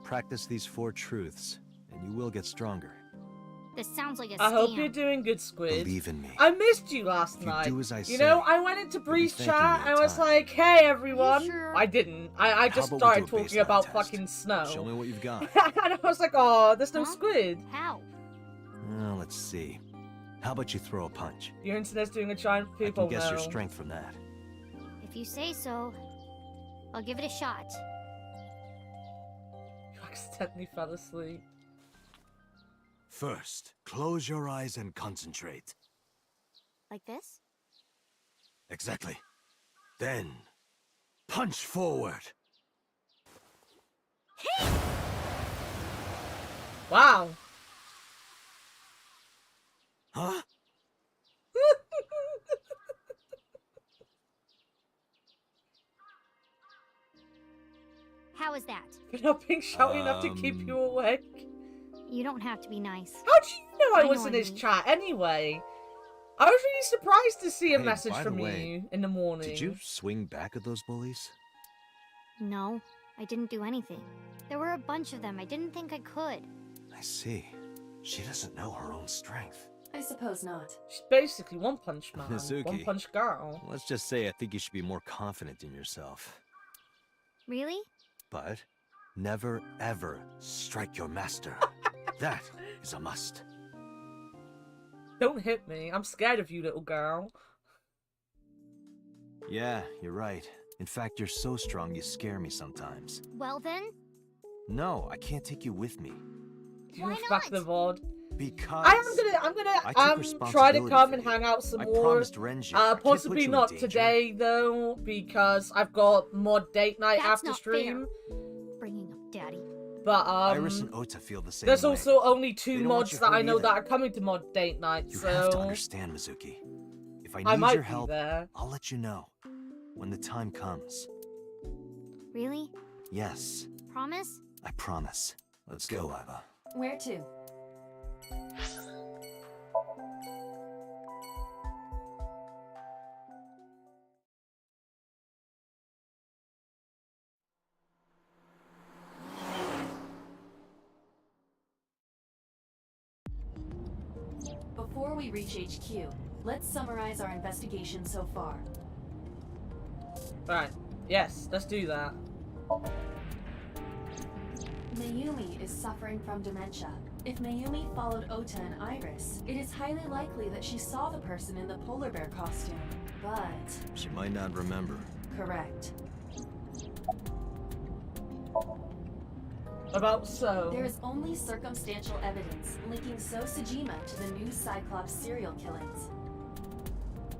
practice these 4 truths, and you will get stronger. This sounds like a I hope scam. you're doing good, Squid. Believe in me. I missed you last If you night. do as I You say, know, I went into Bree's thanking chat me and in I was time. like, hey everyone. sure? I didn't. I just How about we started do a talking baseline about test? fucking snow. Show me what you've got. And I was like, oh, there's no Huh? squid. How? Well, let's see. How about you throw a punch? Your internet's doing a giant I people can guess your now. strength from that. If you say so, I'll give it a shot. You accidentally fell asleep. First, close your eyes and concentrate. Like this? Exactly. Then, punch forward. Wow. Huh? How is that? You're not being shouty enough to keep you awake. You don't have to be nice. How do you know I I was know in I his mean- chat anyway? I was really surprised to see a Hey, message by the from way, you in the morning. Did you swing back at those bullies? No, I didn't do anything. There were a bunch of them. I didn't think I could. I see. She doesn't know her own strength. I suppose not. She's basically One Punch Man. Mizuki. One Punch Girl. Let's just say I think you should be more confident in yourself. Really? But never ever strike your master. That is a must. Don't hit me. I'm scared of you, little girl. Yeah, you're right. In fact, you're so strong you scare me sometimes. Well then, No, I can't take you with me. You Why move back to the VOD. Because I'm I gonna took try to responsibility come for and you. hang out some I more. promised Renji. I can't Possibly put you in not danger. today though, because I've got mod date night That's after not stream. bringing up Daddy. Iris But and Ota feel the same there's way. also only They two don't want mods you that I hurt know either. that are coming to mod date night, You so have to understand, Mizuki. If I I need might your be help, there. I'll let you know. When the time comes. Really? Yes, Promise? I promise. Let's go, Iva. Where to? Before we reach HQ, let's summarize our investigation so far. Right. Yes, let's do that. Mayumi is suffering from dementia. If Mayumi followed Ota and Iris, it is highly likely that she saw the person in the polar bear costume. But... She might not remember. correct. About So. There is only circumstantial evidence linking So Sejima to the new Cyclops serial killings.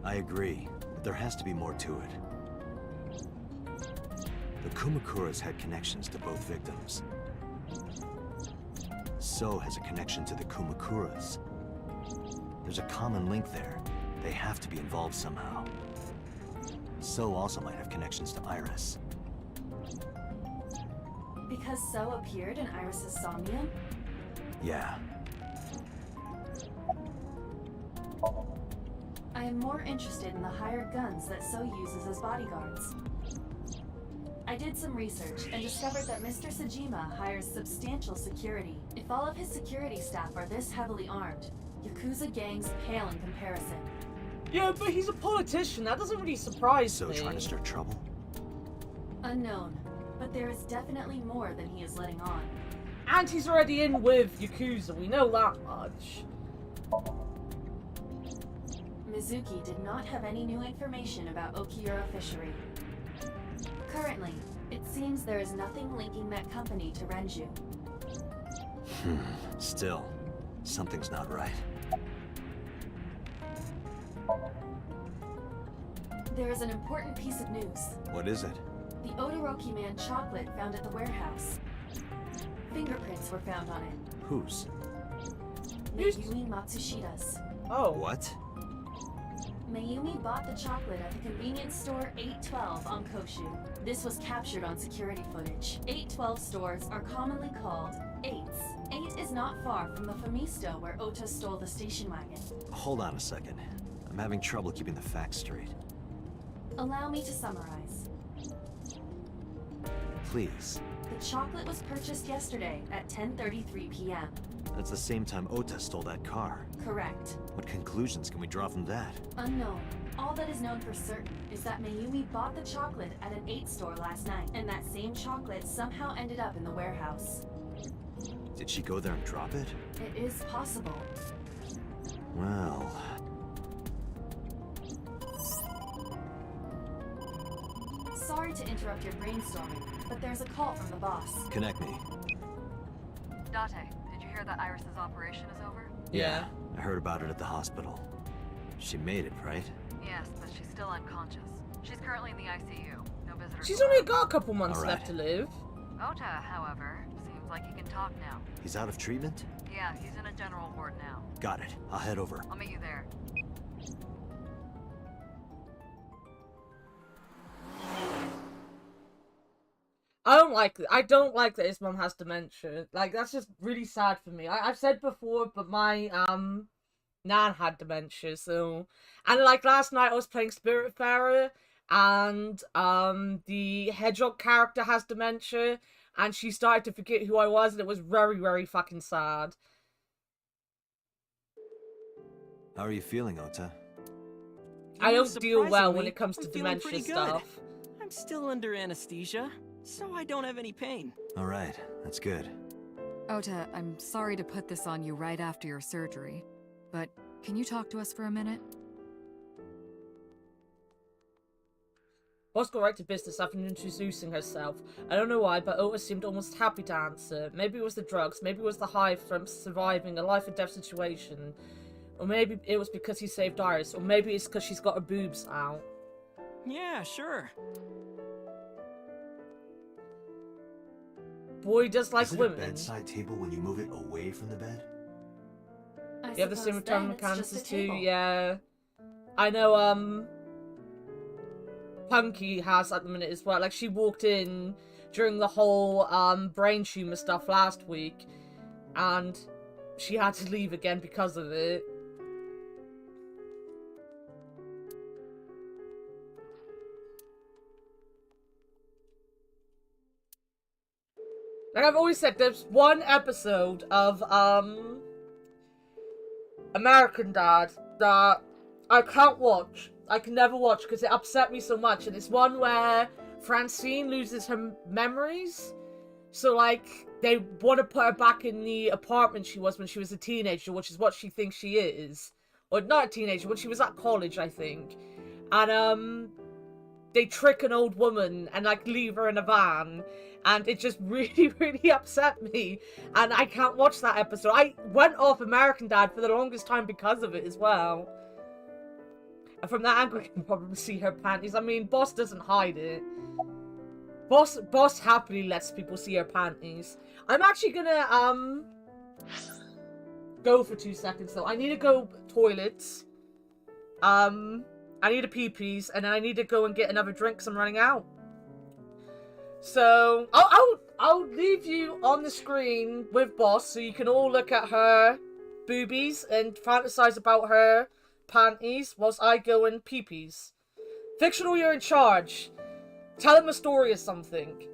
I agree, but there has to be more to it. The Kumakuras had connections to both victims. So has a connection to the Kumakuras. There's a common link there. They have to be involved somehow. So also might have connections to Iris. Because So appeared in Iris's Somnium? Yeah. I am more interested in the hired guns that So uses as bodyguards. I did some research and discovered that Mr. Sejima hires substantial security. If all of his security staff are this heavily armed, Yakuza gangs pale in comparison. Yeah, but he's a politician. That doesn't really surprise So me. trying to start trouble? Unknown, but there is definitely more than he is letting on. And he's already in with Yakuza. We know that much. Mizuki did not have any new information about Okiura Fishery. Currently, it seems there is nothing linking that company to Renju. Still, something's not right. There is an important piece of news. What is it? The Odoroki Man chocolate found at the warehouse. Fingerprints were found on it. Whose? Mayumi Matsushida's. Oh. What? Mayumi bought the chocolate at the convenience store 812 on Koshu. This was captured on security footage. 812 stores are commonly called 8s. 8 is not far from the Famisto where Ota stole the station wagon. Hold on a second. I'm having trouble keeping the facts straight. Allow me to summarize. Please. The chocolate was purchased yesterday at 10:33 p.m. That's the same time Ota stole that car. Correct. What conclusions can we draw from that? Unknown. All that is known for certain is that Mayumi bought the chocolate at an 8 store last night, and that same chocolate somehow ended up in the warehouse. Did she go there and drop it? It is possible. Well... Sorry to interrupt your brainstorming, but there's a call from the boss. Connect me. Date, did you hear that Iris's operation is over? Yeah, I heard about it at the hospital. She made it, right? Yes, but she's still unconscious. She's currently in the ICU. No visitors. She's only got a couple months All left to live. Ota, however, seems like he can talk now. He's out of treatment? Yeah, he's in a general ward now. Got it. I'll head over. I'll meet you there. I don't like that his mom has dementia. Like, that's just really sad for me. I've said before, but my nan had dementia, so... And like last night I was playing Spiritfarer, and the hedgehog character has dementia, and she started to forget who I was, and it was very, very fucking sad. How are you feeling, Ota? I don't deal well when it comes to I'm feeling dementia pretty good. stuff. I'm still under anesthesia, so I don't have any pain. All right, that's good. Ota, I'm sorry to put this on you right after your surgery, but can you talk to us for a minute? Boss got right to business after introducing herself. I don't know why, but Ota seemed almost happy to answer. Maybe it was the drugs, maybe it was the high from surviving a life or death situation. Or maybe it was because he saved Iris, or maybe it's because she's got her boobs out. Yeah, sure. Boy does like Is it women. a bedside table when you move it away from the bed? You have the same return mechanics too, yeah. I know, Punky has at the minute as well. Like, she walked in during the whole, brain tumor stuff last week, and she had to leave again because of it. Like I've always said, there's one episode of, American Dad that I can't watch. I can never watch because it upset me so much. And it's one where Francine loses her memories. So, like, they want to put her back in the apartment she was when she was a teenager, which is what she thinks she is. Or not a teenager, when she was at college, I think. And, they trick an old woman and, like, leave her in a van. And it just really, really upset me. And I can't watch that episode. I went off American Dad for the longest time because of it as well. And from that angle, you can probably see her panties. I mean, Boss doesn't hide it. Boss happily lets people see her panties. I'm actually gonna, go for 2 seconds, though. I need to go toilets. I need a pee-pees, and then I need to go and get another drink because I'm running out. So, I'll leave you on the screen with Boss so you can all look at her boobies and fantasize about her panties whilst I go and pee-pees. Fictional, you're in charge. Tell him a story or something.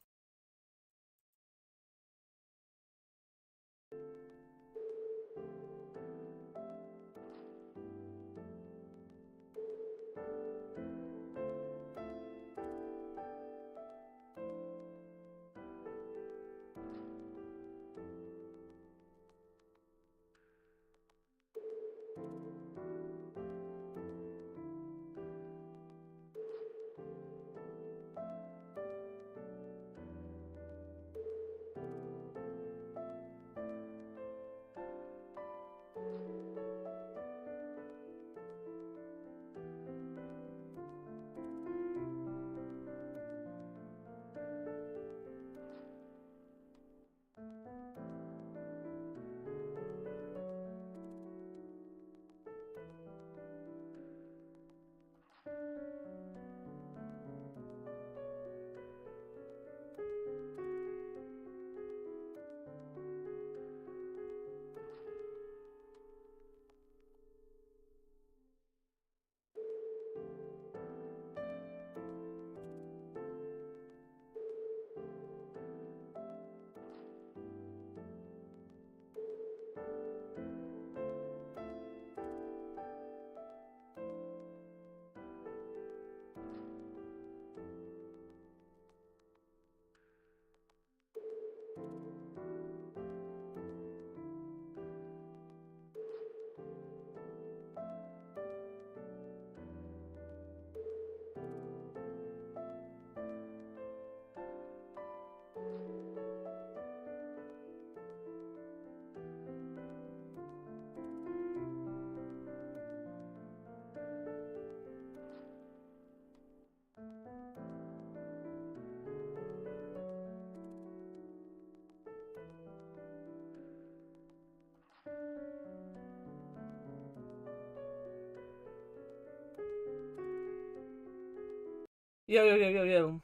Yo.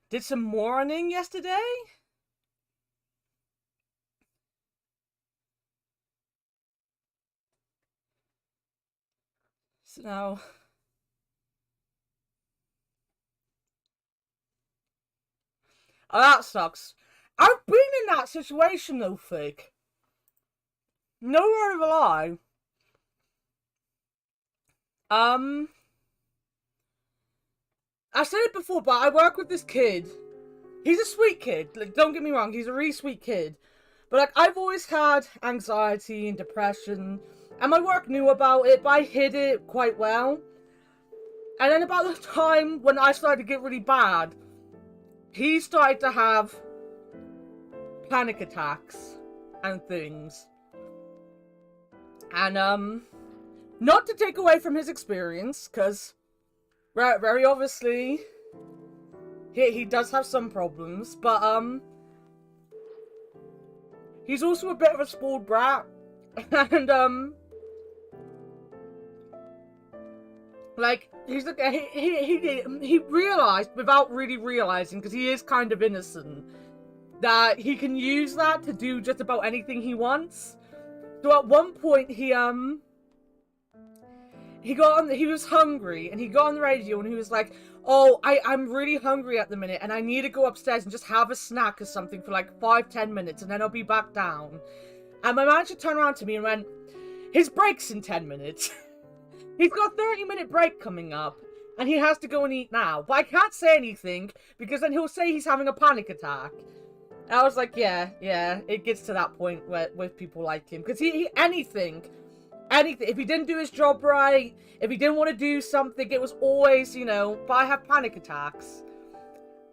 Did some mourning yesterday? So now... Oh, that sucks. I've been in that situation though, Fig. No word of a lie. I said it before, but I work with this kid. He's a sweet kid. Like, don't get me wrong, he's a really sweet kid. But like, I've always had anxiety and depression, and my work knew about it, but I hid it quite well. And then about the time when I started to get really bad, he started to have panic attacks and things. And not to take away from his experience, because very obviously he does have some problems, but he's also a bit of a spoiled brat. And like, he's like, he realized, without really realizing, because he is kind of innocent, that he can use that to do just about anything he wants. So at one point he was hungry, and he got on the radio and he was like, oh, I'm really hungry at the minute, and I need to go upstairs and just have a snack or something for like 5-10 minutes, and then I'll be back down. And my manager turned around to me and went, his break's in 10 minutes. He's got a 30-minute break coming up, and he has to go and eat now. But I can't say anything, because then he'll say he's having a panic attack. And I was like, yeah, it gets to that point with people like him. Because he anything, if he didn't do his job right, if he didn't want to do something, it was always, you know, but I have panic attacks.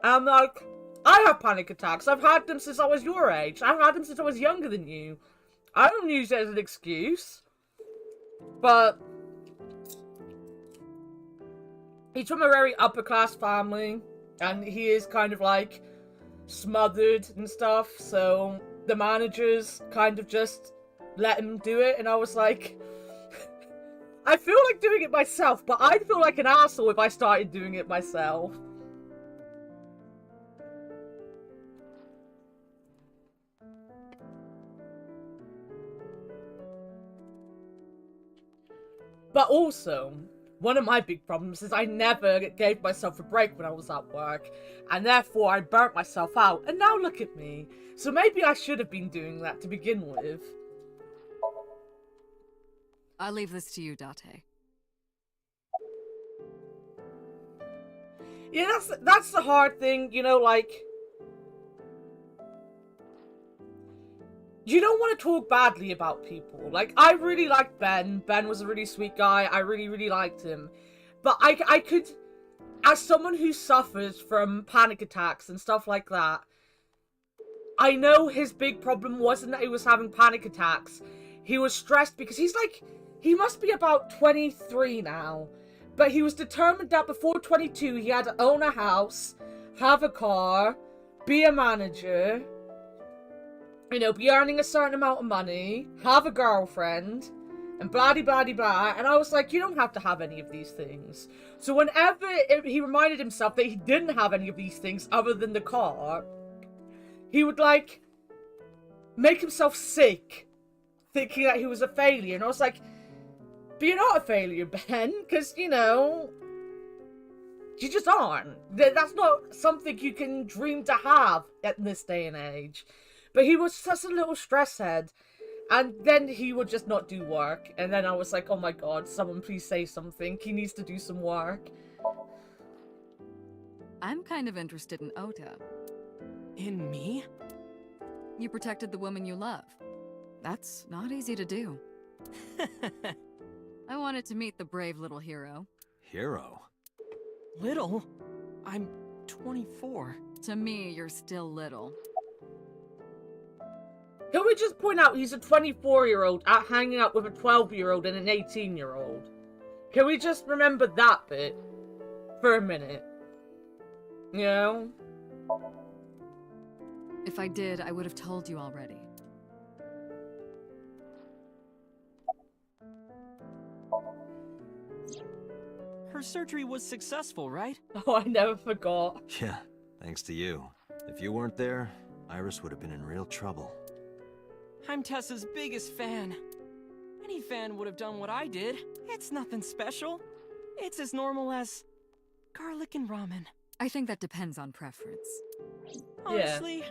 And I'm like, I have panic attacks. I've had them since I was your age. I've had them since I was younger than you. I don't use it as an excuse. But he's from a very upper class family, and he is kind of like smothered and stuff, so the managers kind of just let him do it, and I was like, I feel like doing it myself, but I'd feel like an asshole if I started doing it myself. But also, one of my big problems is I never gave myself a break when I was at work, and therefore I burnt myself out, and now look at me. So maybe I should have been doing that to begin with. I'll leave this to you, Date. Yeah, that's the hard thing, you know, like, you don't want to talk badly about people. Like, I really liked Ben. Ben was a really sweet guy. I really liked him. But I could, as someone who suffers from panic attacks and stuff like that, I know his big problem wasn't that he was having panic attacks. He was stressed because he's like, he must be about 23 now. But he was determined that before 22, he had to own a house, have a car, be a manager, you know, be earning a certain amount of money, have a girlfriend, and blah-de-blah-de-blah. And I was like, you don't have to have any of these things. So whenever he reminded himself that he didn't have any of these things other than the car, he would, like, make himself sick, thinking that he was a failure. And I was like, but you're not a failure, Ben, because, you know, you just aren't. That's not something you can dream to have at this day and age. But he was such a little stress head. And then he would just not do work. And then I was like, oh my god, someone please say something. He needs to do some work. I'm kind of interested in Ota. In me? You protected the woman you love. That's not easy to do. I wanted to meet the brave little hero. Hero? Little? I'm 24. To me, you're still little. Can we just point out he's a 24-year-old out hanging out with a 12-year-old and an 18-year-old? Can we just remember that bit for a minute? You know? If I did, I would have told you already. Her Her surgery was successful, right? Oh, I never forgot. Yeah, thanks to you. If you weren't there, Iris would have been in real trouble. I'm Tessa's biggest fan. Any fan would have done what I did. It's nothing special. It's as normal as garlic and ramen. I think that depends on preference. Honestly,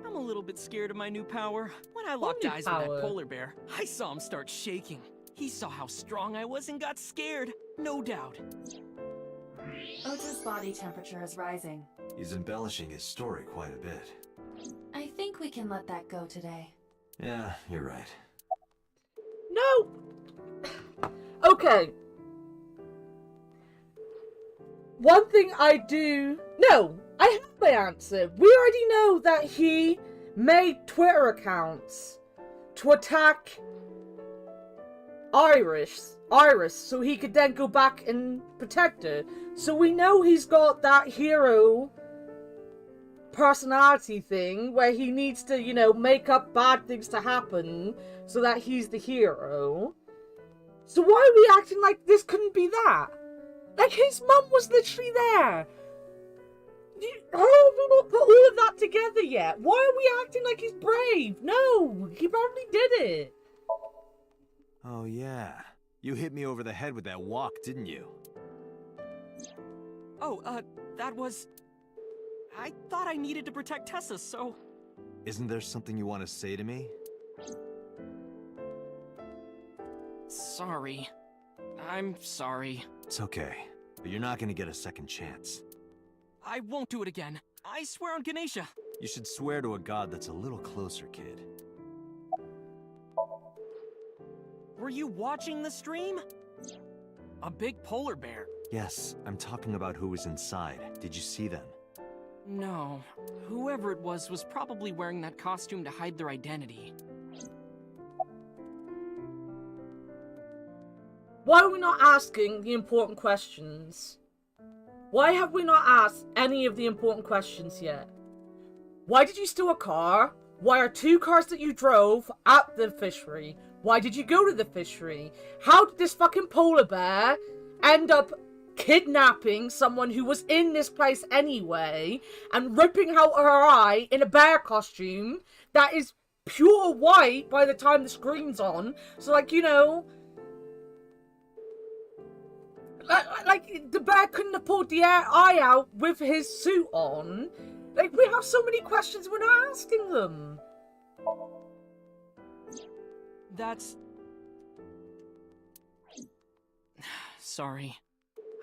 I'm a little bit scared of my new power. When I locked eyes with that polar bear, I saw him start shaking. He saw how strong I was and got scared, no doubt. Ota's body temperature is rising. He's embellishing his story quite a bit. I think we can let that go today. Yeah, you're right. No! Okay. One thing I do... No, I have my answer. We already know that he made Twitter accounts to attack Iris, so he could then go back and protect her. So we know he's got that hero personality thing where he needs to, you know, make up bad things to happen so that he's the hero. So why are we acting like this couldn't be that? Like, his mum was literally there. How have we not put all of that together yet? Why are we acting like he's brave? No, he probably did it. Oh yeah, you hit me over the head with that walk, didn't you? Oh, that was... I thought I needed to protect Tessa, so... Isn't there something you want to say to me? Sorry. I'm sorry. It's okay, but you're not gonna get a second chance. I won't do it again. I swear on Ganesha. You should swear to a god that's a little closer, kid. Were you watching the stream? A big polar bear. Yes, I'm talking about who was inside. Did you see them? No. Whoever it was probably wearing that costume to hide their identity. Why are we not asking the important questions? Why have we not asked any of the important questions yet? Why did you steal a car? Why are 2 cars that you drove at the fishery? Why did you go to the fishery? How did this fucking polar bear end up kidnapping someone who was in this place anyway and ripping out her eye in a bear costume that is pure white by the time the screen's on? So, like, you know... Like, the bear couldn't have pulled the eye out with his suit on. Like, we have so many questions, we're not asking them. That's... Sorry.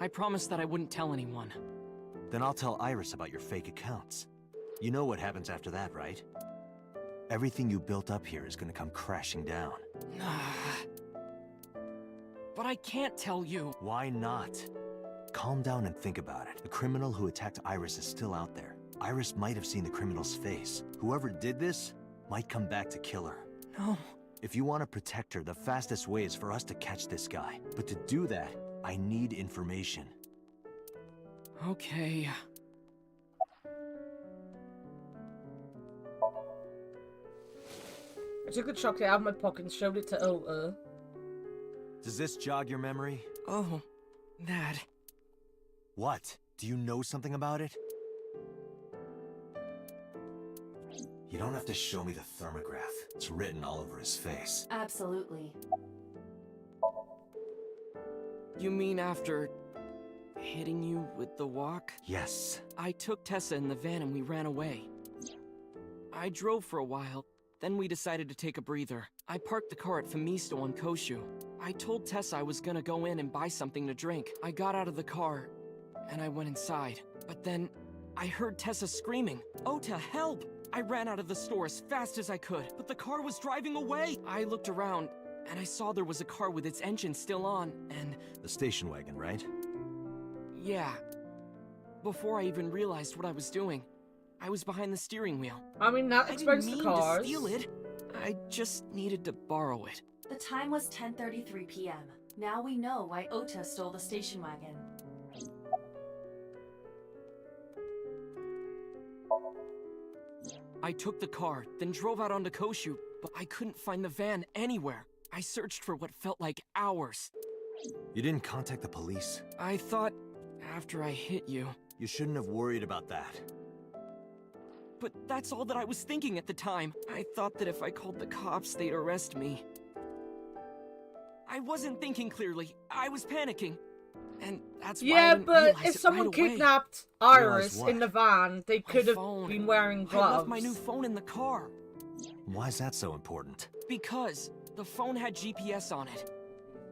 I promised that I wouldn't tell anyone. Then I'll tell Iris about your fake accounts. You know what happens after that, right? Everything you built up here is gonna come crashing down. But I can't tell you. Why not? Calm down and think about it. The criminal who attacked Iris is still out there. Iris might have seen the criminal's face. Whoever did this might come back to kill her. No. If you want to protect her, the fastest way is for us to catch this guy. But to do that, I need information. Okay. I took the chocolate out of my pocket and showed it to Ota. Does this jog your memory? Oh, that. What? Do you know something about it? You don't have to show me the thermograph. It's written all over his face. Absolutely. You mean after hitting you with the walk? Yes. I took Tessa in the van and we ran away. I drove for a while, then we decided to take a breather. I parked the car at Femisto on Koshu. I told Tessa I was gonna go in and buy something to drink. I got out of the car, and I went inside. But then, I heard Tessa screaming, "Ota, help!" I ran out of the store as fast as I could, but the car was driving away! I looked around, and I saw there was a car with its engine still on, and... The station wagon, right? Yeah. Before I even realized what I was doing, I was behind the steering wheel. I mean, that explains the cars. I didn't mean to steal it. I just needed to borrow it. The time was 10:33 p.m. Now we know why Ota stole the station wagon. I took the car, then drove out onto Koshu, but I couldn't find the van anywhere. I searched for what felt like hours. You didn't contact the police? I thought after I hit you. You shouldn't have worried about that. But that's all that I was thinking at the time. I thought that if I called the cops, they'd arrest me. I wasn't thinking clearly. I was panicking. And that's why I didn't realize if it someone right away. kidnapped Iris in the van, they could have been wearing gloves. I left my new phone in the car. Why is that so important? Because the phone had GPS on it.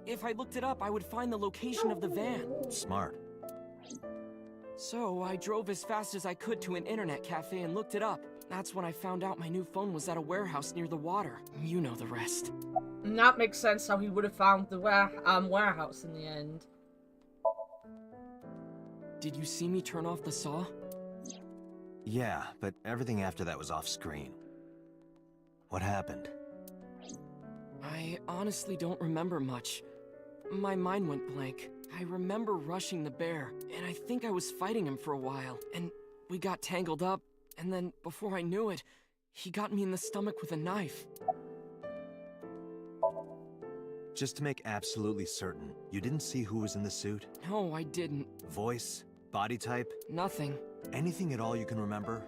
If I looked it up, I would find the location of the van. Smart. So I drove as fast as I could to an internet cafe and looked it up. That's when I found out my new phone was at a warehouse near the water. You know the rest. And that makes sense how he would have found the warehouse in the end. Did you see me turn off the saw? Yeah, but everything after that was off screen. What happened? I honestly don't remember much. My mind went blank. I remember rushing the bear, and I think I was fighting him for a while, and we got tangled up, and then before I knew it, he got me in the stomach with a knife. Just to make absolutely certain, you didn't see who was in the suit? No, I didn't. Voice? Body type? Nothing. Anything at all you can remember?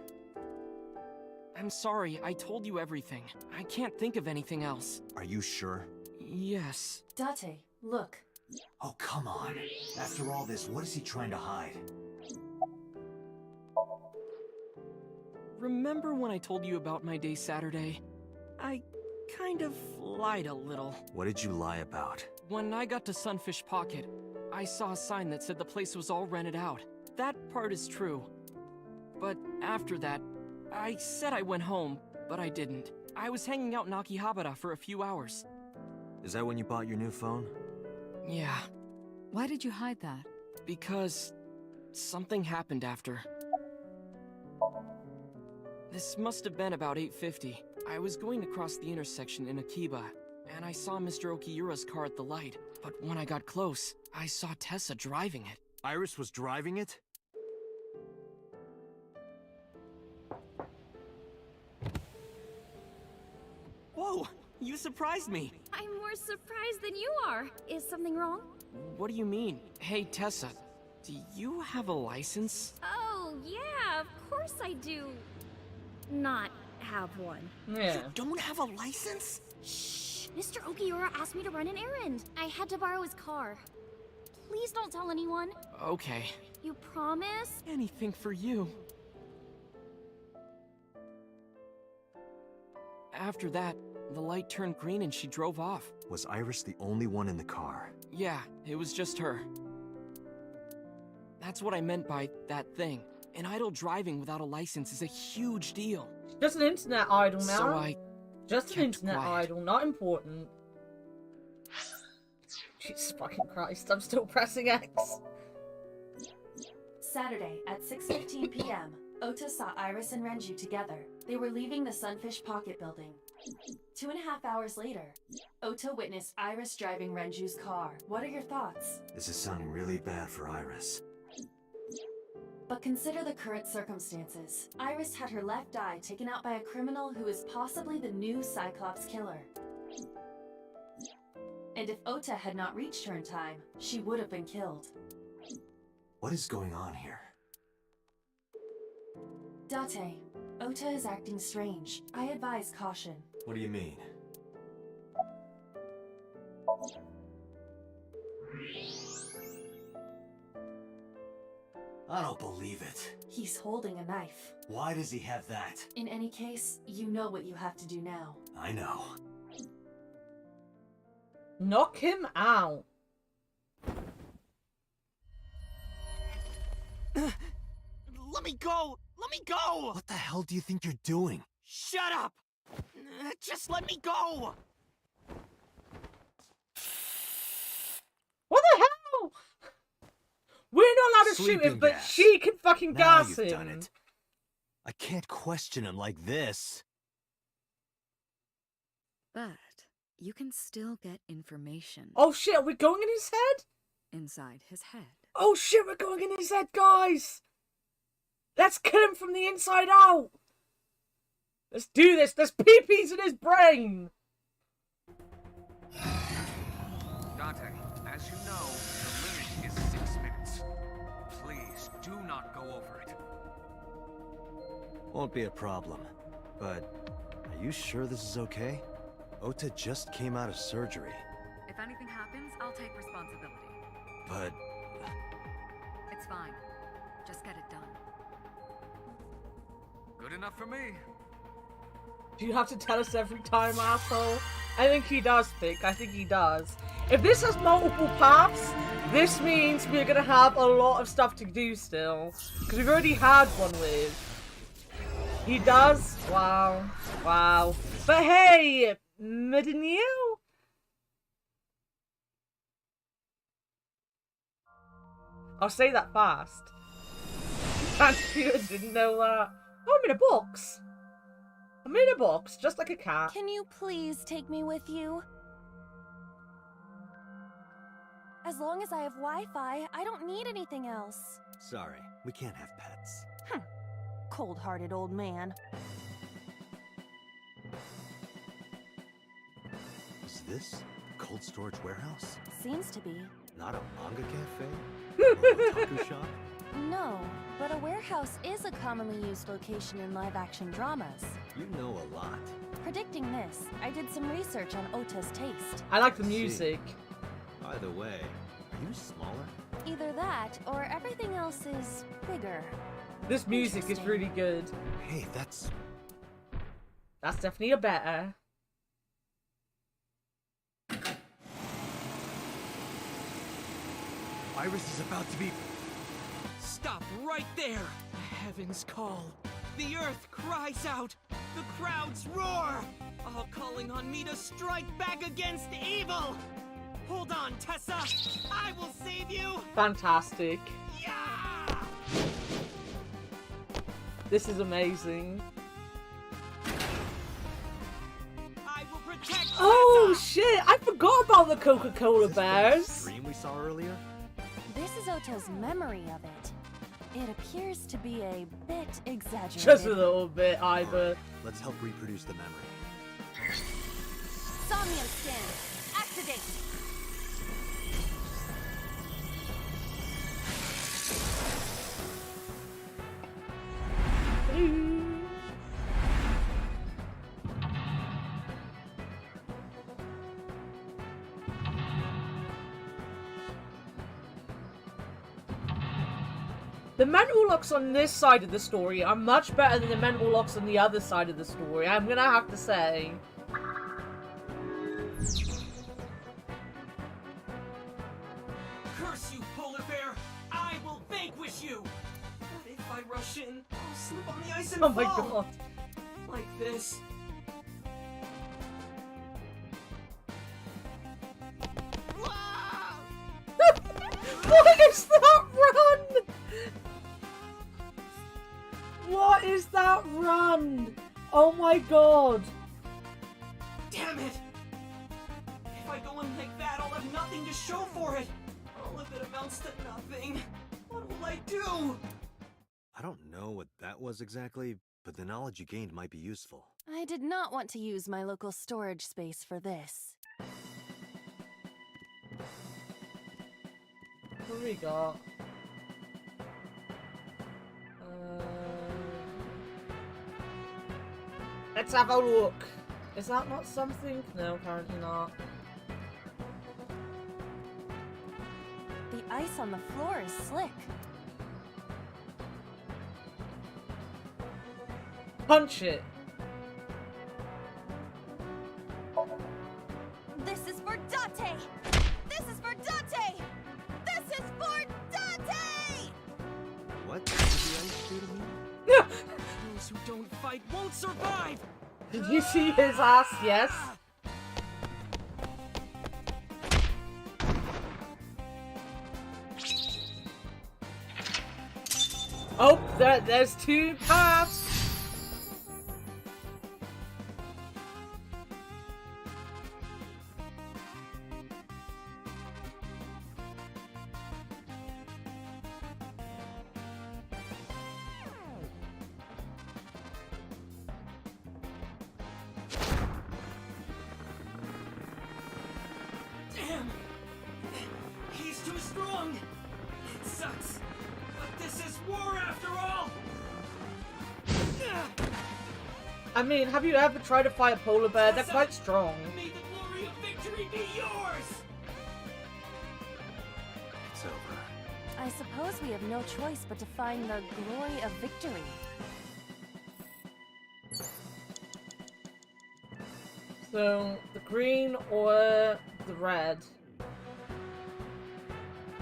I'm sorry, I told you everything. I can't think of anything else. Are you sure? Yes. Date, look. Oh, come on. After all this, what is he trying to hide? Remember when I told you about my day Saturday? I kind of lied a little. What did you lie about? When I got to Sunfish Pocket, I saw a sign that said the place was all rented out. That part is true. But after that, I said I went home, but I didn't. I was hanging out in Akihabara for a few hours. Is that when you bought your new phone? Yeah. Why did you hide that? Because something happened after. This must have been about 8:50. I was going to cross the intersection in Akiba, and I saw Mr. Okiura's car at the light. But when I got close, I saw Tessa driving it. Iris was driving it? Whoa! You surprised me! I'm more surprised than you are. Is something wrong? What do you mean? Hey, Tessa, do you have a license? Oh, yeah, of course I do. Not have one. Yeah. You don't have a license? Shh! Mr. Okiura asked me to run an errand. I had to borrow his car. Please don't tell anyone. Okay. You promise? Anything for you. After that, the light turned green and she drove off. Was Iris the only one in the car? Yeah, it was just her. That's what I meant by that thing. An idol driving without a license is a huge deal. Just an internet idol now. So I Just an kept internet quiet. idol, not important. Jesus fucking Christ, I'm still pressing X. Saturday at 6:15 p.m., Ota saw Iris and Renju together. They were leaving the Sunfish Pocket building. 2.5 hours later, Ota witnessed Iris driving Renju's car. What are your thoughts? This is sounding really bad for Iris. But consider the current circumstances. Iris had her left eye taken out by a criminal who is possibly the new Cyclops killer. And if Ota had not reached her in time, she would have been killed. What is going on here? Date, Ota is acting strange. I advise caution. What do you mean? I don't believe it. He's holding a knife. Why does he have that? In any case, you know what you have to do now. I know. Knock him out. Let me go! Let me go! What the hell do you think you're doing? Shut up! Just let me go! What the hell? We're not allowed to shoot him, Sleeping but gas. she can fucking Now gas you've him. done it. I can't question him like this. But you can still get information. Oh shit, we're going in his head? Inside his head. Oh shit, we're going in his head, guys! Let's kill him from the inside out! Let's do this! There's pee-pees in his brain! Dante, as you know, Won't be a problem. But, are you sure this is okay? Ota just came out of surgery. If anything happens, I'll take responsibility. But... It's fine. Just get it done. Good enough for me. Do you have to tell us every time, asshole? I think he does, Pick. I think he does. If this has multiple paths, this means we're gonna have a lot of stuff to do still. Because we've already had one with. He does? Wow. Wow. But hey, Medineo? I'll say that fast. You didn't know that. Oh, I'm in a box. I'm in a box, just like a cat. Can you please take me with you? As long as I have Wi-Fi, I don't need anything else. Sorry, we can't have pets. Cold-hearted old man. Is this the cold storage warehouse? Seems to be. Not a manga cafe? Or a otaku shop? No, but a warehouse is a commonly used location in live-action dramas. You know a lot. Predicting this, I did some research on Ota's taste. I like the music. By the way, are you smaller? Either that, or everything else is bigger. This music is really good. Hey, that's definitely a better. Iris is about to be... Stop right there! The heavens call. The earth cries out. The crowds roar. All calling on me to strike back against evil. Hold on, Tessa. I will save you. Fantastic. This is amazing. I will protect Oh Tessa. shit! I forgot about the Coca-Cola bears. Dream we saw earlier? This is Ota's memory of it. It appears to be a bit exaggerated. Just a little bit, either. Right, let's help reproduce the memory. Somnium scan. Activate. The mental locks on this side of the story are much better than the mental locks on the other side of the story, I'm gonna have to say. Curse you, polar bear! I will vanquish you! But if I rush in, I'll slip on the ice and Oh my fall. god. Like this. What is that run? What is that run? Oh my god. Damn it! If I go in like that, I'll have nothing to show for it. All of it amounts to nothing. What will I do? I don't know what that was exactly, but the knowledge you gained might be useful. I did not want to use my local storage space for this. What do we got? Let's have a look. Is that not something? No, apparently not. The ice on the floor is slick. Punch it. This is for Date! This is for Date! This is for Date! What did the ice do to me? Those who don't fight won't survive! Did you see his ass? Yes. Oh, there's two paths. Damn! He's too strong! It sucks, but this is war after all! I mean, have you ever tried to fight a polar bear? They're quite strong. May the glory of victory be yours! It's over. I suppose we have no choice but to find the glory of victory. So, the green or the red?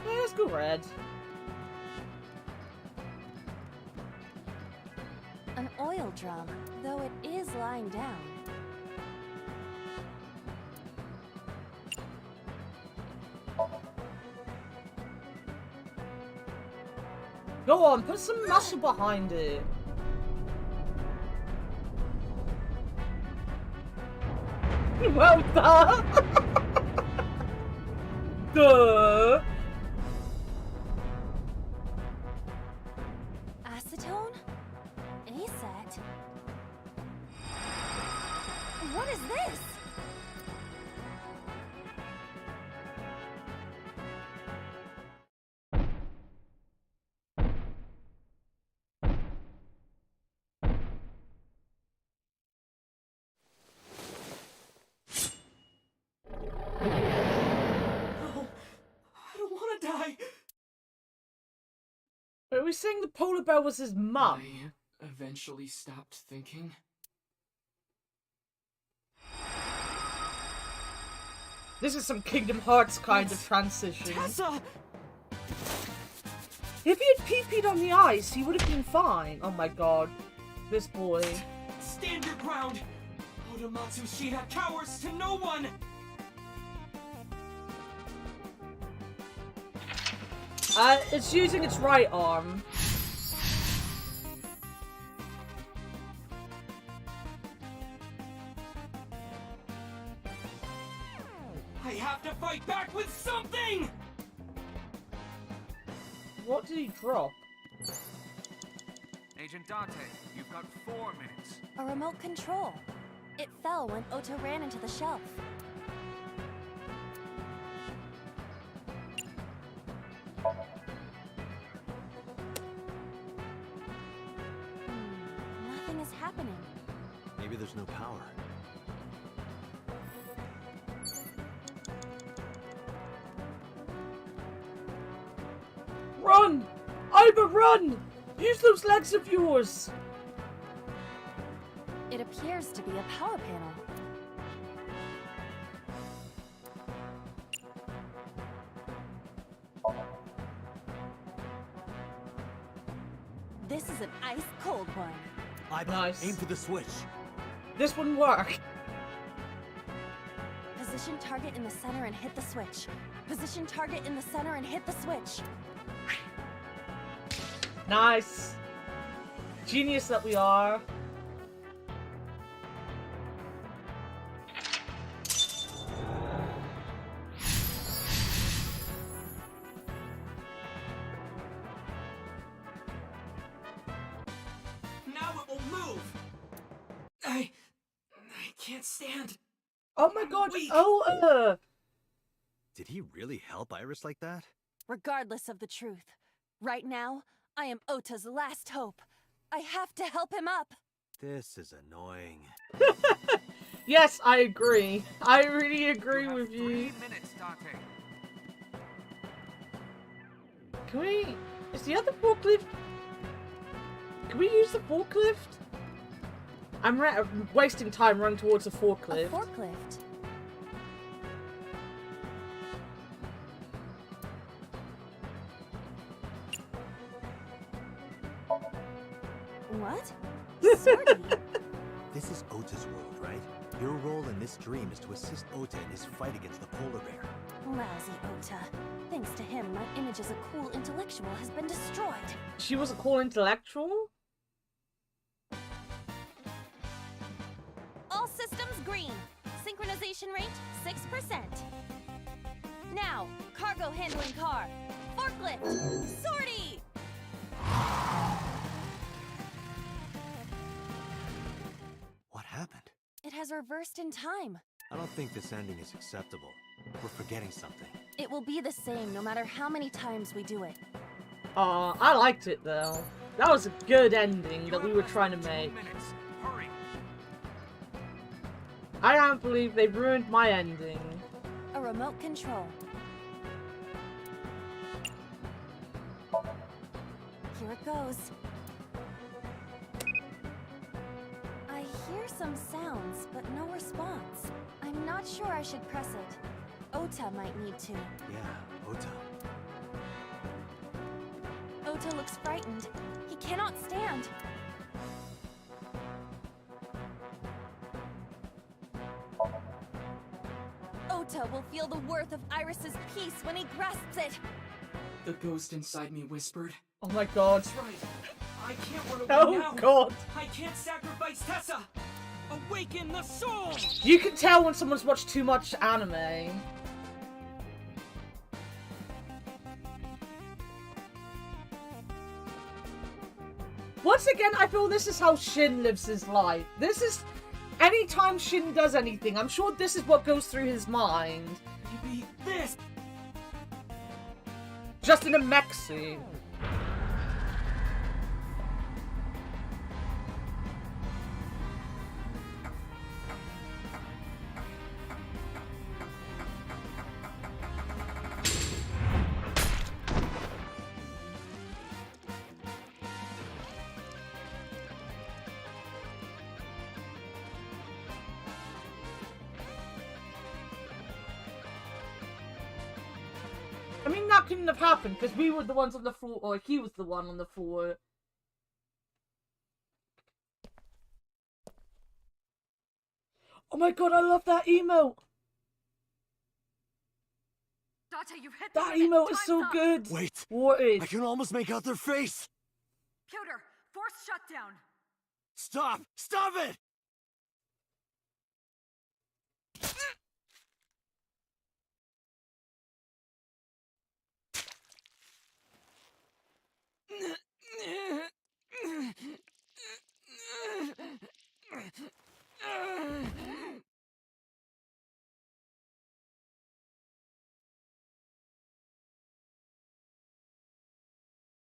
Yeah, let's go red. An oil drum, though it is lying down. Go on, put some muscle behind it. Well done! Duh! Acetone? Aset? What is this? Are we saying the polar bear was his mum? I eventually stopped thinking. This is some Kingdom Hearts kind of transition. Tessa! If he had pee-peed on the ice, he would have been fine. Oh my god. This boy. Stand your ground! Oda Matsushita cowers to no one! It's using its right arm. I have to fight back with something! What did he drop? Agent Dante, you've got 4 minutes. A remote control. It fell when Ota ran into the shelf. Nothing is happening. Maybe there's no power. Run! Iba, run! Use those legs of yours! It appears to be a power panel. This is an ice-cold one. Iba, Nice. aim for the switch. This wouldn't work. Position target in the center and hit the switch. Position target in the center and hit the switch. Nice. Genius that we are. Now it will move! I can't stand. Oh my god, Weak. oh, Did he really help Iris like that? Regardless of the truth, right now, I am Ota's last hope. I have to help him up. This is annoying. Yes, I agree. I really agree with you. 3 minutes, Dante. Can we... Is the other forklift... Can we use the forklift? I'm wasting time running towards a forklift. A forklift? What? Sorry. This is Ota's world, right? Your role in this dream is to assist Ota in his fight against the polar bear. Lousy Ota. Thanks to him, my image as a cool intellectual has been destroyed. She was a cool intellectual? All systems green. Synchronization rate, 6%. Now, cargo handling car. Forklift. Sortie! What happened? It has reversed in time. I don't think this ending is acceptable. We're forgetting something. It will be the same no matter how many times we do it. Aw, I liked it though. That was a good ending that we were trying to make. 2 minutes. Hurry. I can't believe they ruined my ending. A remote control. Here it goes. I hear some sounds, but no response. I'm not sure I should press it. Ota might need to. Yeah, Ota. Ota looks frightened. He cannot stand. Ota will feel the worth of Iris's peace when he grasps it. The ghost inside me whispered. Oh my god. That's right. I can't run away now. Oh god. I can't sacrifice Tessa. Awaken the soul. You can tell when someone's watched too much anime. Once again, I feel this is how Shin lives his life. This is... Anytime Shin does anything, I'm sure this is what goes through his mind. You beat this. Just in a mech suit. I mean, that couldn't have happened because we were the ones on the floor, or he was the one on the floor. Oh my god, I love that emote! Date, you've hit That emote is so good! Wait! What is? I can almost make out their face! Pewter, force shutdown! Stop! Stop it!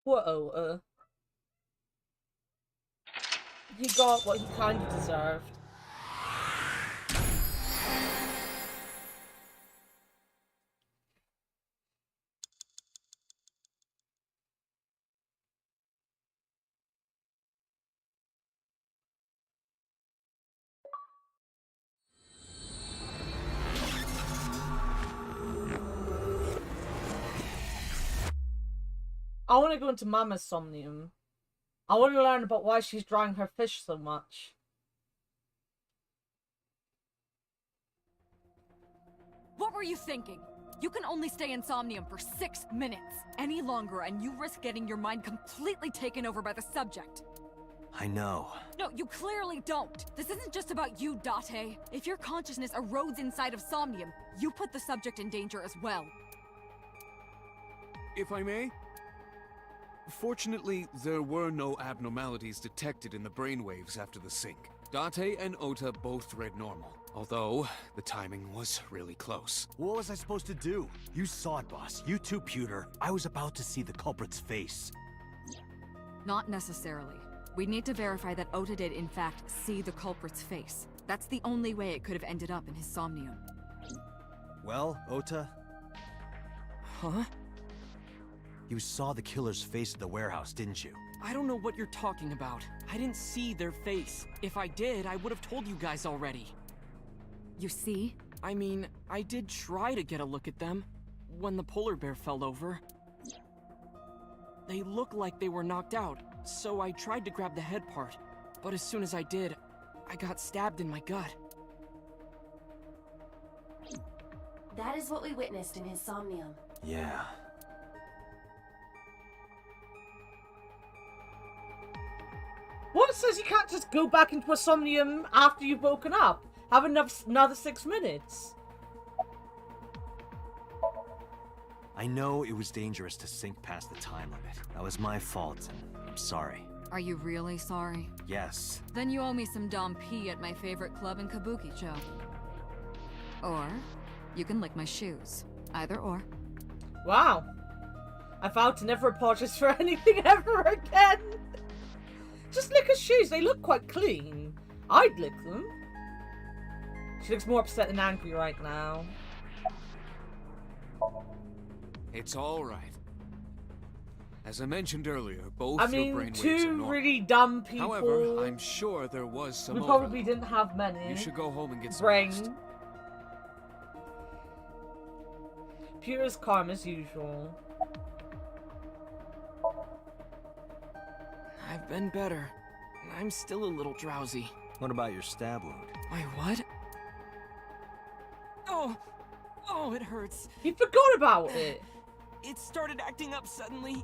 Whoa, he got what he kind of deserved. I want to go into Mama's Somnium. I want to learn about why she's drying her fish so much. What were you thinking? You can only stay in Somnium for 6 minutes. Any longer and you risk getting your mind completely taken over by the subject. I know. No, you clearly don't. This isn't just about you, Date. If your consciousness erodes inside of Somnium, you put the subject in danger as well. If I may? Fortunately, there were no abnormalities detected in the brainwaves after the sync. Date and Ota both read normal, although the timing was really close. What was I supposed to do? You saw it, boss. You too, Pewter. I was about to see the culprit's face. Not necessarily. We need to verify that Ota did in fact see the culprit's face. That's the only way it could have ended up in his Somnium. Well, Ota? Huh? You saw the killer's face at the warehouse, didn't you? I don't know what you're talking about. I didn't see their face. If I did, I would have told you guys already. You see? I mean, I did try to get a look at them when the polar bear fell over. They looked like they were knocked out, so I tried to grab the head part. But as soon as I did, I got stabbed in my gut. That is what we witnessed in his Somnium. Yeah. What says you can't just go back into a Somnium after you've woken up? Have another 6 minutes. I know it was dangerous to sink past the time limit. That was my fault, and I'm sorry. Are you really sorry? Yes. Then you owe me some Dom P at my favorite club in Kabukicho. Or, you can lick my shoes. Either or. Wow. I vowed to never apologize for anything ever again. Just lick her shoes, they look quite clean. I'd lick them. She looks more upset than angry right now. It's all right. As I mentioned earlier, both I your mean, brainwaves are two normal. really dumb people. However, I'm sure there was some We overlap. probably didn't have many. You should go home and get some brain. rest. Pure as calm as usual. I've been better. I'm still a little drowsy. What about your stab wound? My what? Oh! Oh, it hurts. You forgot about it! It started acting up suddenly.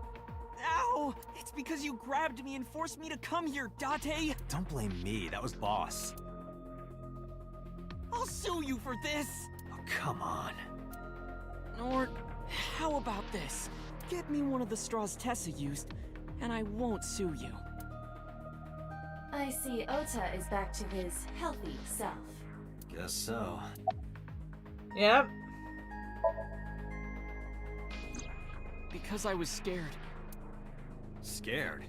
Ow! It's because you grabbed me and forced me to come here, Date! Don't blame me, that was Boss. I'll sue you for this! Oh, come on. Or, how about this? Get me one of the straws Tessa used, and I won't sue you. I see Ota is back to his healthy self. Guess so. Yep. Because I was scared. Scared?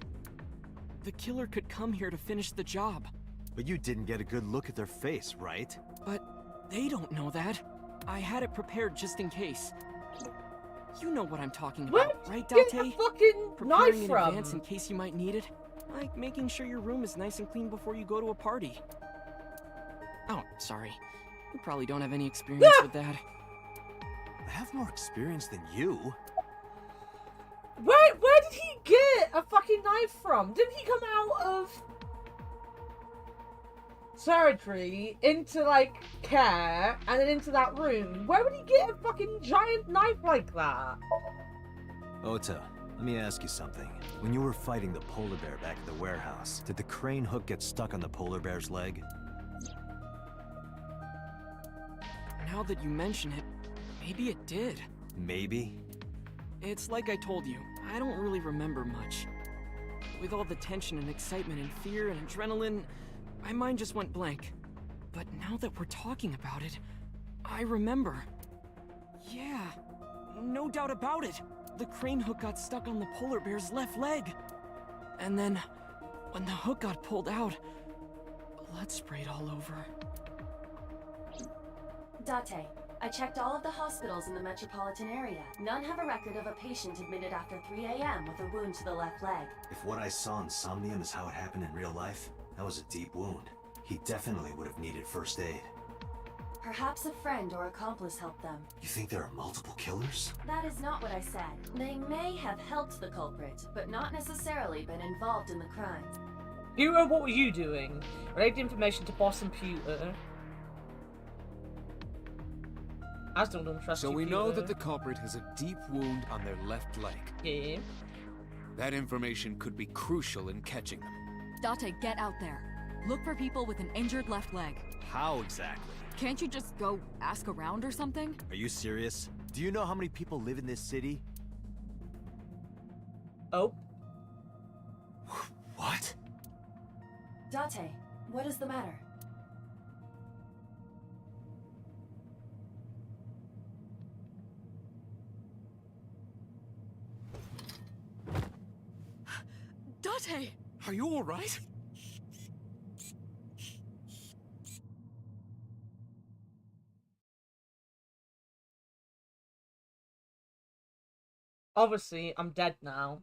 The killer could come here to finish the job. But you didn't get a good look at their face, right? But they don't know that. I had it prepared just in case. You know what I'm talking about, right, Date? Where'd you get the fucking Preparing knife in from? advance in case you might need it. Like making sure your room is nice and clean before you go to a party. Oh, sorry. You probably don't have any experience with that. I have more experience than you. Where did he get a fucking knife from? Didn't he come out of surgery into like care and then into that room? Where would he get a fucking giant knife like that? Ota, let me ask you something. When you were fighting the polar bear back at the warehouse, did the crane hook get stuck on the polar bear's leg? Now that you mention it, maybe it did. Maybe? It's like I told you, I don't really remember much. With all the tension and excitement and fear and adrenaline, my mind just went blank. But now that we're talking about it, I remember. Yeah, no doubt about it. The crane hook got stuck on the polar bear's left leg. And then, when the hook got pulled out, blood sprayed all over. Date, I checked all of the hospitals in the metropolitan area. None have a record of a patient admitted after 3 a.m. with a wound to the left leg. If what I saw in Somnium is how it happened in real life, that was a deep wound. He definitely would have needed first aid. Perhaps a friend or accomplice helped them. You think there are multiple killers? That is not what I said. They may have helped the culprit, but not necessarily been involved in the crime. Hero, what were you doing? Relate the information to Boss and Pewter. I still don't trust you, So we know Pewter. that the culprit has a deep wound on their left leg. Yeah. That information could be crucial in catching them. Date, get out there. Look for people with an injured left leg. How exactly? Can't you just go ask around or something? Are you serious? Do you know how many people live in this city? Oh. What? Date, what is the matter? Date! Are you alright? Obviously, I'm dead now.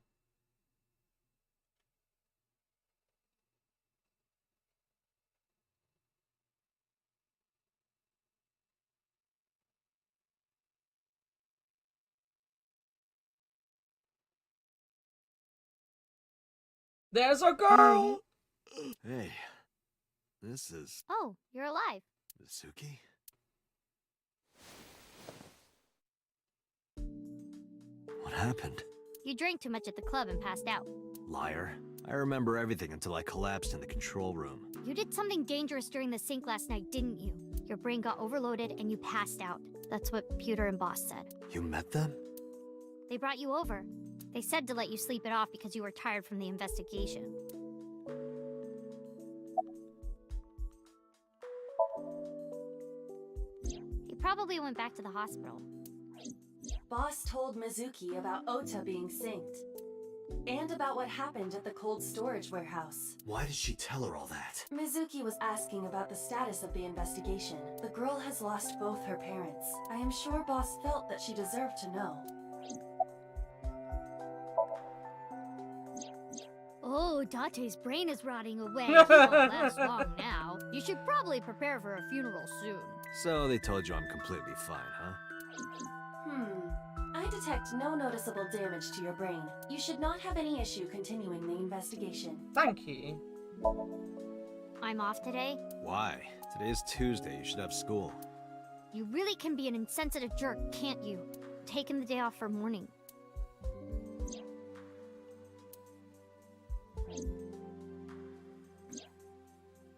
There's a girl! Hey, this is Oh, you're alive. Mizuki? What happened? You drank too much at the club and passed out. Liar. I remember everything until I collapsed in the control room. You did something dangerous during the sink last night, didn't you? Your brain got overloaded and you passed out. That's what Pewter and Boss said. You met them? They brought you over. They said to let you sleep it off because you were tired from the investigation. He probably went back to the hospital. Boss told Mizuki about Ota being synced. And about what happened at the cold storage warehouse. Why did she tell her all that? Mizuki was asking about the status of the investigation. The girl has lost both her parents. I am sure Boss felt that she deserved to know. Oh, Date's brain is rotting away. He won't last long now. You should probably prepare for a funeral soon. So they told you I'm completely fine, huh? I detect no noticeable damage to your brain. You should not have any issue continuing the investigation. Thank you. I'm off today. Why? Today's Tuesday. You should have school. You really can be an insensitive jerk, can't you? Taking the day off for mourning.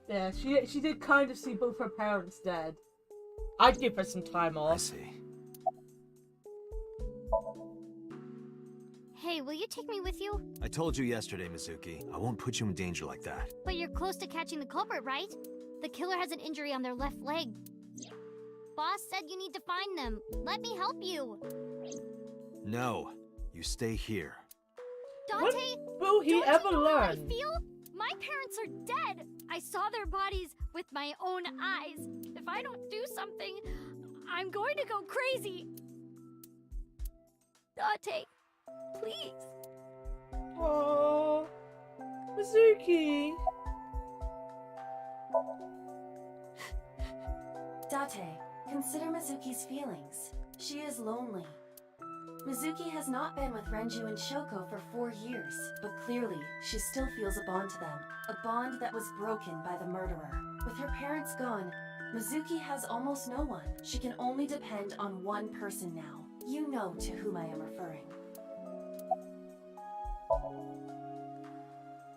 Yeah, she did kind of see both her parents dead. I'd give her some time off. I see. Hey, will you take me with you? I told you yesterday, Mizuki. I won't put you in danger like that. But you're close to catching the culprit, right? The killer has an injury on their left leg. Boss said you need to find them. Let me help you. No, you stay here. Dante, will he ever you know learn? How I feel? My parents are dead. I saw their bodies with my own eyes. If I don't do something, I'm going to go crazy. Dante, please. Aww, Mizuki. Date, consider Mizuki's feelings. She is lonely. Mizuki has not been with Renju and Shoko for 4 years, but clearly, she still feels a bond to them. A bond that was broken by the murderer. With her parents gone, Mizuki has almost no one. She can only depend on one person now. You know to whom I am referring.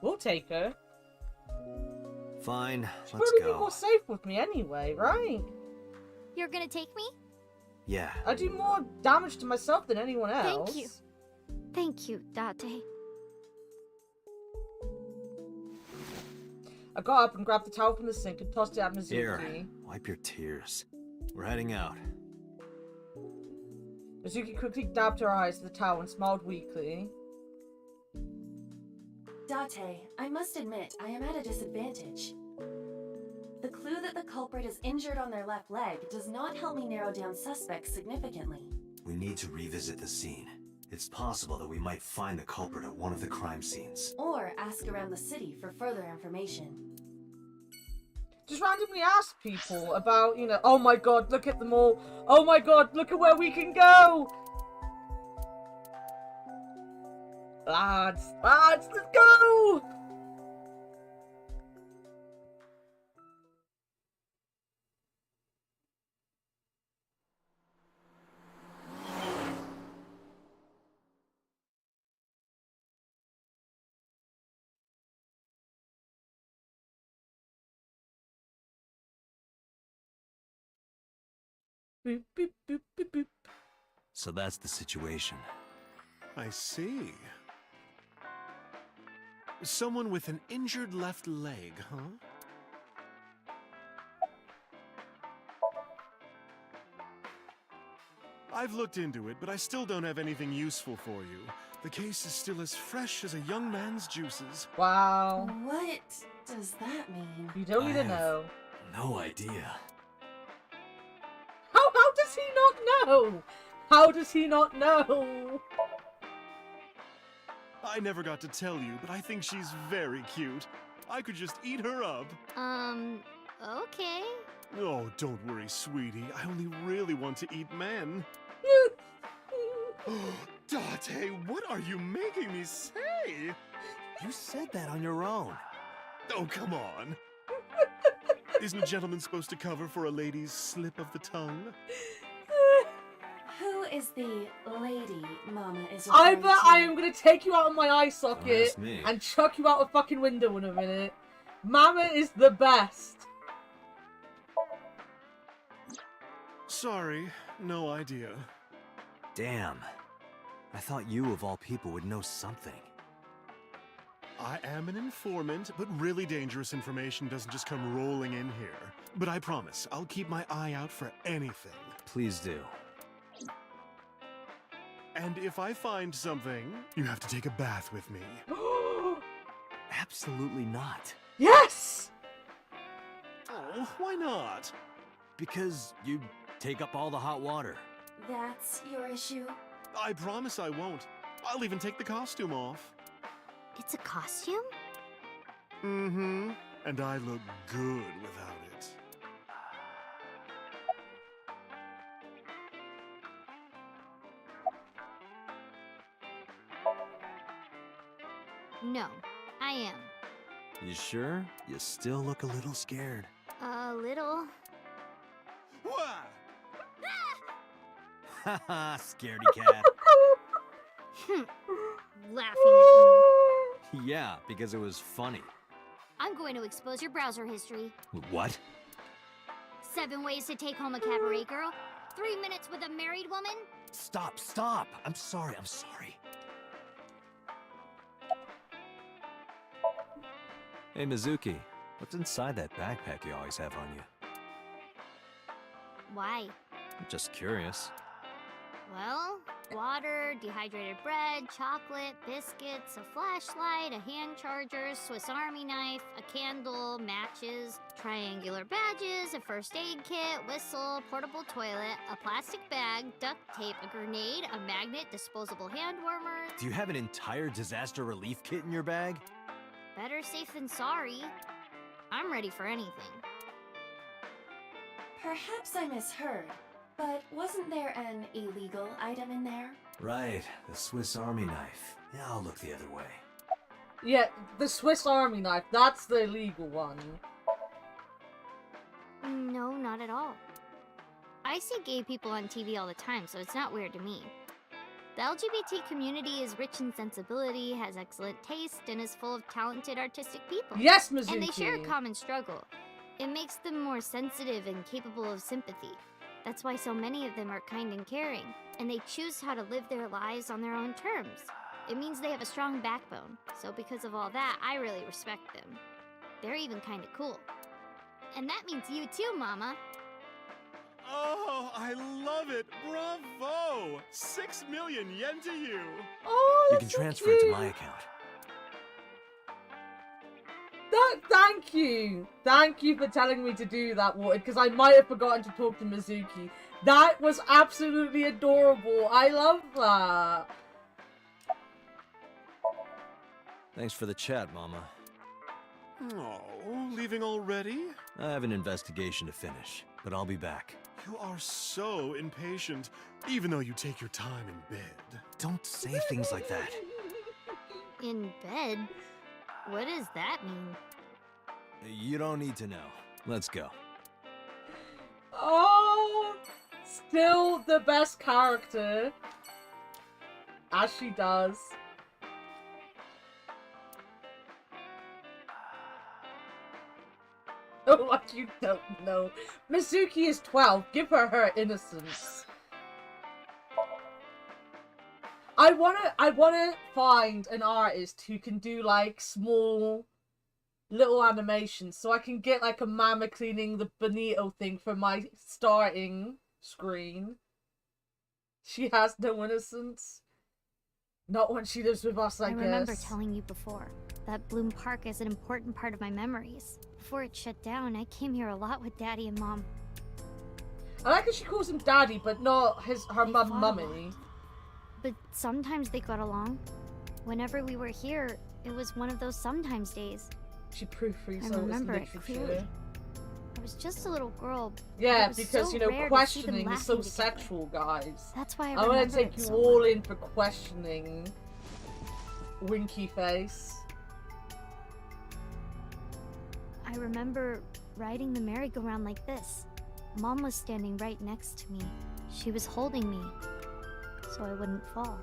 We'll take her. Fine, She'll let's probably be go. more safe with me anyway, right? You're gonna take me? Yeah. I do more damage to myself than anyone else. Thank you. Thank you, Date. I got up and grabbed the towel from the sink and tossed it at Mizuki. Here, wipe your tears. We're heading out. Mizuki quickly dabbed her eyes with the towel and smiled weakly. Date, I must admit, I am at a disadvantage. The clue that the culprit is injured on their left leg does not help me narrow down suspects significantly. We need to revisit the scene. It's possible that we might find the culprit at one of the crime scenes. Or ask around the city for further information. Just randomly ask people about, you know, oh my god, look at them all. Oh my god, look at where we can go. Lads, let's go! Boop, boop, boop, boop, boop. So that's the situation. I see. Someone with an injured left leg, huh? I've looked into it, but I still don't have anything useful for you. The case is still as fresh as a young man's juices. Wow. What does that mean? You don't need to know. No idea. How does he not know? How does he not know? I never got to tell you, but I think she's very cute. I could just eat her up. Okay. Oh, don't worry, sweetie. I only really want to eat men. Date, what are you making me say? You said that on your own. Oh, come on. Isn't a gentleman supposed to cover for a lady's slip of the tongue? Who is the lady Mama is I referring bet to? I am gonna take you out of my eye socket that's me. and chuck you out a fucking window in a minute. Mama is the best. Sorry, no idea. Damn. I thought you, of all people, would know something. I am an informant, but really dangerous information doesn't just come rolling in here. But I promise, I'll keep my eye out for anything. Please do. And if I find something, you have to take a bath with me. Absolutely not. Yes! Oh, why not? Because you take up all the hot water. That's your issue? I promise I won't. I'll even take the costume off. It's a costume? Mm-hmm. And I look good without it. No, I am. You sure? You still look a little scared. A little. Haha, scaredy cat. Laughing at me. Yeah, because it was funny. I'm going to expose your browser history. What? 7 ways to take home a cabaret girl. 3 minutes with a married woman. Stop, stop! I'm sorry, I'm sorry. Hey, Mizuki, what's inside that backpack you always have on you? Why? I'm just curious. Well, water, dehydrated bread, chocolate, biscuits, a flashlight, a hand charger, Swiss Army knife, a candle, matches, triangular badges, a first aid kit, whistle, portable toilet, a plastic bag, duct tape, a grenade, a magnet, disposable hand warmers. Do you have an entire disaster relief kit in your bag? Better safe than sorry. I'm ready for anything. Perhaps I misheard, but wasn't there an illegal item in there? Right, the Swiss Army knife. Yeah, I'll look the other way. Yeah, the Swiss Army knife, that's the illegal one. No, not at all. I see gay people on TV all the time, so it's not weird to me. The LGBT community is rich in sensibility, has excellent taste, and is full of talented artistic people. Yes, Mizuki! And they share a common struggle. It makes them more sensitive and capable of sympathy. That's why so many of them are kind and caring, and they choose how to live their lives on their own terms. It means they have a strong backbone, so because of all that, I really respect them. They're even kinda cool. And that means you too, Mama. Oh, I love it! Bravo! 6 million yen to you! Oh, you can transfer it to my account. Thank you! Thank you for telling me to do that, Warden, because I might have forgotten to talk to Mizuki. That was absolutely adorable. I love that. Thanks for the chat, Mama. Oh, leaving already? I have an investigation to finish, but I'll be back. You are so impatient, even though you take your time in bed. Don't say things like that. In bed? What does that mean? You don't need to know. Let's go. Oh, still the best character. As she does. Oh, what you don't know. Mizuki is 12. Give her her innocence. I wanna find an artist who can do like small little animations so I can get like a mama cleaning the bonito thing for my starting screen. She has no innocence. Not when she lives with us, I guess. I remember telling you before that Bloom Park is an important part of my memories. Before it shut down, I came here a lot with Daddy and Mom. I like that she calls him Daddy, but not her mum mummy. But sometimes they got along. Whenever we were here, it was one of those sometimes days. She proofreads I remember it clearly. I was just a little girl. Yeah, but it was because, so you know, rare to see them questioning is so laughing together. sexual, guys. That's why I want to remember take it you so all well. in for questioning. Winky face. I remember riding the merry-go-round like this. Mom was standing right next to me. She was holding me, so I wouldn't fall.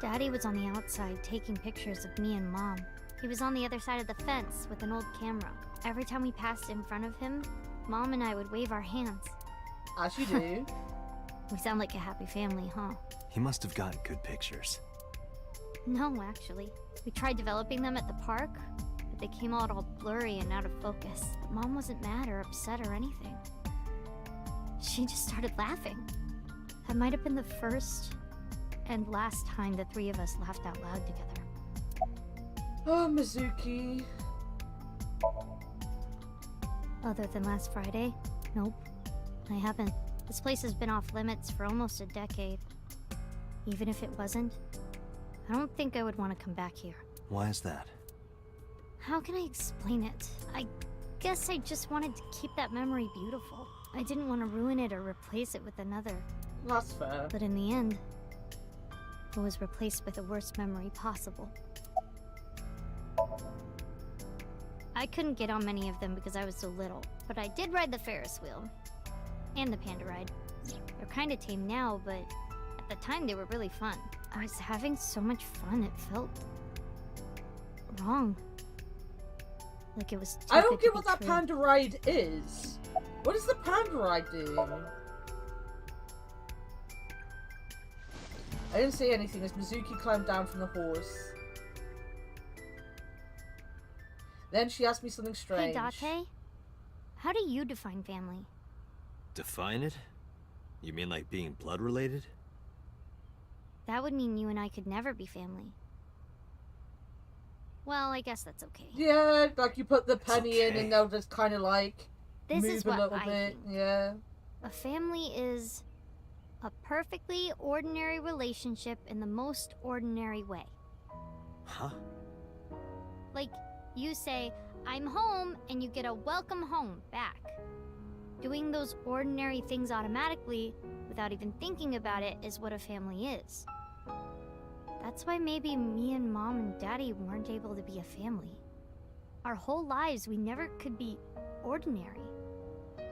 Daddy was on the outside taking pictures of me and Mom. He was on the other side of the fence with an old camera. Every time we passed in front of him, Mom and I would wave our hands. As you do. We sound like a happy family, huh? He must have gotten good pictures. No, actually. We tried developing them at the park, but they came out all blurry and out of focus. But Mom wasn't mad or upset or anything. she just started laughing. That might have been the first and last time the three of us laughed out loud together. Oh, Mizuki. Other than last Friday? Nope. I haven't. This place has been off limits for almost a decade. Even if it wasn't, I don't think I would want to come back here. Why is that? How can I explain it? I guess I just wanted to keep that memory beautiful. I didn't want to ruin it or replace it with another. That's fair. But in the end, it was replaced with the worst memory possible. I couldn't get on many of them because I was so little, but I did ride the Ferris wheel. And the panda ride. They're kinda tame now, but at the time they were really fun. I was having so much fun, it felt wrong. Like it was too I don't good get to what be that true. panda ride is. What is the panda ride doing? I didn't say anything as Mizuki climbed down from the horse. Then she asked me something strange. Hey Date, how do you define family? Define it? You mean like being blood related? That would mean you and I could never be family. Well, I guess that's okay. Yeah, like you put the penny in and they'll just kind of like This move is a what little I bit. think. Yeah. A family is a perfectly ordinary relationship in the most ordinary way. Huh? Like, you say, I'm home, and you get a welcome home back. Doing those ordinary things automatically, without even thinking about it, is what a family is. That's why maybe me and Mom and Daddy weren't able to be a family. Our whole lives, we never could be ordinary.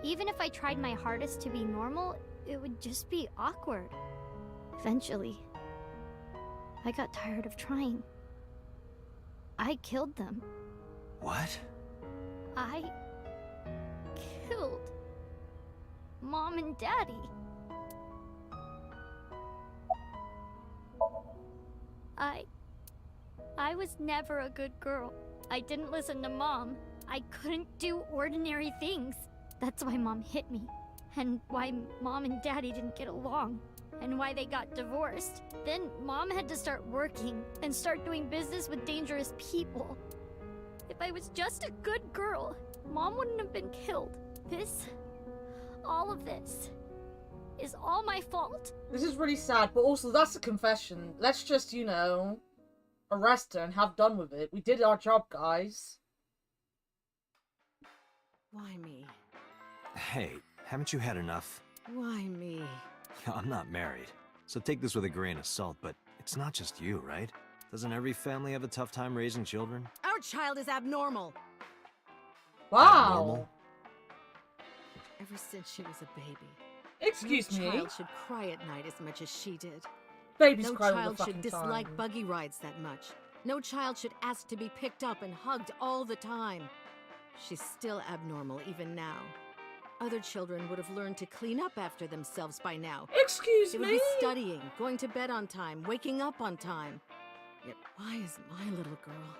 Even if I tried my hardest to be normal, it would just be awkward. Eventually, I got tired of trying. I killed them. What? I killed Mom and Daddy. I was never a good girl. I didn't listen to Mom. I couldn't do ordinary things. That's why Mom hit me. And why Mom and Daddy didn't get along. And why they got divorced. Then Mom had to start working and start doing business with dangerous people. If I was just a good girl, Mom wouldn't have been killed. All of this, is all my fault. This is really sad, but also that's a confession. Let's just, you know, arrest her and have done with it. We did our job, guys. Why me? Hey, haven't you had enough? Why me? I'm not married, so take this with a grain of salt, but it's not just you, right? Doesn't every family have a tough time raising children? Our child is abnormal. Wow. Abnormal? Ever since she was a baby. Excuse no me? child should cry at night as much as she did. Babies no cry all the child fucking should dislike time. buggy rides that much. No child should ask to be picked up and hugged all the time. She's still abnormal even now. Other children would have learned to clean up after themselves by now. Excuse they me? would be studying, going to bed on time, waking up on time. Yet why is my little girl?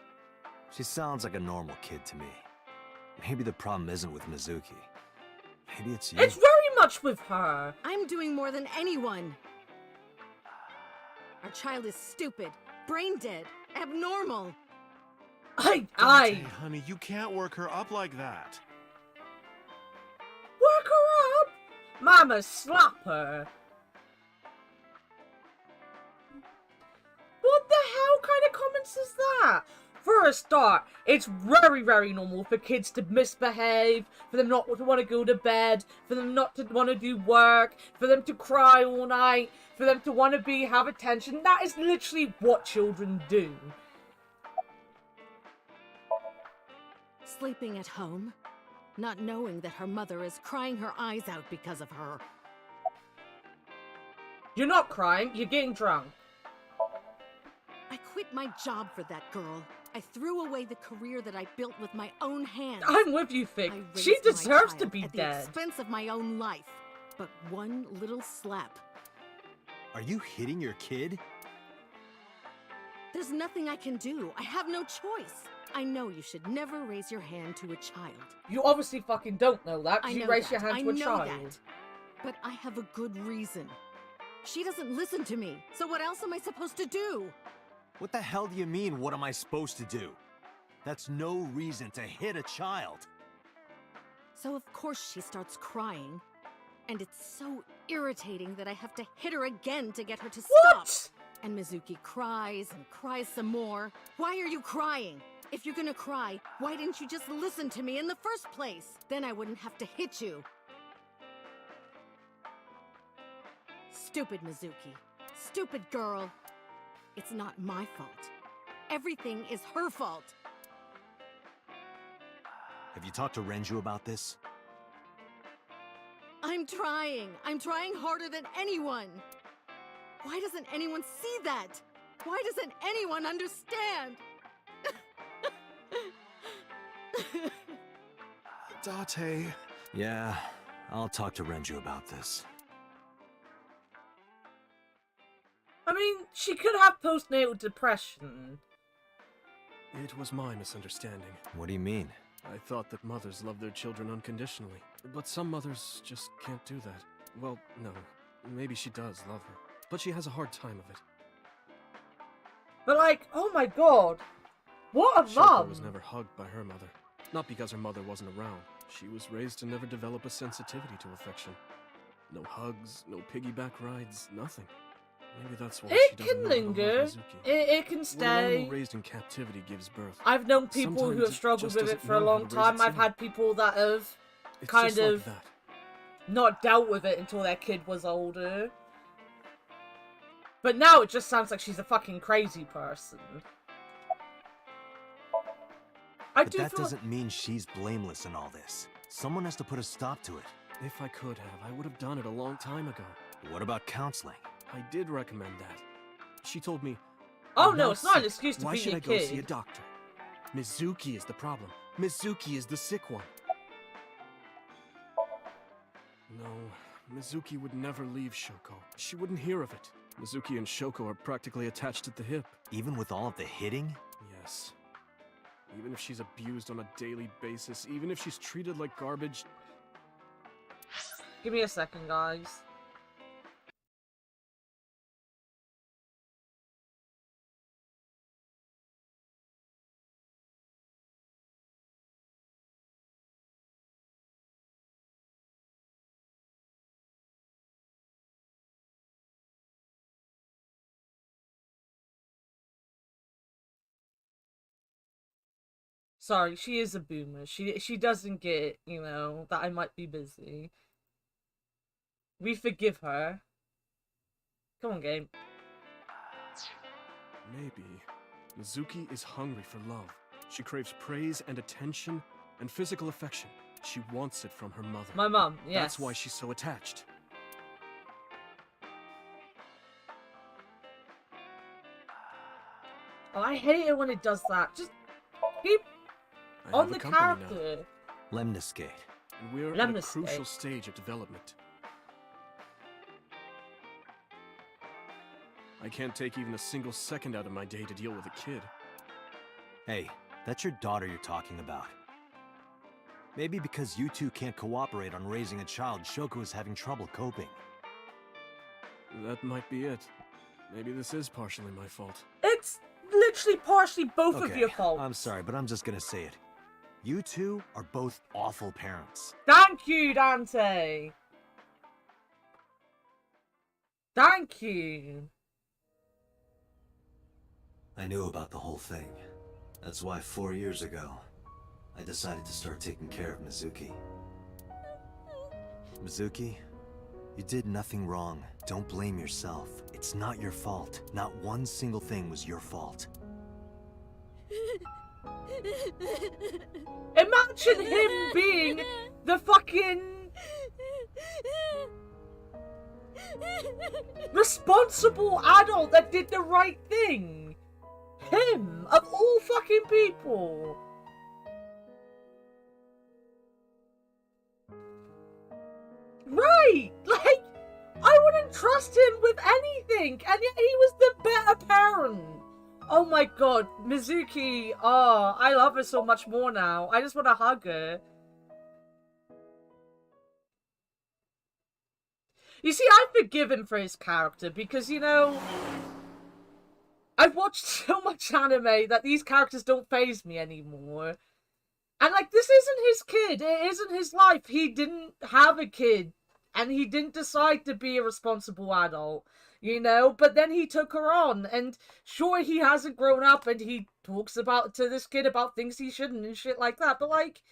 She sounds like a normal kid to me. Maybe the problem isn't with Mizuki. Maybe it's you. It's very much with her. I'm doing more than anyone. Our child is stupid, brain dead, abnormal. Dante, honey, you can't work her up like that. Work her up? Mama, slap her. What the hell kind of comments is that? For a start, it's very, very normal for kids to misbehave, for them not to want to go to bed, for them not to want to do work, for them to cry all night, for them to want to have attention. That is literally what children do. Sleeping at home, not knowing that her mother is crying her eyes out because of her. You're not crying, you're getting drunk. I quit my job for that girl. I threw away the career that I built with my own hands. I'm with you, Fig. I She raised my deserves to child be at dead. the expense of my own life. But one little slap. Are you hitting your kid? There's nothing I can do. I have no choice. I know you should never raise your hand to a child. You obviously fucking don't know that, I because you know raise that. your hand I to a know child. that. But I have a good reason. She doesn't listen to me, so what else am I supposed to do? What the hell do you mean, what am I supposed to do? That's no reason to hit a child. So of course she starts crying. And it's so irritating that I have to hit her again to get her to stop. And Mizuki cries and cries some more. Why are you crying? If you're gonna cry, why didn't you just listen to me in the first place? Then I wouldn't have to hit you. Stupid Mizuki. Stupid girl. It's not my fault. Everything is her fault. Have you talked to Renju about this? I'm trying. I'm trying harder than anyone. Why doesn't anyone see that? Why doesn't anyone understand? Date. Yeah, I'll talk to Renju about this. I mean, she could have postnatal depression. It was my misunderstanding. What do you mean? I thought that mothers love their children unconditionally. But some mothers just can't do that. Well, no. Maybe she does love her. But she has a hard time of it. But like, oh my god. What a Shoko mom! was never hugged by her mother. Not because her mother wasn't around. She was raised to never develop a sensitivity to affection. No hugs, no piggyback rides, nothing. Maybe that's why It she doesn't can know how to linger. love Mizuki. It can When an stay. animal raised in captivity gives birth. I've known people who sometimes have it struggled just with it doesn't for a know how long to raise time. its I've young. had people that have It's kind just like of that. not dealt with it until their kid was older. But now it just sounds like she's a fucking crazy person. But that doesn't mean she's blameless in all this. Someone has to put a stop to it. If I could have, I would have done it a long time ago. What about counseling? I did recommend that. She told me, Oh "I'm no, now it's not an sick. excuse to Why beat should your I go see a kid. doctor? Mizuki is the problem. Mizuki is the sick one." No, Mizuki would never leave Shoko. She wouldn't hear of it. Mizuki and Shoko are practically attached at the hip. Even with all of the hitting? Yes. Even if she's abused on a daily basis, even if she's treated like garbage. Give me a second, guys. Sorry, she is a boomer. She doesn't get, you know, that I might be busy. We forgive her. Come on, game. Maybe. Mizuki is hungry for love. She craves praise and attention and physical affection. She wants it from her mother. My mum, yes. That's why she's so attached. Oh, I hate it when it does that. Just keep I on have the a company now, character. Lemniscate. and we're at a Lemniscate. crucial stage of development. I can't take even a single second out of my day to deal with a kid. Hey, that's your daughter you're talking about. Maybe because you two can't cooperate on raising a child, Shoko is having trouble coping. That might be it. Maybe this is partially my fault. It's literally partially both of Okay, your faults. I'm sorry, but I'm just gonna say it. You two are both awful parents. Thank you, Dante. Thank you. I knew about the whole thing. That's why 4 years ago, I decided to start taking care of Mizuki. Mizuki, you did nothing wrong. Don't blame yourself. It's not your fault. Not one single thing was your fault. Imagine him being the fucking responsible adult that did the right thing. Him, of all fucking people. Right, like, I wouldn't trust him with anything, and yet he was the better parent. Oh my god, Mizuki, oh, I love her so much more now. I just want to hug her. You see, I forgive him for his character because, you know, I've watched so much anime that these characters don't faze me anymore. And, like, this isn't his kid. It isn't his life. He didn't have a kid. And he didn't decide to be a responsible adult, you know? But then he took her on. And sure, he hasn't grown up and he talks about to this kid about things he shouldn't and shit like that. But, like,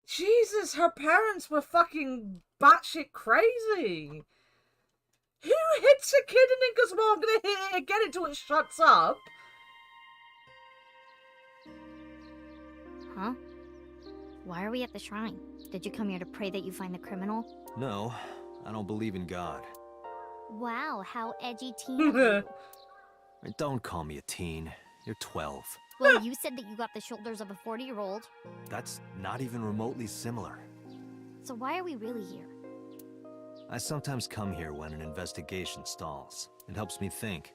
Jesus, her parents were fucking batshit crazy. Who hits a kid and then goes, well, I'm gonna hit it again until it shuts up? Huh? Why are we at the shrine? Did you come here to pray that you find the criminal? No, I don't believe in God. Wow, how edgy teen of you. Don't call me a teen. You're 12. Well, you said that you got the shoulders of a 40-year-old. That's not even remotely similar. So why are we really here? I sometimes come here when an investigation stalls. It helps me think.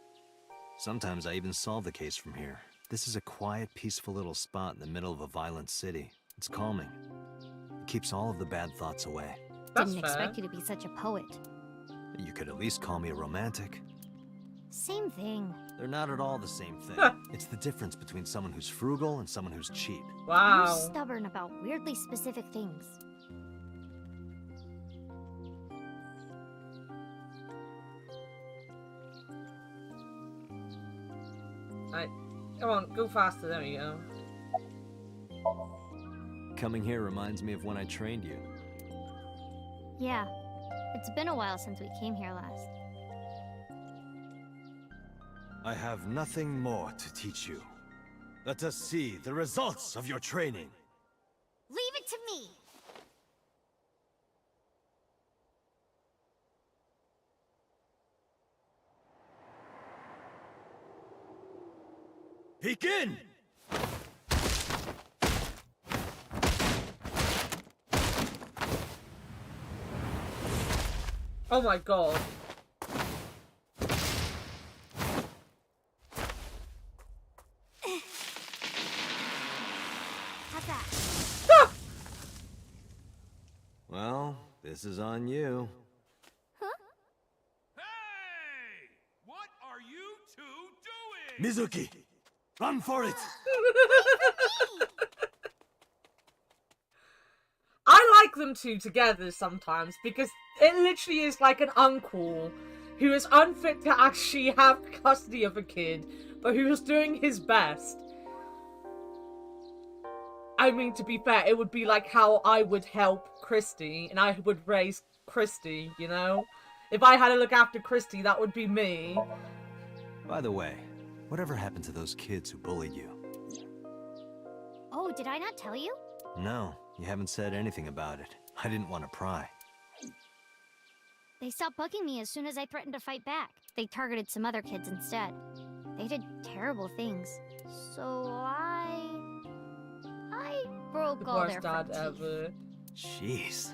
Sometimes I even solve the case from here. This is a quiet, peaceful little spot in the middle of a violent city. It's calming. It keeps all of the bad thoughts away. Didn't expect you to be such a poet. You could at least call me a romantic. Same thing. They're not at all the same thing. It's the difference between someone who's frugal and someone who's cheap. Wow. You're stubborn about weirdly specific things. Come on, go faster, there we go. Coming here reminds me of when I trained you. Yeah. It's been a while since we came here last. I have nothing more to teach you. Let us see the results of your training. Leave it to me! Begin! Oh my god. How's that? Well, this is on you. Hey! What are you two doing? Mizuki, run for it! I like them two together sometimes because it literally is like an uncle who is unfit to actually have custody of a kid, but who is doing his best. I mean, to be fair, it would be like how I would help Christy, and I would raise Christy, you know? If I had to look after Christy, that would be me. By the way, whatever happened to those kids who bullied you? Oh, did I not tell you? No, you haven't said anything about it. I didn't want to pry. They stopped bugging me as soon as I threatened to fight back. They targeted some other kids instead. They did terrible things. So I broke all their front teeth. Ever. Jeez.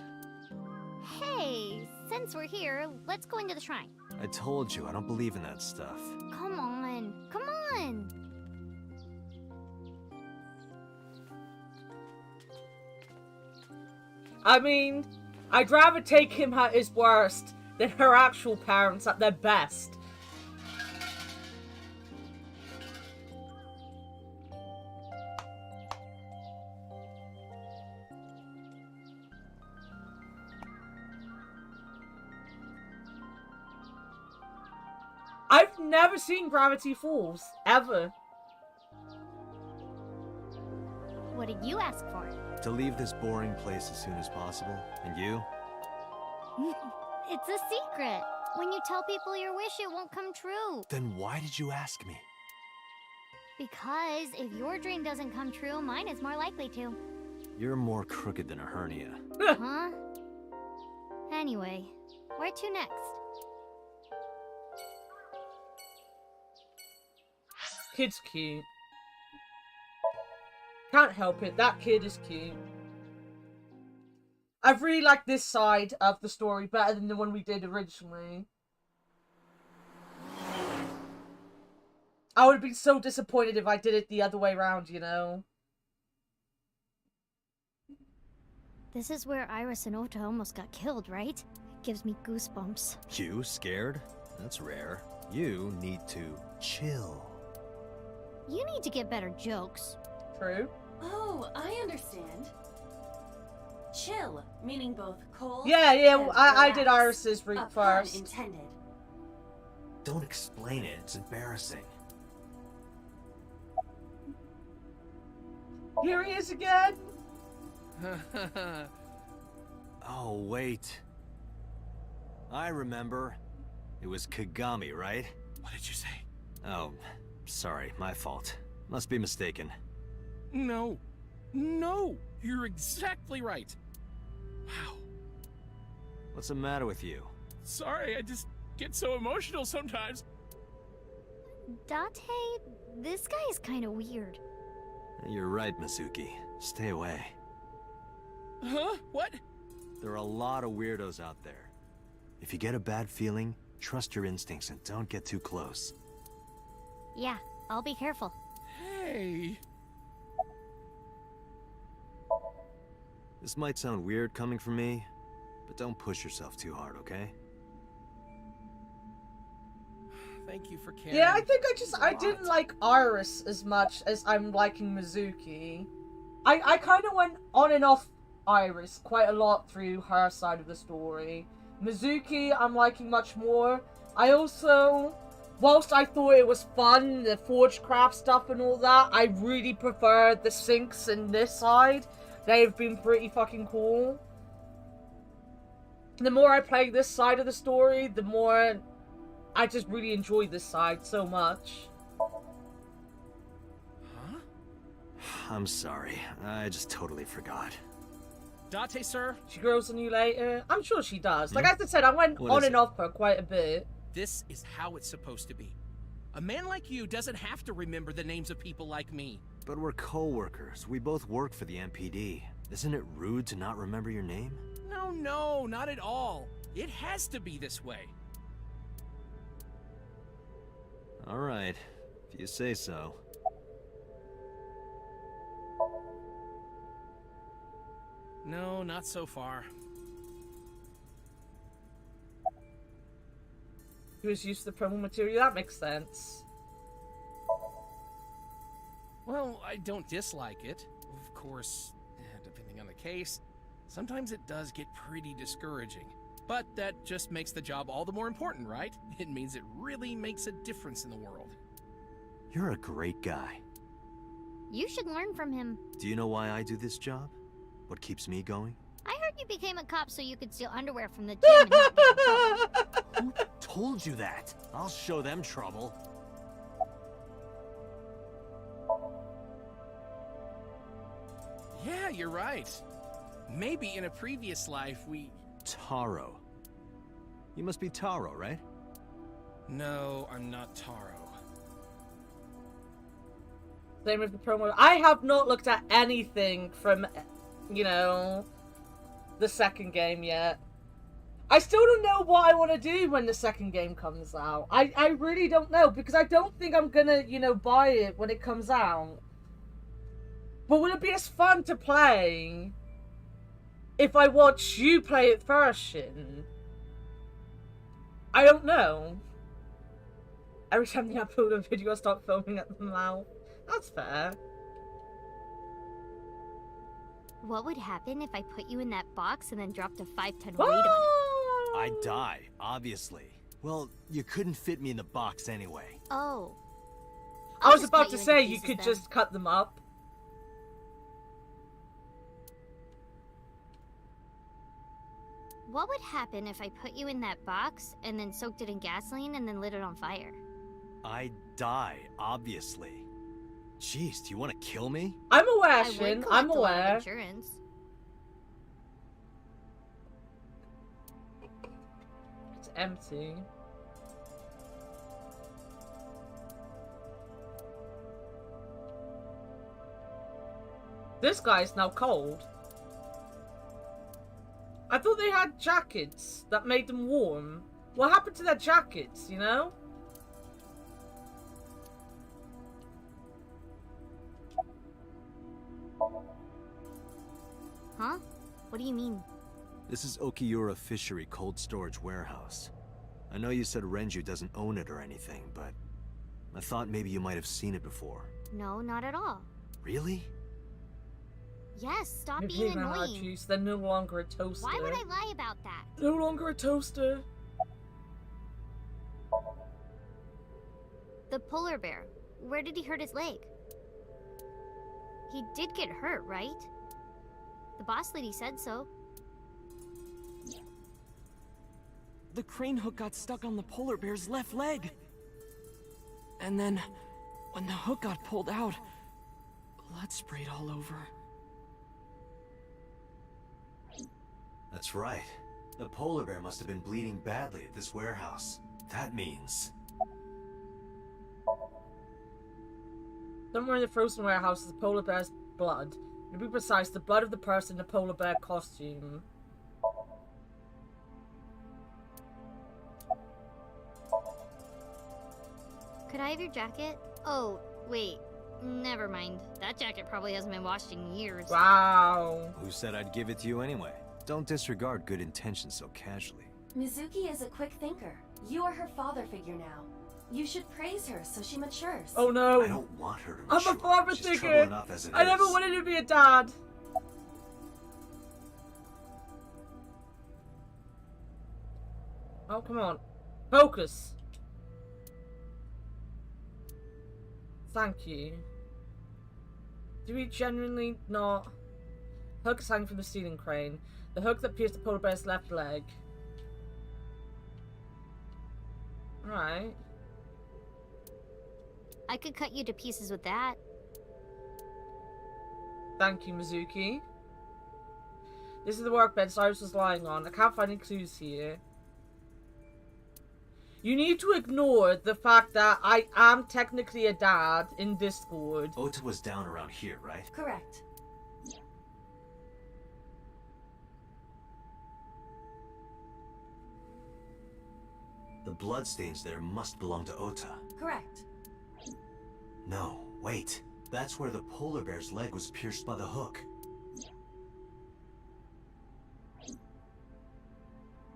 Hey, since we're here, let's go into the shrine. I told you, I don't believe in that stuff. Come on, come on! I mean, I'd rather take him at his worst than her actual parents at their best. I've never seen Gravity Falls, ever. What did you ask for? To leave this boring place as soon as possible. And you? It's a secret. When you tell people your wish, it won't come true. Then why did you ask me? Because if your dream doesn't come true, mine is more likely to. You're more crooked than a hernia. Huh? Anyway, where to next? Kid's cute. Can't help it, that kid is cute. I've really liked this side of the story better than the one we did originally. I would have been so disappointed if I did it the other way around, you know? This is where Iris and Ota almost got killed, right? It gives me goosebumps. You scared? That's rare. You need to chill. You need to get better jokes. True. Oh, I understand. Chill, meaning both cold. Yeah, and I did relax. Iris's route A pun first. intended. Don't explain it. It's embarrassing. Here he is again. Oh, wait. I remember. It was Kagami, right? What did you say? Oh, sorry. My fault. Must be mistaken. No. No! You're exactly right. Wow. What's the matter with you? Sorry, I just get so emotional sometimes. Date, this guy is kind of weird. You're right, Mizuki. Stay away. Huh? What? There are a lot of weirdos out there. If you get a bad feeling, trust your instincts and don't get too close. Yeah, I'll be careful. Hey. This might sound weird coming from me, but don't push yourself too hard, okay? Thank you for caring. Yeah, I think I didn't like Iris as much as I'm liking Mizuki. I kind of went on and off Iris quite a lot through her side of the story. Mizuki, I'm liking much more. I also, whilst I thought it was fun, the Forgecraft stuff and all that, I really preferred the syncs in this side. They've been pretty fucking cool. The more I play this side of the story, the more I just really enjoy this side so much. Huh? I'm sorry. I just totally forgot. Date, sir? She grows on you later. I'm sure she does. Like I said, I went What on is and it? off her quite a bit. This is how it's supposed to be. A man like you doesn't have to remember the names of people like me. But we're co-workers. We both work for the MPD. Isn't it rude to not remember your name? No, not at all. It has to be this way. Alright, if you say so. No, not so far. He was used to the promo material. That makes sense. Well, I don't dislike it. Of course, depending on the case, sometimes it does get pretty discouraging. But that just makes the job all the more important, right? It means it really makes a difference in the world. You're a great guy. You should learn from him. Do you know why I do this job? What keeps me going? I heard you became a cop so you could steal underwear from the gym and not get in trouble. Who told you that? I'll show them trouble. Yeah, you're right. Maybe in a previous life we... Taro. You must be Taro, right? No, I'm not Taro. Same with the promo. I have not looked at anything from, you know, the second game yet. I still don't know what I want to do when the second game comes out. I really don't know, because I don't think I'm gonna, you know, buy it when it comes out. But will it be as fun to play if I watch you play it first, Shin? I don't know. Every time you upload a video, I start filming at the mouth. That's fair. What would happen if I put you in that box and then dropped a 5-ton weight on it? I'd die, obviously. Well, you couldn't fit me in the box anyway. Oh. I was about to say you could just cut them up. What would happen if I put you in that box and then soaked it in gasoline and then lit it on fire? I'd die, obviously. Jeez, do you want to kill me? I'm aware, I would Shin. collect I'm a lot of aware. insurance. It's empty. This guy's now cold. I thought they had jackets that made them warm. What happened to their jackets, you know? Huh? What What do you mean? This is Okiura Fishery Cold Storage Warehouse. I know you said Renju doesn't own it or anything, but I thought maybe you might have seen it before. No, not at all. Really? Yes, stop Maybe being they ran out of annoying. juice. They're no longer a toaster. Why would I lie about that? No longer a toaster. The polar bear. Where did he hurt his leg? He did get hurt, right? The boss lady said so. The crane hook got stuck on the polar bear's left leg. And then, when the hook got pulled out, blood sprayed all over. That's right. The polar bear must have been bleeding badly at this warehouse. That means... Somewhere in the frozen warehouse is the polar bear's blood. To be precise, the blood of the person in the polar bear costume. Could I have your jacket? Oh, wait. Never mind. That jacket probably hasn't been washed in years. Wow. Who said I'd give it to you anyway? Don't disregard good intentions so casually. Mizuki is a quick thinker. You are her father figure now. You should praise her so she matures. Oh no. I don't want her to I'm mature. a father She's trouble figure. enough as it I never is. wanted to be a dad. Oh, come on. Focus. Thank you. Do we genuinely not? Hook is hanging from the ceiling crane. The hook that pierced the polar bear's left leg. Alright. I could cut you to pieces with that. Thank you, Mizuki. This is the workbench Cyrus was lying on. I can't find any clues here. You need to ignore the fact that I am technically a dad in Discord. Ota was down around here, right? Correct. The bloodstains there must belong to Ota. Correct. No, wait. That's where the polar bear's leg was pierced by the hook.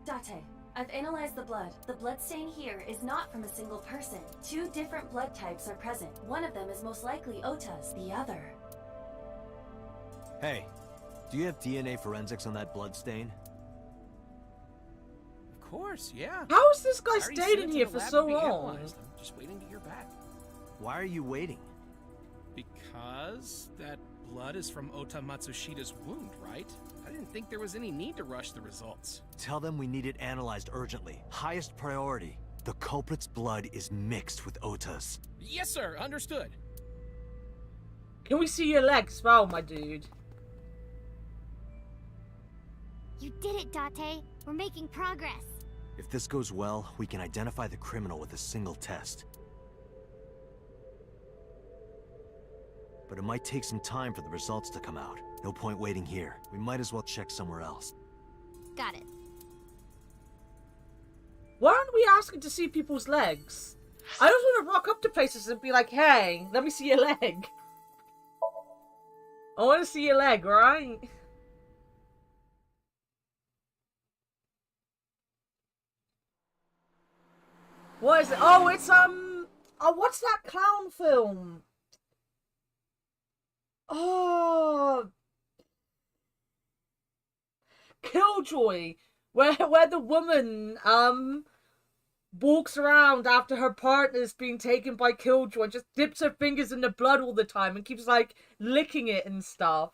Date, I've analyzed the blood. The bloodstain here is not from a single person. 2 different blood types are present. One of them is most likely Ota's, the other. Hey, do you have DNA forensics on that bloodstain? Of course, yeah. How has this guy I already stayed sent in it to here the for lab so to be long? analyzed. I'm just waiting to hear back. Why are you waiting? Because that blood is from Ota Matsushida's wound, right? I didn't think there was any need to rush the results. Tell them we need it analyzed urgently. Highest priority. The culprit's blood is mixed with Ota's. Yes, sir. Understood. Can we see your legs as well, my dude? You did it, Date. We're making progress. If this goes well, we can identify the criminal with a single test. But it might take some time for the results to come out. No point waiting here. We might as well check somewhere else. Got it. Why aren't we asking to see people's legs? I just want to rock up to places and be like, hey, let me see your leg. I want to see your leg, right? What is it? Oh, it's, oh, what's that clown film? Oh, Killjoy, where the woman walks around after her partner's being taken by Killjoy and just dips her fingers in the blood all the time and keeps like licking it and stuff.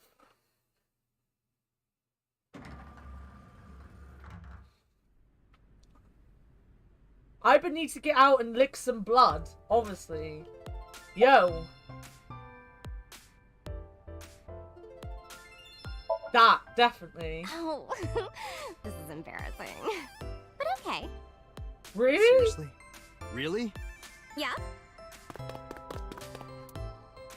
Iba needs to get out and lick some blood, obviously. Yo. That, definitely. Oh, this is embarrassing. But okay. Really? Seriously? Really? Yeah?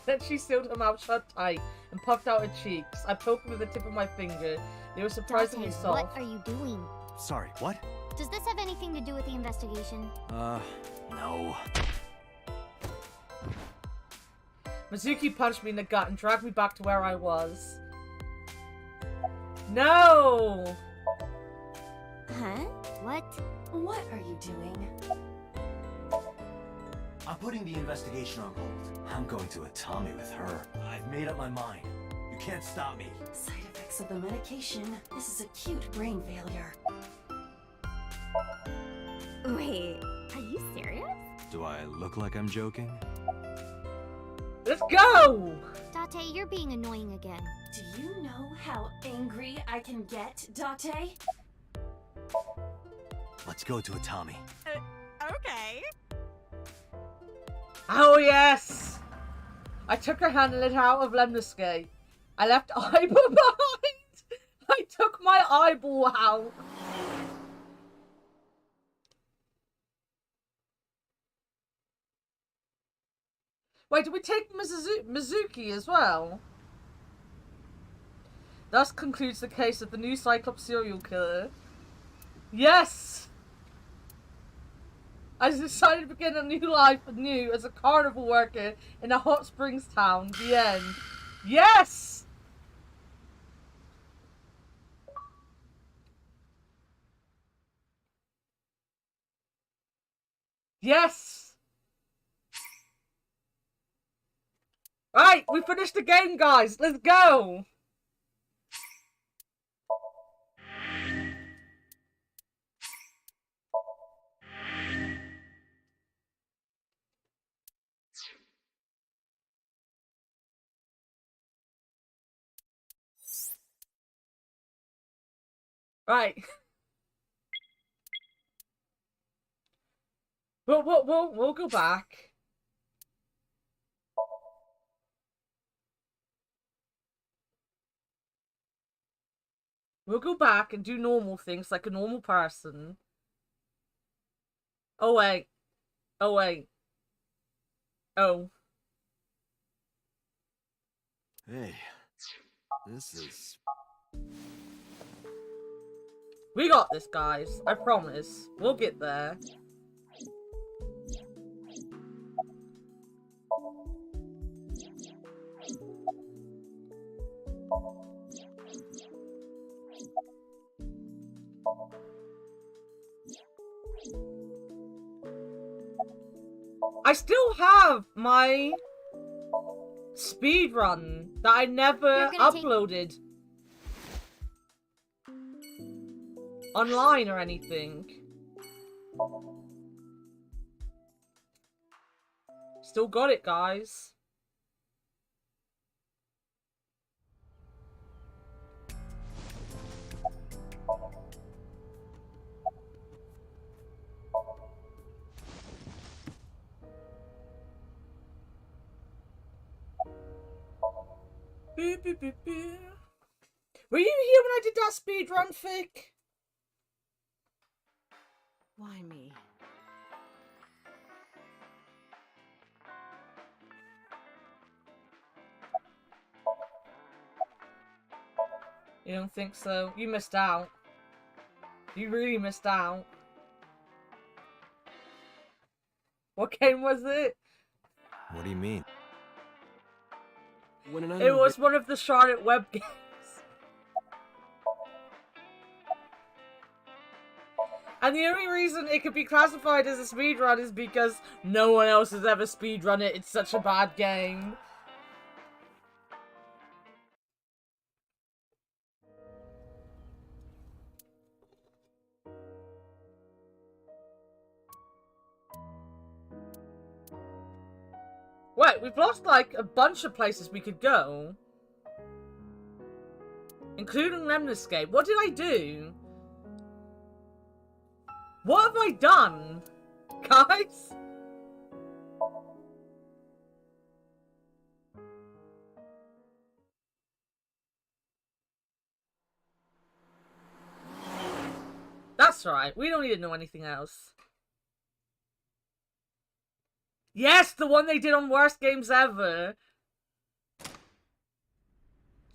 Then she sealed her mouth shut tight and puffed out her cheeks. I poked her with the tip of my finger. They were surprisingly Date, soft. what are you doing? Sorry, what? Does this have anything to do with the investigation? No. Mizuki punched me in the gut and dragged me back to where I was. No! Huh? What? What are you doing? I'm putting the investigation on hold. I'm going to Atami with her. I've made up my mind. You can't stop me. Side effects of the medication. This is acute brain failure. Wait, are you serious? Do I look like I'm joking? Let's go! Date, you're being annoying again. Do you know how angry I can get, Date? Let's go to Atami. Okay. Oh yes! I took her hand and let her out of Lemniscape. I left eyeball behind! I took my eyeball out! Wait, did we take Mizuki as well? Thus concludes the case of the new Cyclops serial killer. Yes! I decided to begin a new life anew as a carnival worker in a hot springs town. The end. Yes! Yes! Right, we finished the game, guys. Let's go! Right. We'll go back. We'll go back and do normal things like a normal person. Oh wait. Oh wait. Oh. Hey, this is... We got this, guys. I promise. We'll get there. I still have my speedrun that I never uploaded online or anything. Still got it, guys. Beep, beep, beep, beep. Were you here when I did that speedrun, Fick? Why me? You don't think so? You missed out. You really missed out. What game was it? What do you mean? It was one of the Charlotte web games. And the only reason it could be classified as a speedrun is because no one else has ever speedrun it. It's such a bad game. Wait, we've lost like a bunch of places we could go. Including Lemniscape. What did I do? What have I done? Guys? That's right. We don't need to know anything else. Yes, the one they did on Worst Games Ever.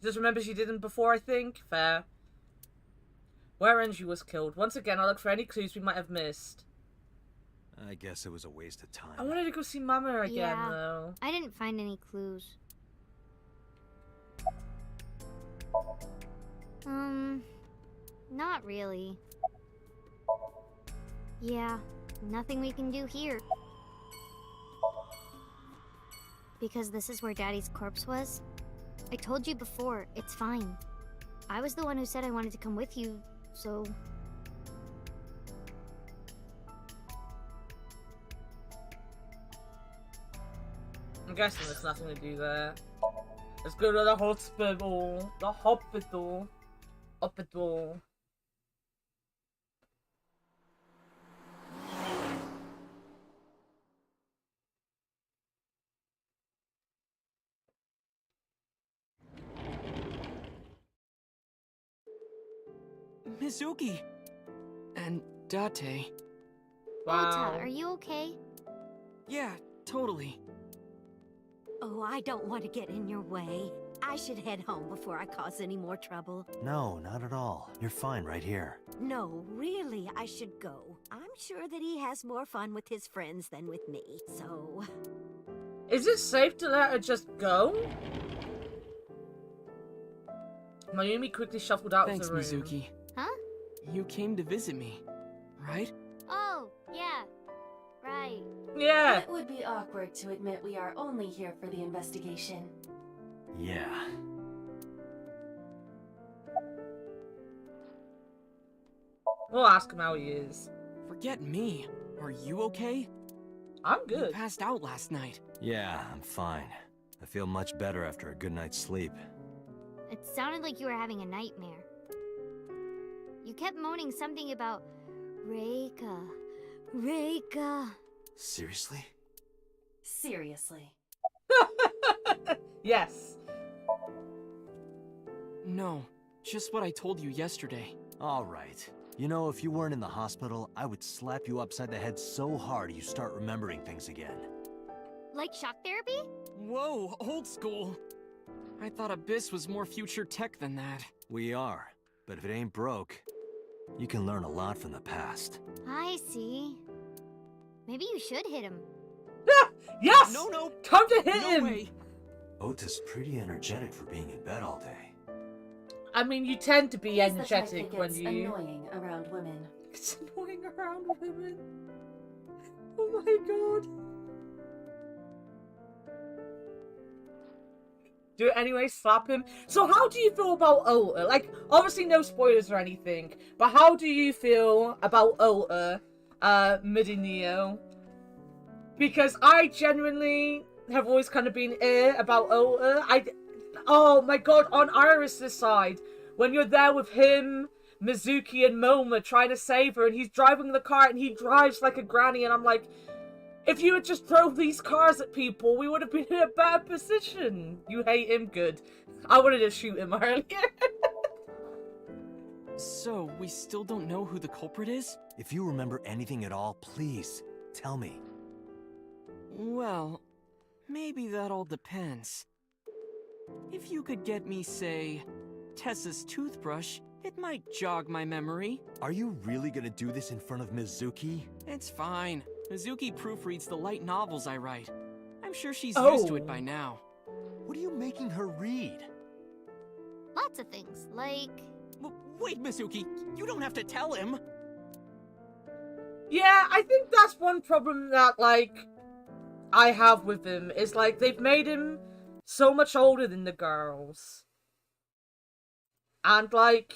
Just remember she did them before, I think. Fair. Where Renju was killed. Once again, I'll look for any clues we might have missed. I guess it was a waste of time. I wanted to go see Mama again, though. I didn't find any clues. Not really. Yeah, nothing we can do here. Because this is where Daddy's corpse was? I told you before, it's fine. I was the one who said I wanted to come with you, so... I'm guessing there's nothing to do there. Let's go to the hospital. The hospital. Hospital. Mizuki! And Date. Ota, are you okay? Yeah, totally. Oh, I don't want to get in your way. I should head home before I cause any more trouble. No, not at all. You're fine right here. No, really, I should go. I'm sure that he has more fun with his friends than with me, so... Is it safe to let her just go? Mayumi quickly shuffled out Thanks, of the room. Mizuki. Huh? You came to visit me, right? Oh, yeah. Right. Yeah. It would be awkward to admit we are only here for the investigation. Yeah. We'll ask him how he is. Forget me. Are you okay? I'm good. You passed out last night. Yeah, I'm fine. I feel much better after a good night's sleep. It sounded like you were having a nightmare. You kept moaning something about Reika. Reika. Seriously? Seriously. Yes. No, just what I told you yesterday. All right. You know, if you weren't in the hospital, I would slap you upside the head so hard you start remembering things again. Like shock therapy? Whoa, old school. I thought Abyss was more future tech than that. We are. But if it ain't broke, you can learn a lot from the past. I see. Maybe you should hit him. Yes! No. Time to hit No him! way. Ota's pretty energetic for being in bed all day. I mean, you tend to be He's the type energetic that when gets you... annoying around women. It's annoying around women. Oh my god. Do it anyway, slap him. So how do you feel about Ota? Like, obviously no spoilers or anything, but how do you feel about Ota, Midineo? Because I genuinely have always kind of been about Ota. Oh my god, on Iris' side, when you're there with him, Mizuki and Moma trying to save her, and he's driving the car and he drives like a granny, and I'm like, if you had just thrown these cars at people, we would have been in a bad position. You hate him? Good. I wanted to shoot him earlier. So, we still don't know who the culprit is? If you remember anything at all, please, tell me. Well, maybe that all depends. If you could get me, say, Tessa's toothbrush, it might jog my memory. Are you really gonna do this in front of Mizuki? It's fine. Mizuki proofreads the light novels I write. I'm sure she's used to it by now. What are you making her read? Lots of things, like... Wait, Mizuki, you don't have to tell him! Yeah, I think that's one problem that, like, I have with him, is, like, they've made him so much older than the girls. And, like...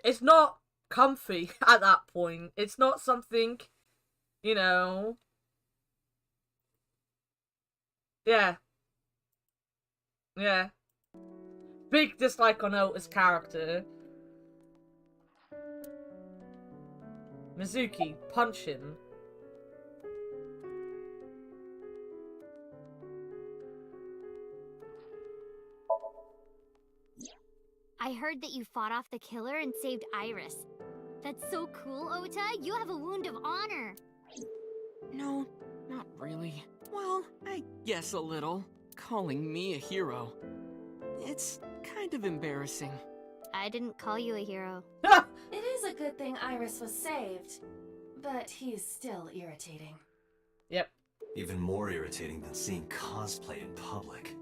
it's not comfy at that point. It's not something, you know... Yeah. Yeah. Big dislike on Ota's character. Mizuki, punch him. I heard that you fought off the killer and saved Iris. That's so cool, Ota. You have a wound of honor. No, not really. Well, I guess a little. Calling me a hero. It's kind of embarrassing. I didn't call you a hero. It is a good thing Iris was saved, but he's still irritating. Yep. Even more irritating than seeing cosplay in public.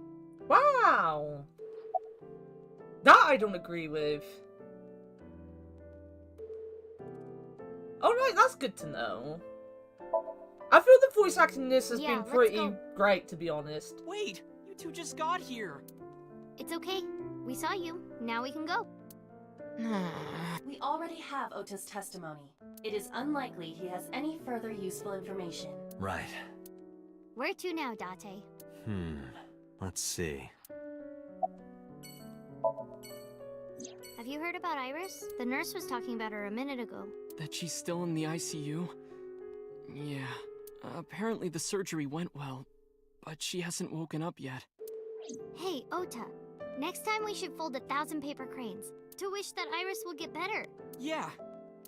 Wow! That I don't agree with. Alright, that's good to know. I feel the voice acting in this has been pretty great, to be honest. Wait! You two just got here! It's okay. We saw you. Now we can go. We already have Ota's testimony. It is unlikely he has any further useful information. Right. Where to now, Date? Let's see. Have you heard about Iris? The nurse was talking about her a minute ago. That she's still in the ICU? Yeah. Apparently the surgery went well, but she hasn't woken up yet. Hey, Ota. Next time we should fold 1,000 paper cranes to wish that Iris will get better. Yeah.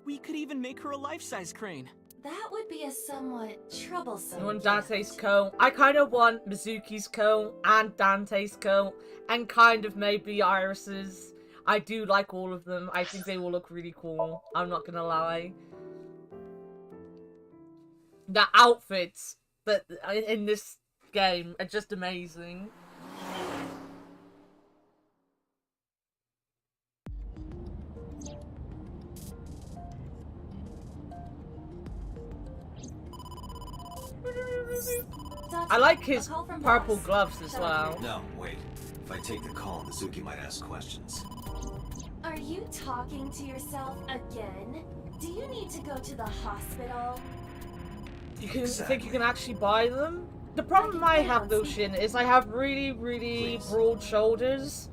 We could even make her a life-size crane. That would be a somewhat troublesome. You want Dante's coat? I kind of want Mizuki's coat and Dante's coat and kind of maybe Iris's. I do like all of them. I think they will look really cool. I'm not gonna lie. The outfits that in this game are just amazing. I like his purple gloves as well. No, wait. If I take the call, Mizuki might ask questions. Are you talking to yourself again? Do you need to go to the hospital? You can think you can actually buy them? The problem I have though, Shin, is I have really broad shoulders.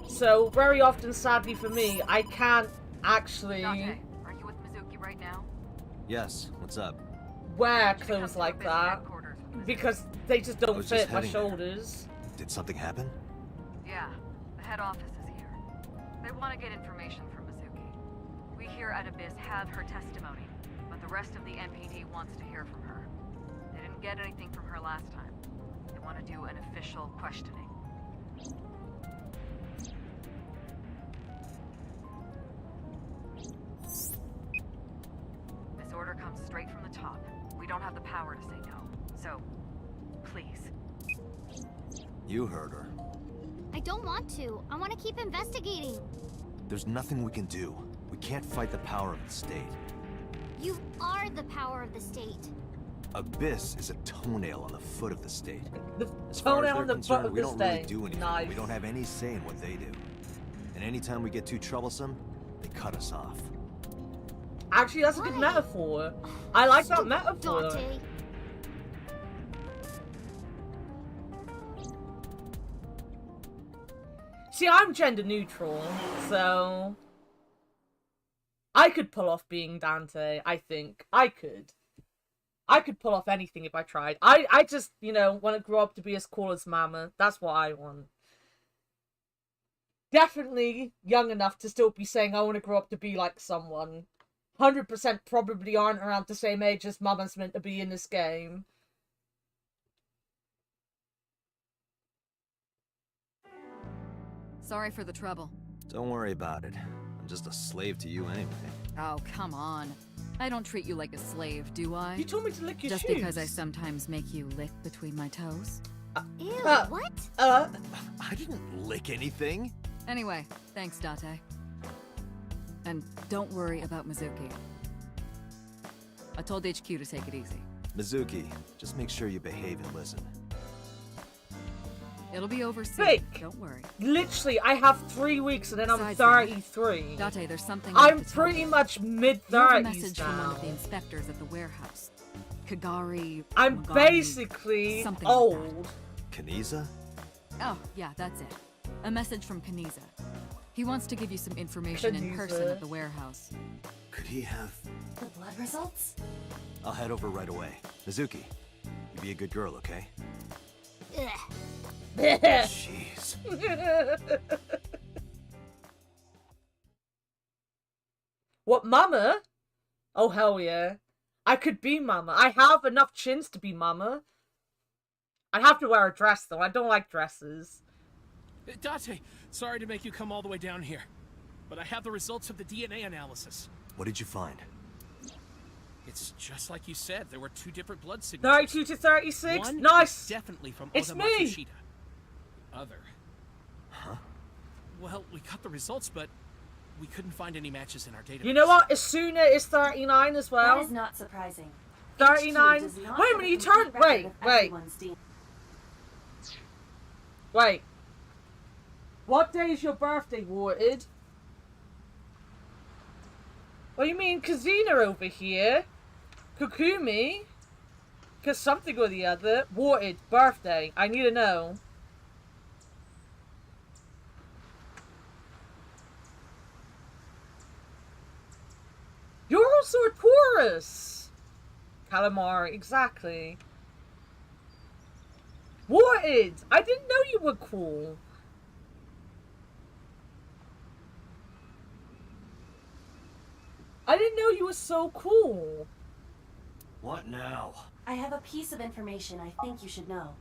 So very often, sadly for me, I can't actually Are you with Mizuki right now? Yes, what's up? Wear clothes like that because they just don't fit my shoulders. Did something happen? Yeah, the head office is here. They want to get information from Mizuki. We here at Abyss have her testimony, but the rest of the MPD wants to hear from her. They didn't get anything from her last time. They want to do an official questioning. This order comes straight from the top. We don't have the power to say no. So, please. You heard her. I don't want to. I want to keep investigating. There's nothing we can do. We can't fight the power of the state. You are the power of the state. Abyss is a toenail on the foot of the state. As Toenail far as on they're the foot concerned, of we the don't really state. do anything. Nice. We don't have any say in what they do. And anytime we get too troublesome, they cut us off. Actually, that's a good metaphor. I like that metaphor. Dante. See, I'm gender neutral, so I could pull off being Dante, I think. I could pull off anything if I tried. I just, you know, want to grow up to be as cool as Mama. That's what I want. Definitely young enough to still be saying I want to grow up to be like someone. 100% probably aren't around the same age as Mama's meant to be in this game. Sorry for the trouble. Don't worry about it. I'm just a slave to you anyway. Oh, come on. I don't treat you like a slave, do I? You told me to lick your Just shoes. because I sometimes make you lick between my toes? Ew, what? I didn't lick anything. Anyway, thanks, Date. And don't worry about Mizuki. I told HQ to take it easy. Mizuki, just make sure you behave and listen. It'll be over soon. Fake. Don't worry. Literally, I have 3 weeks and then I'm Besides 33. Date, there's something I'm pretty much You have a mid-30s message from one now. of the inspectors at the warehouse. Kagari. I'm Magami, basically something old. Kaniza? Oh, yeah, that's it. A message from Kaniza. He wants to give you some information in person at the warehouse. Could he have... The blood results? I'll head over right away. Mizuki, you be a good girl, okay? Jeez. What, Mama? Oh, hell yeah. I could be Mama. I have enough chins to be Mama. I'd have to wear a dress, though. I don't like dresses. Date, sorry to make you come all the way down here, but I have the results of the DNA analysis. What did you find? It's just like you said. There were 2 different blood signatures. 32 to 36. One Nice. is definitely from It's Oda me. Matsushita. Other. Huh? Well, we got the results, but we couldn't find any matches in our database. You know what? Asuna is 39 as well. That is not surprising. 39. HQ does not Wait a have minute, you complete turned. record Wait, of wait. everyone's DNA. Wait. What day is your birthday, Warted? What do you mean, Kazina over here? Kukumi? Cause something or the other. Warted, birthday. I need to know. You're also a Taurus! Calamari, exactly. Warted! I didn't know you were cool. I didn't know you were so cool. What now? I have a piece of information I think you should know.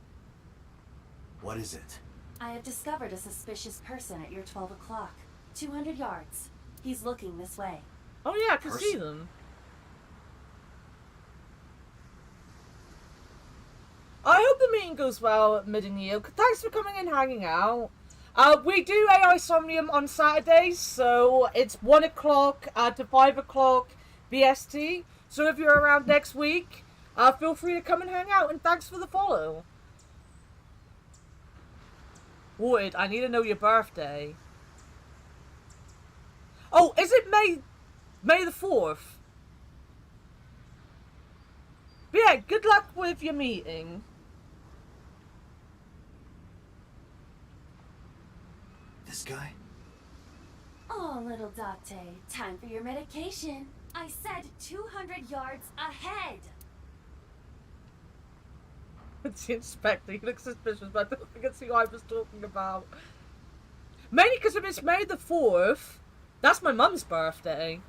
What is it? I have discovered a suspicious person at your 12 o'clock. 200 yards. He's looking this way. Oh yeah, I can see them. I hope the meeting goes well at Mid and Yield. Thanks for coming and hanging out. We do AI Somnium on Saturdays, so it's 1 o'clock to 5 o'clock BST. So if you're around next week, feel free to come and hang out, and thanks for the follow. Wood, I need to know your birthday. Oh, is it May the 4th? But yeah, good luck with your meeting. This guy? Oh, little Date, time for your medication. I said 200 yards ahead. It's the inspector. He looks suspicious, but I don't think it's who I was talking about. Mainly because if it's May the 4th, that's my mum's birthday.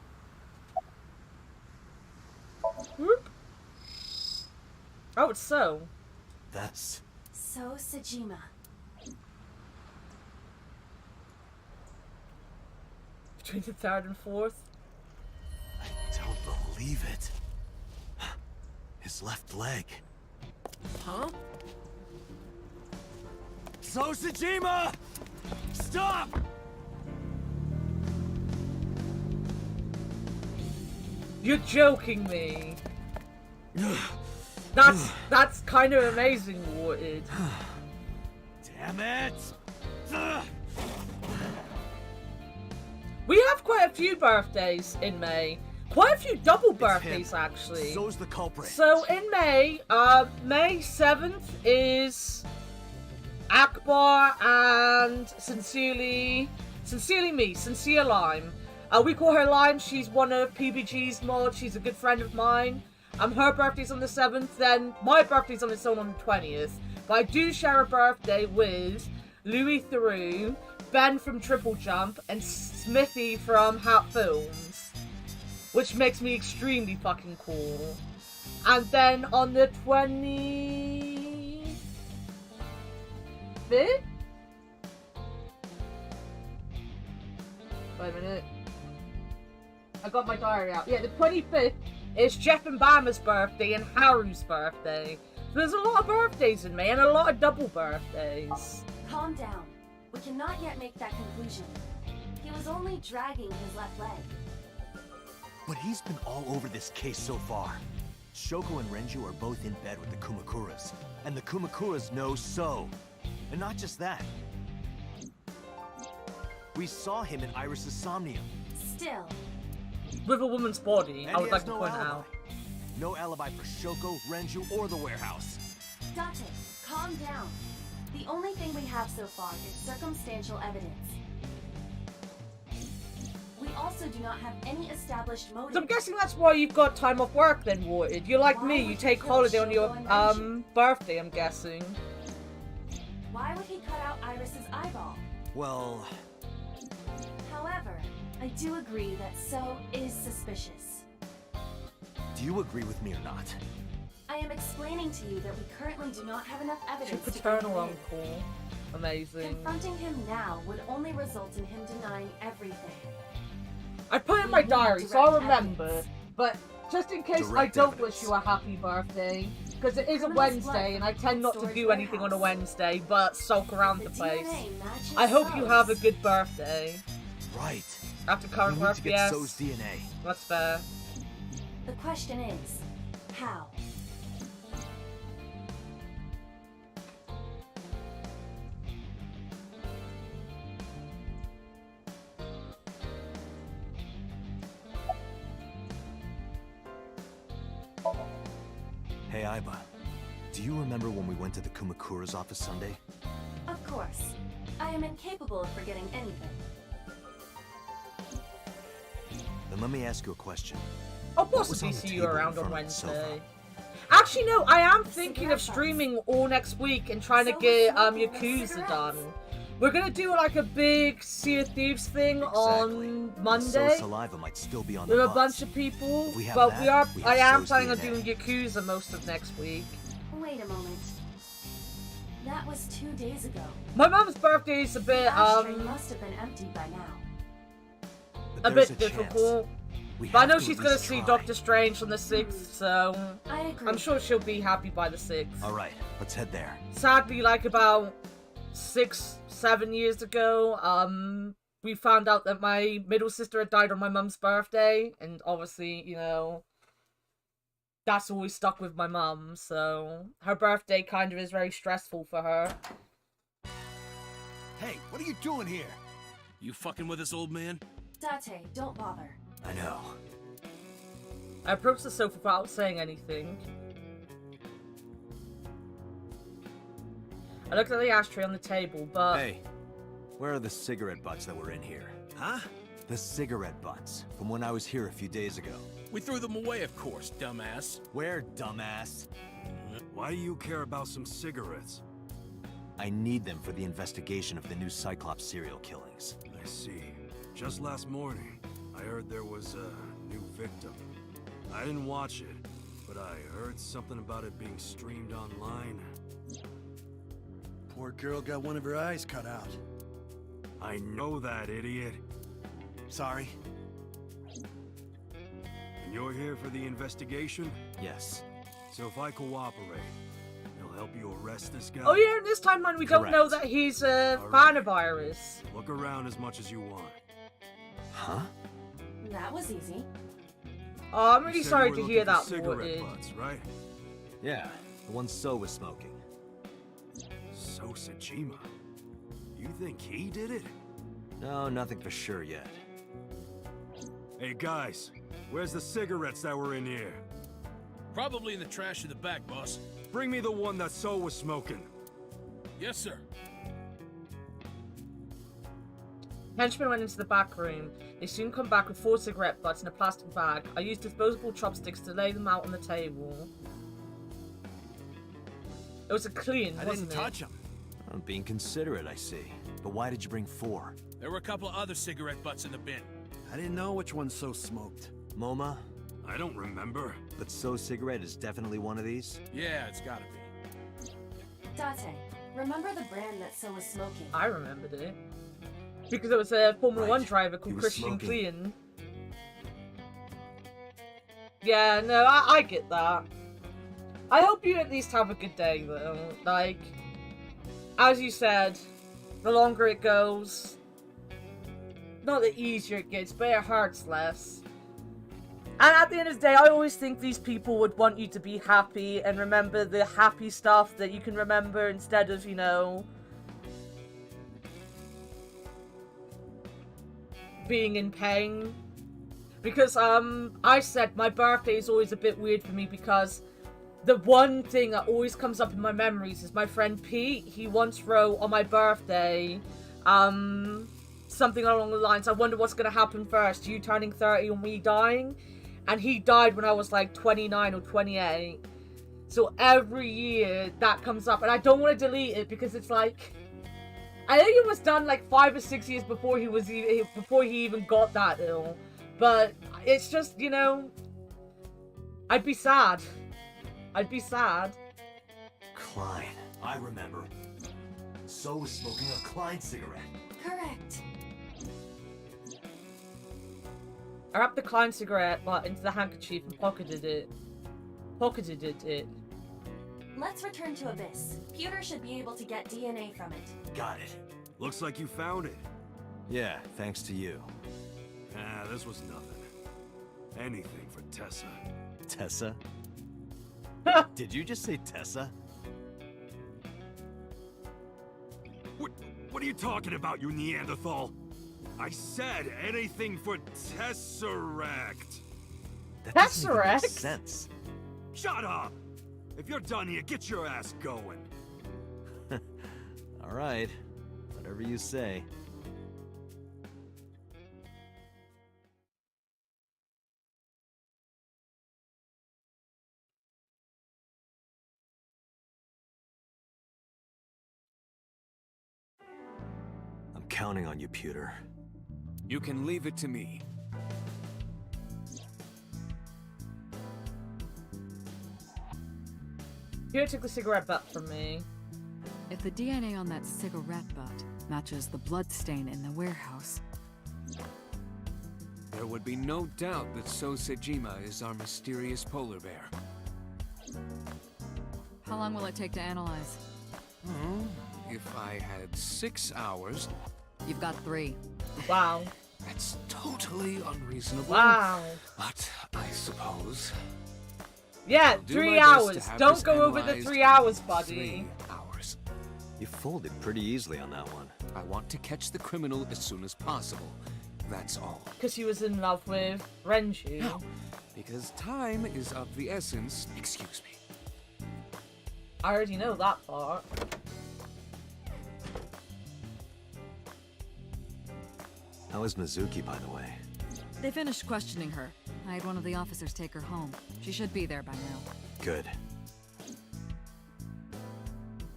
Whoop. Oh, it's so. That's... So Sajima. Between the 3rd and 4th? I don't believe it. His left leg. Huh? So Sajima! Stop! You're joking me. That's kind of amazing, Warted. Damn it! We have quite a few birthdays in May. Quite a few double birthdays, actually. So's the culprit. So in May, May 7th is Akbar and Sincerely Me, Sincere Lime. We call her Lime. She's one of PBG's mods. She's a good friend of mine. Her birthday's on the 7th. Then my birthday's on its own on the 20th. But I do share a birthday with Louis Theroux, Ben from Triple Jump, and Smithy from Hat Films, which makes me extremely fucking cool. And then on the 25th? Wait a minute. I got my diary out. Yeah, the 25th is Jeff and Bama's birthday and Haru's birthday. So there's a lot of birthdays in May and a lot of double birthdays. Calm down. We cannot yet make that conclusion. He was only dragging his left leg. But he's been all over this case so far. Shoko and Renju are both in bed with the Kumakuras, and the Kumakuras know So. And not just that. We saw him in Iris's Somnium. Still. With a woman's body, And I he would has like to no point alibi. out. No alibi for Shoko, Renju, or the warehouse. Date, calm down. The only thing we have so far is circumstantial evidence. We also do not have any established motive. So I'm guessing that's why you've got time off work then, Warted. You're like me, you take holiday on your birthday, I'm guessing. Why would he cut out Iris's eyeball? Well... However, I do agree that So is suspicious. Do you agree with me or not? I am explaining to you that we currently do not have enough Your evidence to paternal bring him in. uncle. Amazing. Confronting him now would only result in him denying everything. I put it in my diary, so I'll remember. But just in case Direct I don't evidence. wish you a happy birthday, because it is a Criminal's Wednesday blood and I tend not to stored do anything on a warehouse. Wednesday, but sulk around the place. DNA matches I hope you have a So's. good birthday. Right. After current We need work, to get yes. So's DNA. That's fair. The question is, how? Hey, Aiba. Do you remember when we went to the Kumakura's office Sunday? Of course. I am incapable of forgetting anything. Then let me ask you a question. I'll What was possibly on the see you table in around front on of the sofa? Wednesday. Actually, no, I am thinking of streaming all next week and trying to get Yakuza done. We're gonna do like a big Sea of Thieves thing on Monday. So's saliva might still be on the With a bus. bunch of people, If we have but that, we have I am So's planning on DNA. doing Yakuza most of next week. Wait a moment. That was 2 days ago. My mum's birthday is a bit, The ashtray must have been emptied by now. a there's bit a chance. difficult. We But I have know to she's at gonna least see try. Doctor Strange on the 6th, so I agree. I'm sure she'll be happy by the 6th. All right, let's head there. Sadly, like about 6-7 years ago, we found out that my middle sister had died on my mum's birthday, and obviously, you know, that's always stuck with my mum, so her birthday kind of is very stressful for her. Hey, what are you doing here? You fucking with us, old man? Date, don't bother. I know. I approached the sofa without saying anything. I looked at the ashtray on the table, but... Hey, where are the cigarette butts that were in here? Huh? The cigarette butts, from when I was here a few days ago. We threw them away, of course, dumbass. Where, dumbass? Why do you care about some cigarettes? I need them for the investigation of the new Cyclops serial killings. I see. Just last morning, I heard there was a new victim. I didn't watch it, but I heard something about it being streamed online. Poor girl got one of her eyes cut out. I know that, idiot. Sorry. And you're here for the investigation? Yes. So if I cooperate, you'll help you arrest this guy? Oh yeah, and this time, man, we don't know Correct. that he's a All fan right. of Iris. Look around as much as you want. Huh? That was easy. Oh, I'm You really said sorry you to were hear looking that, for cigarette Morty. butts, right? Yeah, the one So was smoking. So Sajima. You think he did it? No, nothing for sure yet. Hey guys, where's the cigarettes that were in here? Probably in the trash in the back, boss. Bring me the one that So was smoking. Yes, sir. Henchmen went into the back room. They soon come back with 4 cigarette butts in a plastic bag. I used disposable chopsticks to lay them out on the table. It was a clean, I wasn't didn't it? touch him. I'm being considerate, I see. But why did you bring 4? There were a couple of other cigarette butts in the bin. I didn't know which one So smoked. MoMA? I don't remember. But So cigarette is definitely one of these? Yeah, it's gotta be. Date, remember the brand that So was smoking? I remembered it. Because it was a Formula Right. 1 driver He called was Christian smoking. Clean. Yeah, no, I get that. I hope you at least have a good day, though. Like, as you said, the longer it goes, not the easier it gets, but it hurts less. And at the end of the day, I always think these people would want you to be happy and remember the happy stuff that you can remember instead of, you know, being in pain. Because, I said my birthday is always a bit weird for me because the one thing that always comes up in my memories is my friend Pete. He once wrote on my birthday, something along the lines, I wonder what's going to happen first, you turning 30 or me dying? And he died when I was like 29 or 28. So every year that comes up, and I don't want to delete it because it's like, I think it was done like 5 or 6 years before he even got that ill. But it's just, you know, I'd be sad. I'd be sad. Klein. I remember. So was smoking a Klein cigarette. Correct. I wrapped the Klein cigarette butt into the handkerchief and pocketed it. Let's return to Abyss. Pewter should be able to get DNA from it. Got it. Looks like you found it. Yeah, thanks to you. Ah, this was nothing. Anything for Tessa. Tessa? Did you just say Tessa? What are you talking about, you Neanderthal? I said anything for Tesseract. That doesn't even make sense. Shut up! If you're done here, get your ass going. All right, whatever you say. I'm counting on you, Pewter. You can leave it to me. Pewter took the cigarette butt from me. If the DNA on that cigarette butt matches the bloodstain in the warehouse, there would be no doubt that So Sejima is our mysterious polar bear. how long will it take to analyze? If I had 6 hours... You've got 3. Wow. That's totally unreasonable. Wow. But I suppose... Yeah, 3 hours. Don't go over the 3 hours, buddy. 3 hours. You folded pretty easily on that one. I want to catch the criminal as soon as possible. That's all. Because he was in love with Renju. No, because time is of the essence. Excuse me. I already know that part. How is Mizuki, by the way? They finished questioning her. I had one of the officers take her home. She should be there by now. Good.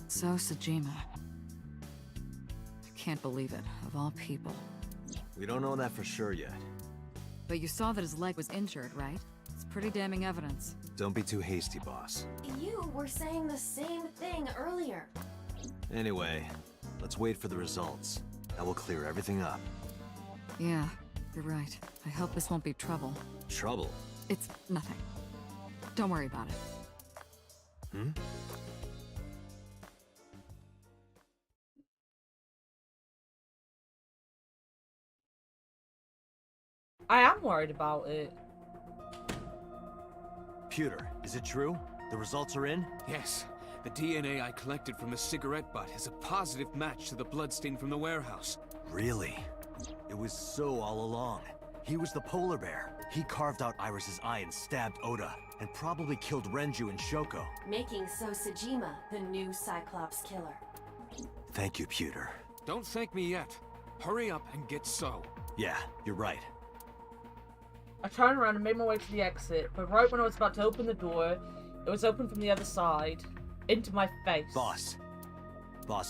So Sejima. I can't believe it, of all people. We don't know that for sure yet. But you saw that his leg was injured, right? It's pretty damning evidence. Don't be too hasty, boss. You were saying the same thing earlier. Anyway, let's wait for the results. That will clear everything up. Yeah, you're right. I hope this won't be trouble. Trouble? It's nothing. Don't worry about it. Hmm? I am worried about it. Pewter, is it true? The results are in? Yes. The DNA I collected from the cigarette butt is a positive match to the bloodstain from the warehouse. Really? It was So all along. He was the polar bear. He carved out Iris's eye and stabbed Oda, and probably killed Renju and Shoko. Making So Sejima the new Cyclops killer. Thank you, Pewter. Don't thank me yet. Hurry up and get So. Yeah, you're right. I turned around and made my way to the exit, but right when I was about to open the door, it was opened from the other side. Into my face. Boss,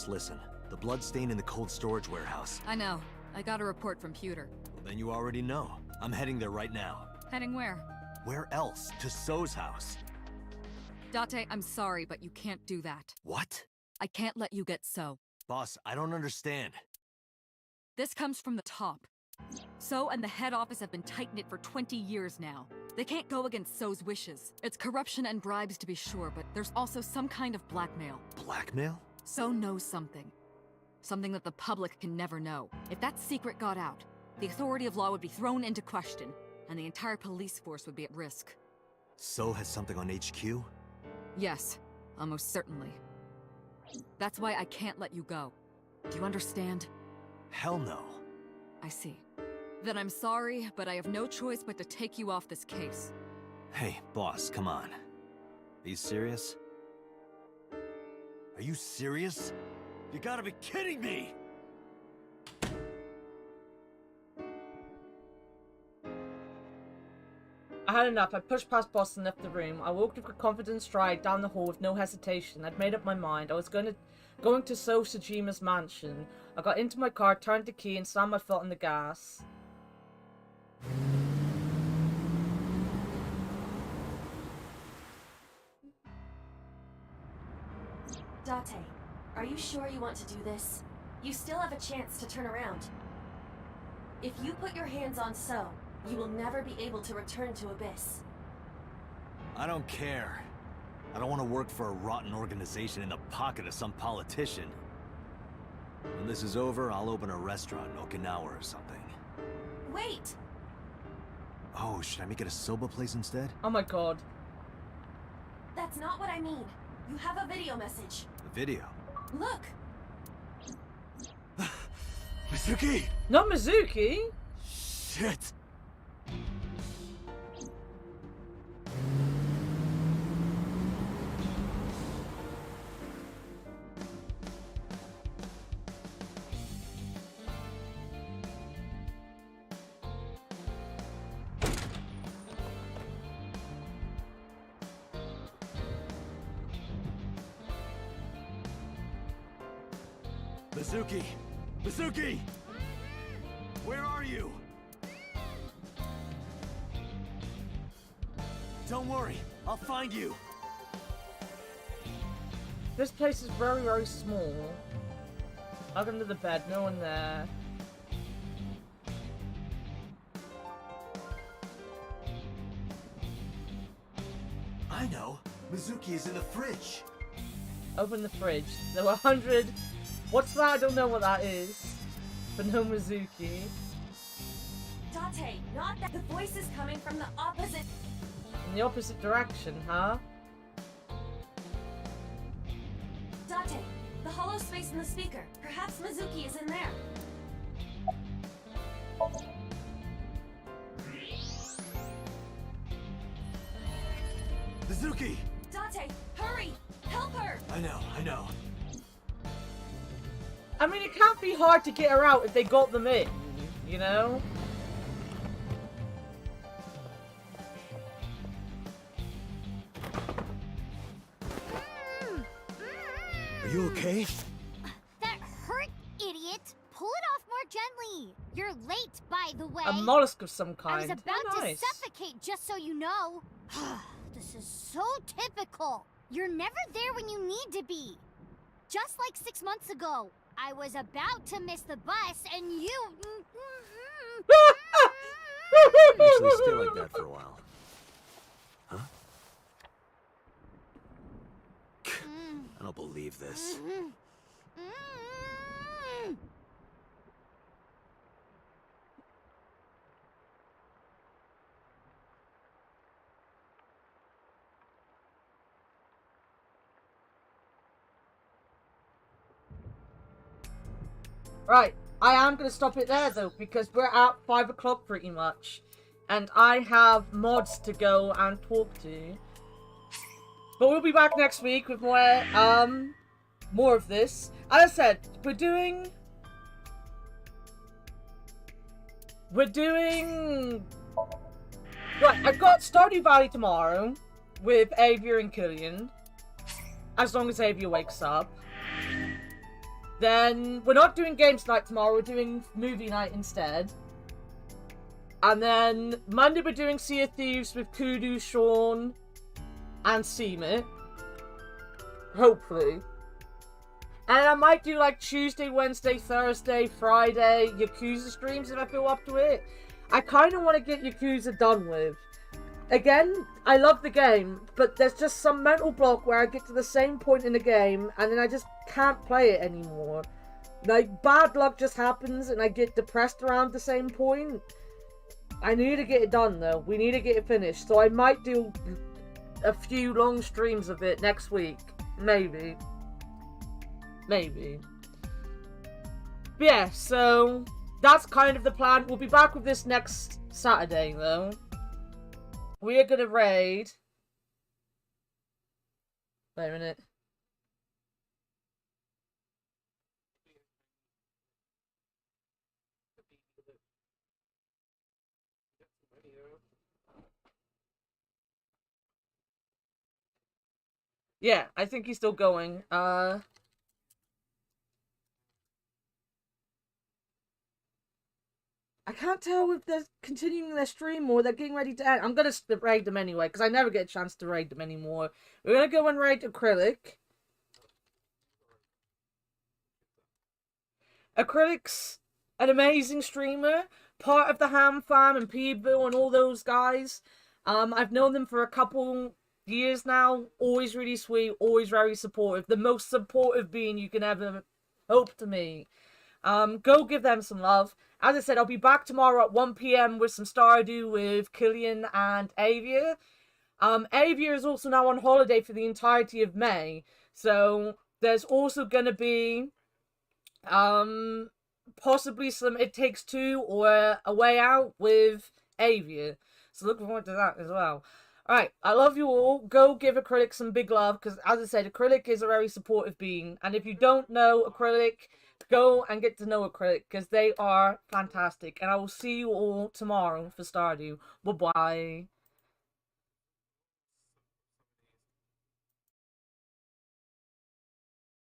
listen. The bloodstain in the cold storage warehouse. I know. I got a report from Pewter. Well, then you already know. I'm heading there right now. Heading where? Where else? To So's house. Date, I'm sorry, but you can't do that. What? I can't let you get So. Boss, I don't understand. This comes from the top. So and the head office have been tight-knit for 20 years now. They can't go against So's wishes. It's corruption and bribes to be sure, but there's also some kind of blackmail. Blackmail? So knows something. Something that the public can never know. If that secret got out, the authority of law would be thrown into question, and the entire police force would be at risk. So has something on HQ? Yes, almost certainly. That's why I can't let you go. Do you understand? Hell no. I see. Then I'm sorry, but I have no choice but to take you off this case. Hey, boss, come on. Are you serious? Are you serious? You gotta be kidding me! I had enough. I pushed past boss and left the room. I walked with a confident stride down the hall with no hesitation. I'd made up my mind. I was going to So Sejima's mansion. I got into my car, turned the key, and slammed my foot on the gas. Date, are you sure you want to do this? You still have a chance to turn around. If you put your hands on So, you will never be able to return to Abyss. I don't care. I don't want to work for a rotten organization in the pocket of some politician. When this is over, I'll open a restaurant in Okinawa or something. Wait! Oh, should I make it a soba place instead? Oh my god. That's not what I mean. You have a video message. A video? Look! Mizuki! Not Mizuki! Shit! Mizuki! Mizuki! Where are you? Don't worry, I'll find you. This place is very, very small. Up under the bed, no one there. I know. Mizuki is in the fridge. Open the fridge. There were 100... What's that? I don't know what that is. But no Mizuki. Date, not that. The voice is coming from the opposite. In the opposite direction, huh? Date, the hollow space in the speaker. Perhaps Mizuki is in there. Mizuki! Date, hurry! Help her! I know. I mean, it can't be hard to get her out if they got them in, you know? Are you okay? That hurt, idiot! Pull it off more gently. You're late, by the way. A mollusk of some kind. I was about Oh, nice. to suffocate, just so you know. This is so typical. You're never there when you need to be. Just like 6 months ago, I was about to miss the bus, and you... Actually stay like that for a while. Huh? I don't believe this. Right, I am going to stop it there though, because we're at 5 o'clock pretty much. And I have mods to go and talk to. But we'll be back next week with more of this. As I said, we're doing... Right, I've got Stardew Valley tomorrow with Avia and Killian. As long as Avia wakes up. Then, we're not doing games night tomorrow, we're doing movie night instead. And then, Monday we're doing Sea of Thieves with Kudu, Sean, and Seemit. Hopefully. And I might do like Tuesday, Wednesday, Thursday, Friday, Yakuza streams if I feel up to it. I kind of want to get Yakuza done with. Again, I love the game, but there's just some mental block where I get to the same point in the game, and then I just can't play it anymore. Like, bad luck just happens, and I get depressed around the same point. I need to get it done, though. We need to get it finished, so I might do a few long streams of it next week. Maybe. Maybe. But yeah, so that's kind of the plan. We'll be back with this next Saturday, though. We are gonna raid. Wait a minute. Yeah, I think he's still going. I can't tell if they're continuing their stream or they're getting ready to end. I'm going to raid them anyway, because I never get a chance to raid them anymore. We're going to go and raid Acrylic. Acrylic's an amazing streamer, part of the Ham Fam and Peebo and all those guys. I've known them for a couple years now. Always really sweet, always very supportive. The most supportive being you can ever hope to meet. Go give them some love. As I said, I'll be back tomorrow at 1 PM with some Stardew with Killian and Avia. Avia is also now on holiday for the entirety of May. So there's also going to be possibly some It Takes Two or A Way Out with Avia. So looking forward to that as well. Alright, I love you all. Go give Acrylic some big love, because as I said, Acrylic is a very supportive being. And if you don't know Acrylic, go and get to know Acrylic, because they are fantastic. And I will see you all tomorrow for Stardew. Bye-bye.